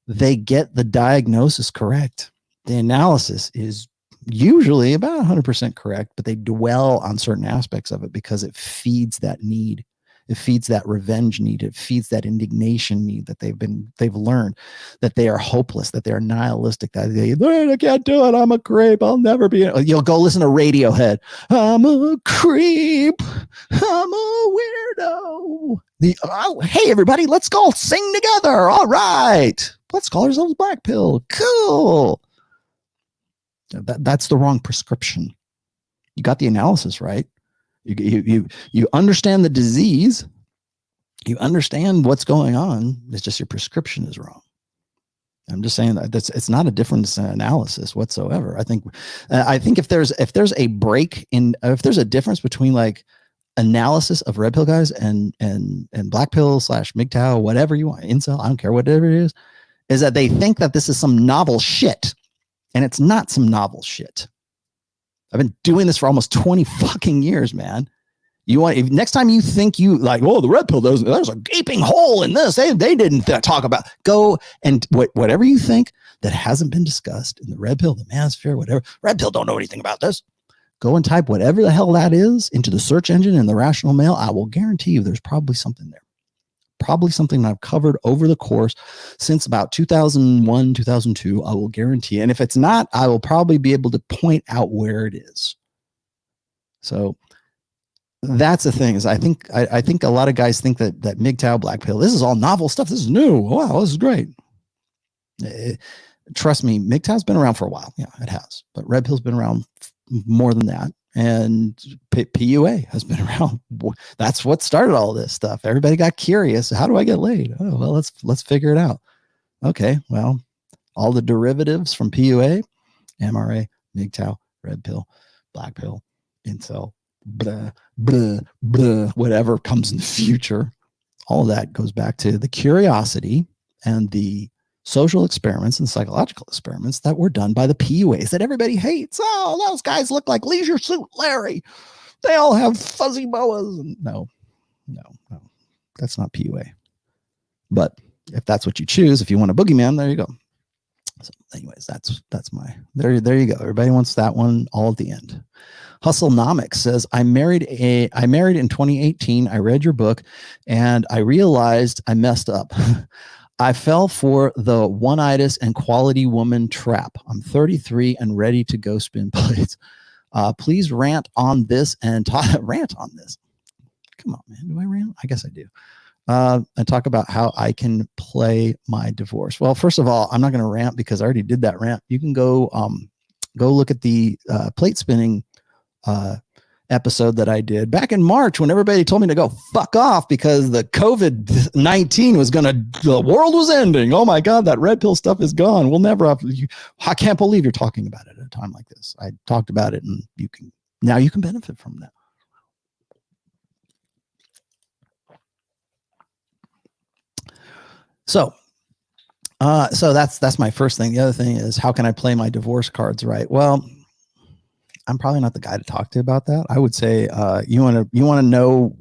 they get the diagnosis correct. The analysis is usually about 100% correct, but they dwell on certain aspects of it because it feeds that need. It feeds that revenge need. It feeds that indignation need that they've learned that they are hopeless, that they are nihilistic, that I can't do it. I'm a creep. I'll never be. You'll go listen to Radiohead. I'm a creep. I'm a weirdo. Hey, everybody, let's go sing together. All right. Let's call ourselves Black Pill. Cool. That's the wrong prescription. You got the analysis right. You understand the disease. You understand what's going on. It's just your prescription is wrong. I'm just saying that it's not a difference in analysis whatsoever. I think if there's a break in, if there's a difference between like analysis of red pill guys and black pill / MGTOW, whatever you want, incel, I don't care, whatever it is that they think that this is some novel shit, and it's not some novel shit. I've been doing this for almost 20 fucking years, man. Next time you think you like, oh, the red pill, there's a gaping hole in this. They didn't talk about. Go and whatever you think that hasn't been discussed in the red pill, the manosphere, whatever. Red pill don't know anything about this. Go and type whatever the hell that is into the search engine in the Rational Mail. I will guarantee you there's probably something there. Probably something I've covered over the course since about 2001, 2002. I will guarantee. And if it's not, I will probably be able to point out where it is. So that's the thing, is I think a lot of guys think that MGTOW, black pill, this is all novel stuff. This is new. Wow, this is great. Trust me, MGTOW's been around for a while. Yeah, it has. But red pill's been around more than that. And PUA has been around. That's what started all this stuff. Everybody got curious. How do I get laid? Oh, well, let's figure it out. Okay, well, all the derivatives from PUA, MRA, MGTOW, red pill, black pill, incel, blah, blah, blah, whatever comes in the future. All of that goes back to the curiosity and the social experiments and psychological experiments that were done by the PUAs that everybody hates. Oh, those guys look like Leisure Suit Larry. They all have fuzzy boas. No, that's not PUA. But if that's what you choose, if you want a boogeyman, there you go. So anyways, that's my, there you go. Everybody wants that one all at the end. Hustlenomics says, I married in 2018. I read your book and I realized I messed up. I fell for the one-itis and quality woman trap. I'm 33 and ready to go spin plates. Please rant on this and rant on this. Come on, man. Do I rant? I guess I do. And talk about how I can play my divorce. Well, first of all, I'm not going to rant because I already did that rant. You can go look at the plate spinning episode that I did back in March when everybody told me to go fuck off because the COVID-19 was the world was ending. Oh my God, that red pill stuff is gone. We'll never have, I can't believe you're talking about it at a time like this. I talked about it and now you can benefit from that. So that's my first thing. The other thing is, how can I play my divorce cards right? Well, I'm probably not the guy to talk to about that. I would say you want to know.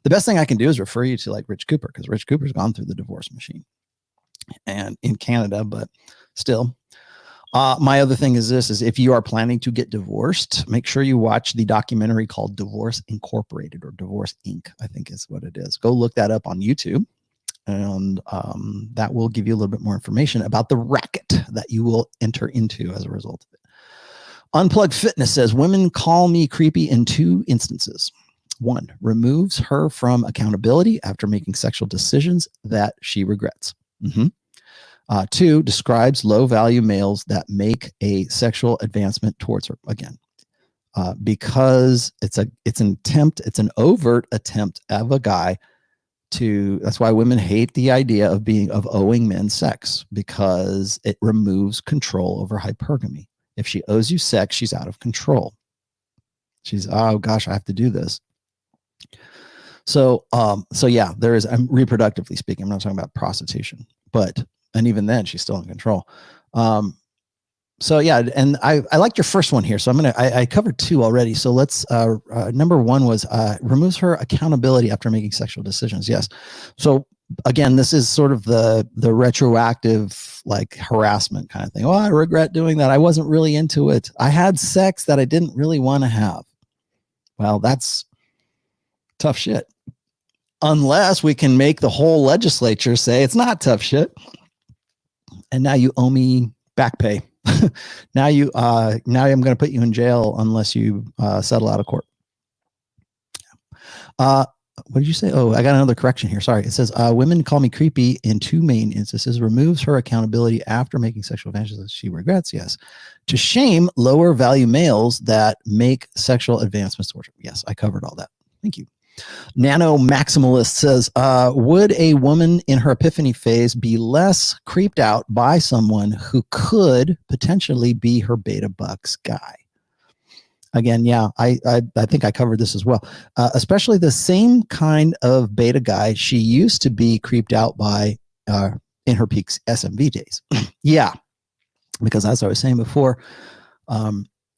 The best thing I can do is refer you to like Rich Cooper, because Rich Cooper's gone through the divorce machine, and in Canada, but still. My other thing is this: is if you are planning to get divorced, make sure you watch the documentary called Divorce Incorporated or Divorce Inc. I think is what it is. Go look that up on YouTube. And that will give you a little bit more information about the racket that you will enter into as a result of it. Unplugged Fitness says, women call me creepy in 2 instances. 1, removes her from accountability after making sexual decisions that she regrets. 2, describes low-value males that make a sexual advancement towards her. Again, because it's an overt attempt of a guy that's why women hate the idea of owing men sex, because it removes control over hypergamy. If she owes you sex, she's out of control. She's, oh gosh, I have to do this. So yeah, there is, I'm reproductively speaking, I'm not talking about prostitution, and even then she's still in control. So yeah, and I liked your first one here. So I covered 2 already. So let's, number 1 was, removes her accountability after making sexual decisions. Yes. So again, this is sort of the retroactive, like harassment kind of thing. Oh, I regret doing that. I wasn't really into it. I had sex that I didn't really want to have. Well, that's tough shit. Unless we can make the whole legislature say it's not tough shit. And now you owe me back pay. now I'm going to put you in jail unless you settle out of court. What did you say? Oh, I got another correction here. Sorry. It says, women call me creepy in 2 main instances. Removes her accountability after making sexual advances that she regrets. Yes. To shame lower value males that make sexual advancements towards her. Yes, I covered all that. Thank you. Nano Maximalist says, would a woman in her epiphany phase be less creeped out by someone who could potentially be her beta bucks guy? Again, yeah, I think I covered this as well. Especially the same kind of beta guy she used to be creeped out by in her peak SMV days. Yeah, because as I was saying before,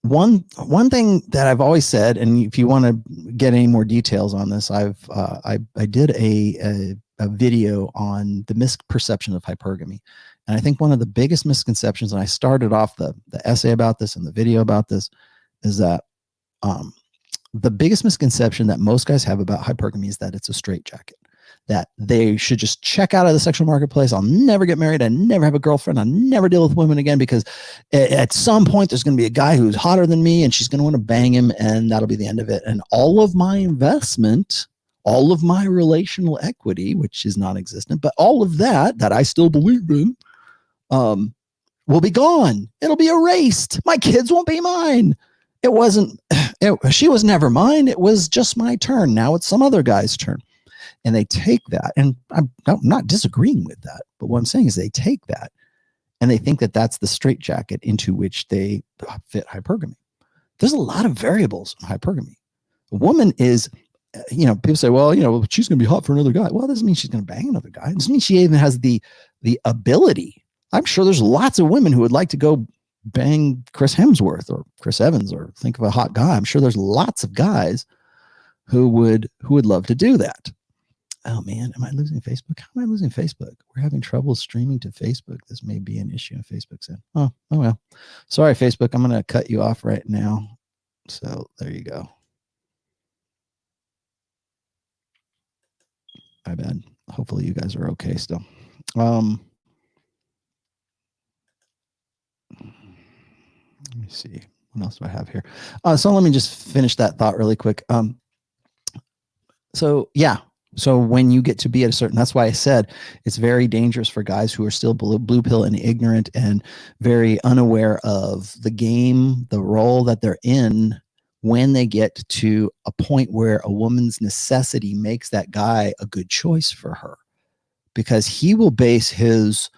one thing that I've always said, and if you want to get any more details on this, I did a video on the misperception of hypergamy, and I think one of the biggest misconceptions, and I started off the essay about this and the video about this, is that the biggest misconception that most guys have about hypergamy is that it's a straitjacket, that they should just check out of the sexual marketplace. I'll never get married. I never have a girlfriend. I'll never deal with women again, because at some point there's going to be a guy who's hotter than me and she's going to want to bang him, and that'll be the end of it. And all of my investment, all of my relational equity, which is non-existent, but all of that I still believe in, will be gone. It'll be erased. My kids won't be mine. It wasn't, she was never mine. It was just my turn. Now it's some other guy's turn. And they take that, and I'm not disagreeing with that, but what I'm saying is they take that and they think that that's the straitjacket into which they fit hypergamy. There's a lot of variables in hypergamy. A woman is, people say, well, she's going to be hot for another guy. Well, that doesn't mean she's going to bang another guy. It doesn't mean she even has the ability. I'm sure there's lots of women who would like to go bang Chris Hemsworth or Chris Evans or think of a hot guy. I'm sure there's lots of guys who would love to do that. Oh man, am I losing Facebook? How am I losing Facebook? We're having trouble streaming to Facebook. This may be an issue. And Facebook said, oh well. Sorry, Facebook. I'm going to cut you off right now. So there you go. My bad. Hopefully you guys are okay still. Let me see. What else do I have here? So let me just finish that thought really quick. So when you get to be at a certain, that's why I said it's very dangerous for guys who are still blue pill and ignorant and very unaware of the game, the role that they're in when they get to a point where a woman's necessity makes that guy a good choice for her, because he will base his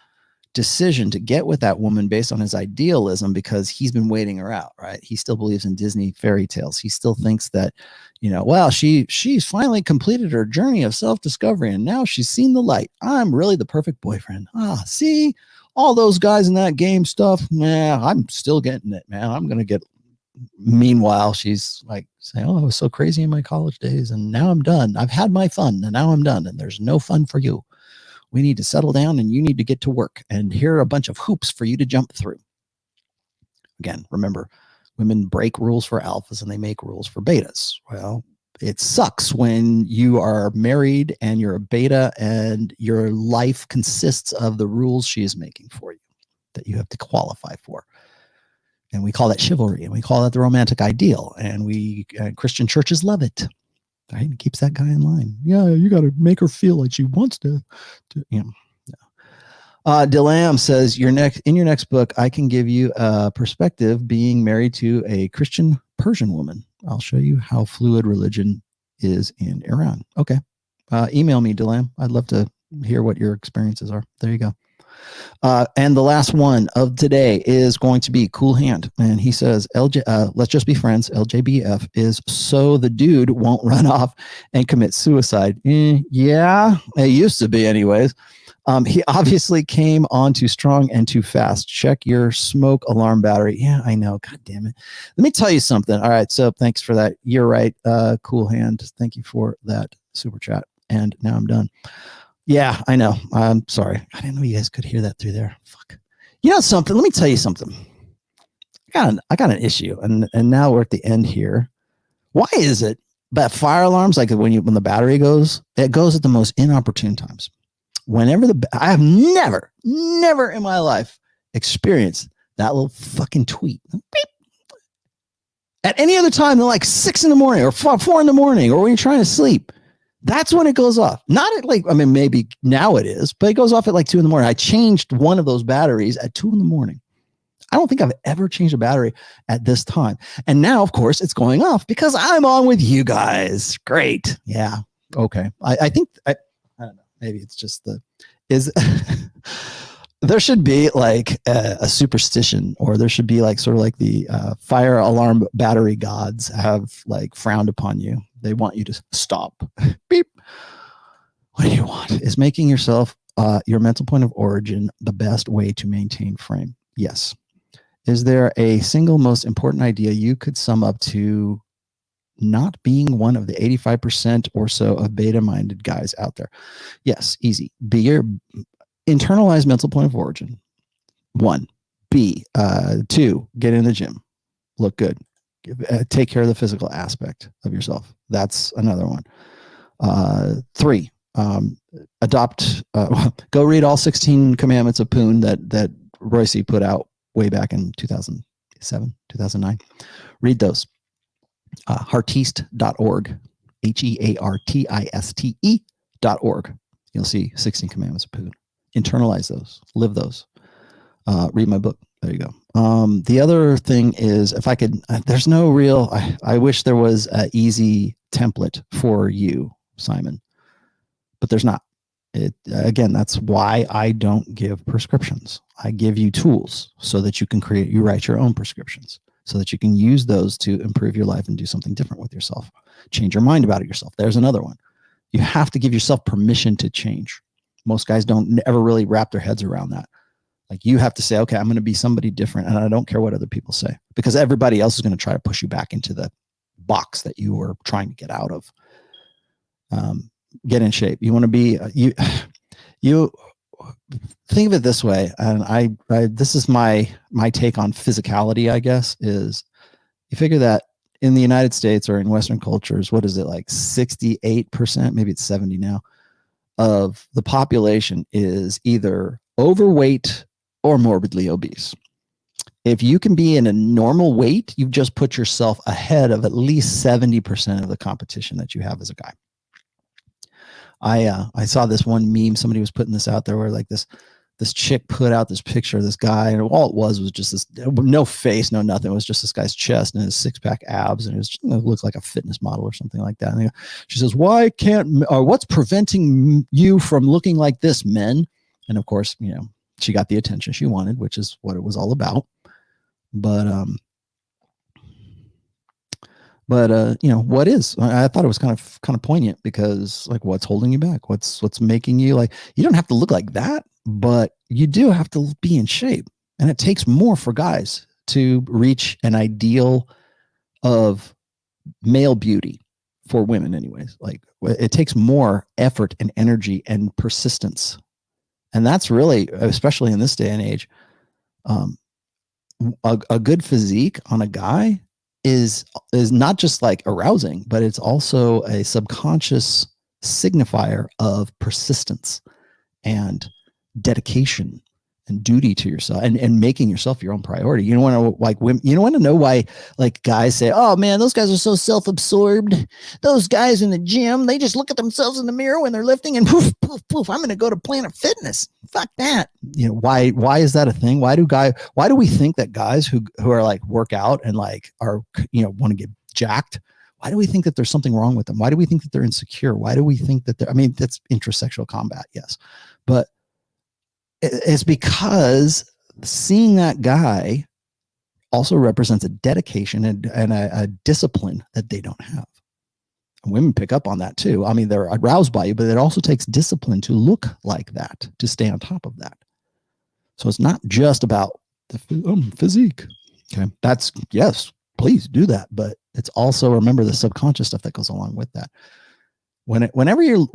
decision to get with that woman based on his idealism because he's been waiting her out, right? He still believes in Disney fairy tales. He still thinks that, well, she's finally completed her journey of self-discovery and now she's seen the light. I'm really the perfect boyfriend. See all those guys in that game stuff. Nah, I'm still getting it, man. I'm going to get. Meanwhile, she's like saying, oh, I was so crazy in my college days and now I'm done. I've had my fun and now I'm done and there's no fun for you. We need to settle down and you need to get to work. And here are a bunch of hoops for you to jump through. Again, remember, women break rules for alphas and they make rules for betas. Well, it sucks when you are married and you're a beta and your life consists of the rules she is making for you that you have to qualify for. And we call that chivalry and we call that the romantic ideal. And Christian churches love it. Right? It keeps that guy in line. Yeah, you got to make her feel like she wants to Delam says, in your next book, I can give you a perspective being married to a Christian Persian woman. I'll show you how fluid religion is in Iran. Okay. Email me, Delam. I'd love to hear what your experiences are. There you go. And the last one of today is going to be Cool Hand. And he says, let's just be friends. LJBF is so the dude won't run off and commit suicide. Yeah, it used to be anyways. He obviously came on too strong and too fast. Check your smoke alarm battery. Yeah, I know. God damn it. Let me tell you something. All right. So thanks for that. You're right. Cool Hand. Thank you for that super chat. And now I'm done. Yeah, I know. I'm sorry. I didn't know you guys could hear that through there. Fuck. You know something? Let me tell you something. I got an issue, and now we're at the end here. Why is it that fire alarms, like when the battery goes, it goes at the most inopportune times? Whenever I have never in my life experienced that little fucking tweet. Beep. At any other time than like 6 in the morning or 4 in the morning, or when you're trying to sleep. That's when it goes off. Not at maybe now it is, but it goes off at like 2 in the morning. I changed one of those batteries at 2 in the morning. I don't think I've ever changed a battery at this time. And now, of course, it's going off because I'm on with you guys. Great. Yeah. Okay. I think, I don't know. Maybe it's just there should be like a superstition, or there should be like sort of like the fire alarm battery gods have like frowned upon you. They want you to stop. Beep. What do you want? Is making yourself your mental point of origin the best way to maintain frame? Yes. Is there a single most important idea you could sum up to not being one of the 85% or so of beta-minded guys out there? Yes, easy. Be your internalized mental point of origin. 1. 2, get in the gym. Look good. Take care of the physical aspect of yourself. That's another one. 3, go read all 16 commandments of Poon that Royce put out way back in 2007, 2009. Read those. Heartiste.org, HEARTISTE.org. You'll see 16 commandments of Poon. Internalize those, live those. Read my book, There you go. The other thing is, if I could, there's no real, I wish there was an easy template for you, Simon, but there's not. Again, that's why I don't give prescriptions. I give you tools so that you write your own prescriptions so that you can use those to improve your life and do something different with yourself. Change your mind about it yourself. There's another one. You have to give yourself permission to change. Most guys don't ever really wrap their heads around that. Like, you have to say, okay, I'm going to be somebody different, and I don't care what other people say, because everybody else is going to try to push you back into the box that you were trying to get out of. Get in shape. You want to be, you think of it this way. And I this is my take on physicality, I guess, is you figure that in the United States or in Western cultures, what is it, like 68%, maybe it's 70 now, of the population is either overweight or morbidly obese. If you can be in a normal weight, you've just put yourself ahead of at least 70% of the competition that you have as a guy. I saw this one meme, somebody was putting this out there, where like this chick put out this picture of this guy, and all it was just this, no face, no nothing. It was just this guy's chest and his 6-pack abs, and it looked like a fitness model or something like that. And she says, what's preventing you from looking like this, men? And of course, she got the attention she wanted, which is what it was all about. But what is? I thought it was kind of poignant, because like, what's holding you back? What's making you, like, you don't have to look like that, but you do have to be in shape. And it takes more for guys to reach an ideal of male beauty, for women anyways. Like, it takes more effort and energy and persistence. And that's really, especially in this day and age, a good physique on a guy is not just like arousing, but it's also a subconscious signifier of persistence and dedication and duty to yourself, and making yourself your own priority. You don't want to, like, women, you don't want to know why, like, guys say, oh man, those guys are so self-absorbed. Those guys in the gym, they just look at themselves in the mirror when they're lifting and poof, poof, poof, I'm going to go to Planet Fitness. Fuck that. Why is that a thing? Why do we think that guys who are like work out and like are, want to get jacked, why do we think that there's something wrong with them? Why do we think that they're insecure? Why do we think that that's intrasexual combat? Yes. But it's because seeing that guy also represents a dedication and a discipline that they don't have. And women pick up on that too. I mean, they're aroused by you, but it also takes discipline to look like that, to stay on top of that. So it's not just about the physique. Okay. That's, yes, please do that. But it's also, remember the subconscious stuff that goes along with that. Whenever you're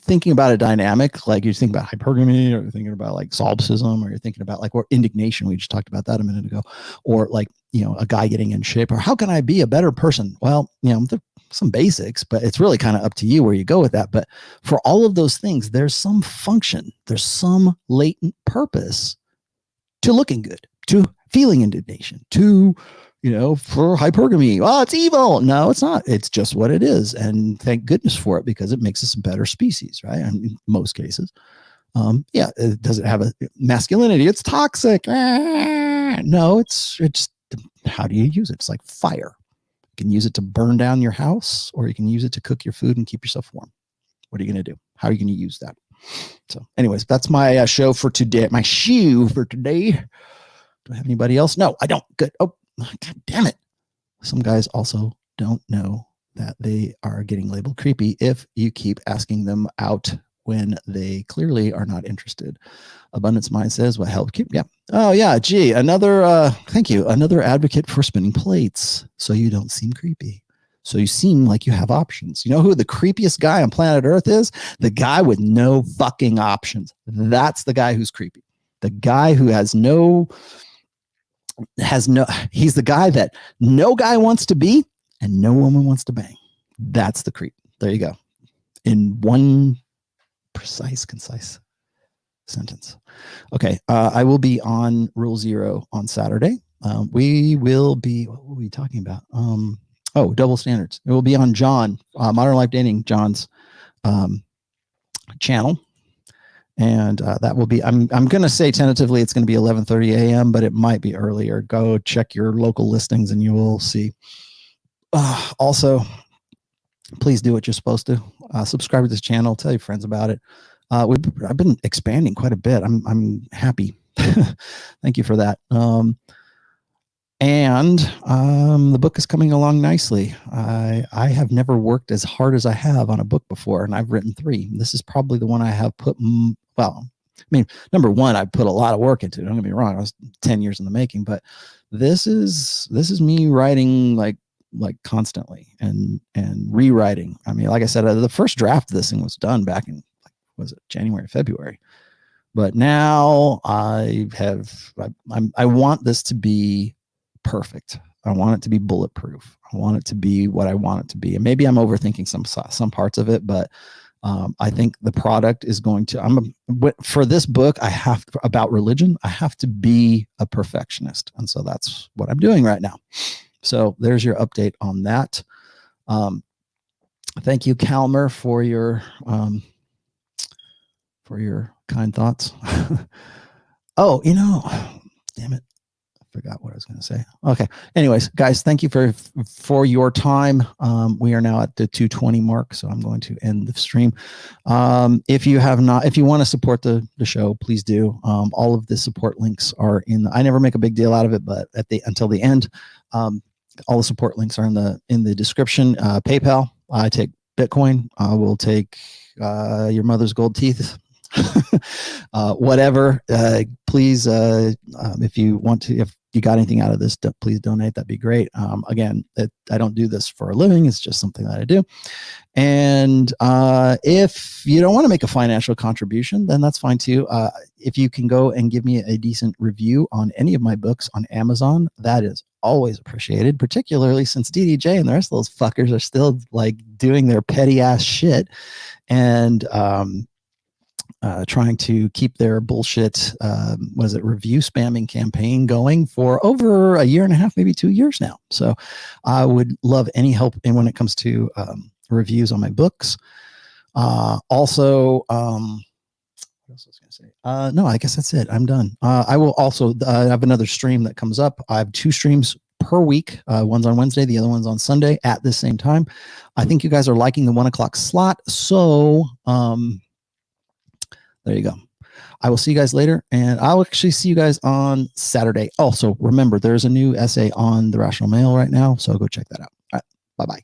thinking about a dynamic, like you're thinking about hypergamy, or you're thinking about like solipsism, or you're thinking about like, or indignation, we just talked about that a minute ago, or like, a guy getting in shape, or how can I be a better person? Well, there's some basics, but it's really kind of up to you where you go with that. But for all of those things, there's some function, there's some latent purpose to looking good, to feeling indignation, to for hypergamy. Oh, it's evil. No, it's not. It's just what it is. And thank goodness for it, because it makes us a better species, right? In most cases. It doesn't have a masculinity. It's toxic. No, it's how do you use it? It's like fire. You can use it to burn down your house, or you can use it to cook your food and keep yourself warm. What are you going to do? How are you going to use that? So anyways, that's my show for today. My shoe for today. Do I have anybody else? No, I don't. Good. Oh, God damn it. Some guys also don't know that they are getting labeled creepy if you keep asking them out when they clearly are not interested. Abundance Mind says, what help keep? Yeah. Oh yeah. Gee, thank you. Another advocate for spinning plates. So you don't seem creepy. So you seem like you have options. You know who the creepiest guy on planet Earth is? The guy with no fucking options. That's the guy who's creepy. The guy who he's the guy that no guy wants to be and no woman wants to bang. That's the creep. There you go. In one precise, concise sentence. Okay. I will be on Rule Zero on Saturday. We will be, what were we talking about? Double standards. It will be on John, Modern Life Dating, John's channel. And that will be, I'm going to say tentatively it's going to be 11:30 a.m., but it might be earlier. Go check your local listings and you will see. Also, please do what you're supposed to. Subscribe to this channel. Tell your friends about it. I've been expanding quite a bit. I'm happy. Thank you for that. And the book is coming along nicely. I have never worked as hard as I have on a book before, and I've written 3. This is probably the one I have put, well, I mean, number one, I put a lot of work into it. Don't get me wrong. I was 10 years in the making, but this is me writing like constantly and rewriting. I mean, like I said, the first draft of this thing was done back in, was it January, February? But now I want this to be perfect. I want it to be bulletproof. I want it to be what I want it to be. And maybe I'm overthinking some parts of it, but I think the product is going to, for this book, about religion, I have to be a perfectionist. And so that's what I'm doing right now. So there's your update on that. Thank you, Calmer, for your kind thoughts. Oh, damn it. Forgot what I was going to say. Okay. Anyways, guys, thank you for your time. We are now at the 2:20 mark, so I'm going to end the stream. If you want to support the show, please do. All of the support links are I never make a big deal out of it, but until the end, all the support links are in the description. PayPal, I take Bitcoin. I will take your mother's gold teeth. Whatever. Please, if you want to, if you got anything out of this, please donate. That'd be great. Again, I don't do this for a living. It's just something that I do. And if you don't want to make a financial contribution, then that's fine too. If you can go and give me a decent review on any of my books on Amazon, that is always appreciated, particularly since DDJ and the rest of those fuckers are still like doing their petty ass shit and trying to keep their bullshit, review spamming campaign going for over 1.5 years, maybe 2 years now. So I would love any help when it comes to reviews on my books. Also, what else was I going to say? No, I guess that's it. I'm done. I will also have another stream that comes up. I have 2 streams per week. One's on Wednesday, the other one's on Sunday at the same time. I think you guys are liking the 1 o'clock slot. So, there you go. I will see you guys later, and I'll actually see you guys on Saturday. Also, remember, there's a new essay on the Rational Male right now, so go check that out. All right, bye-bye.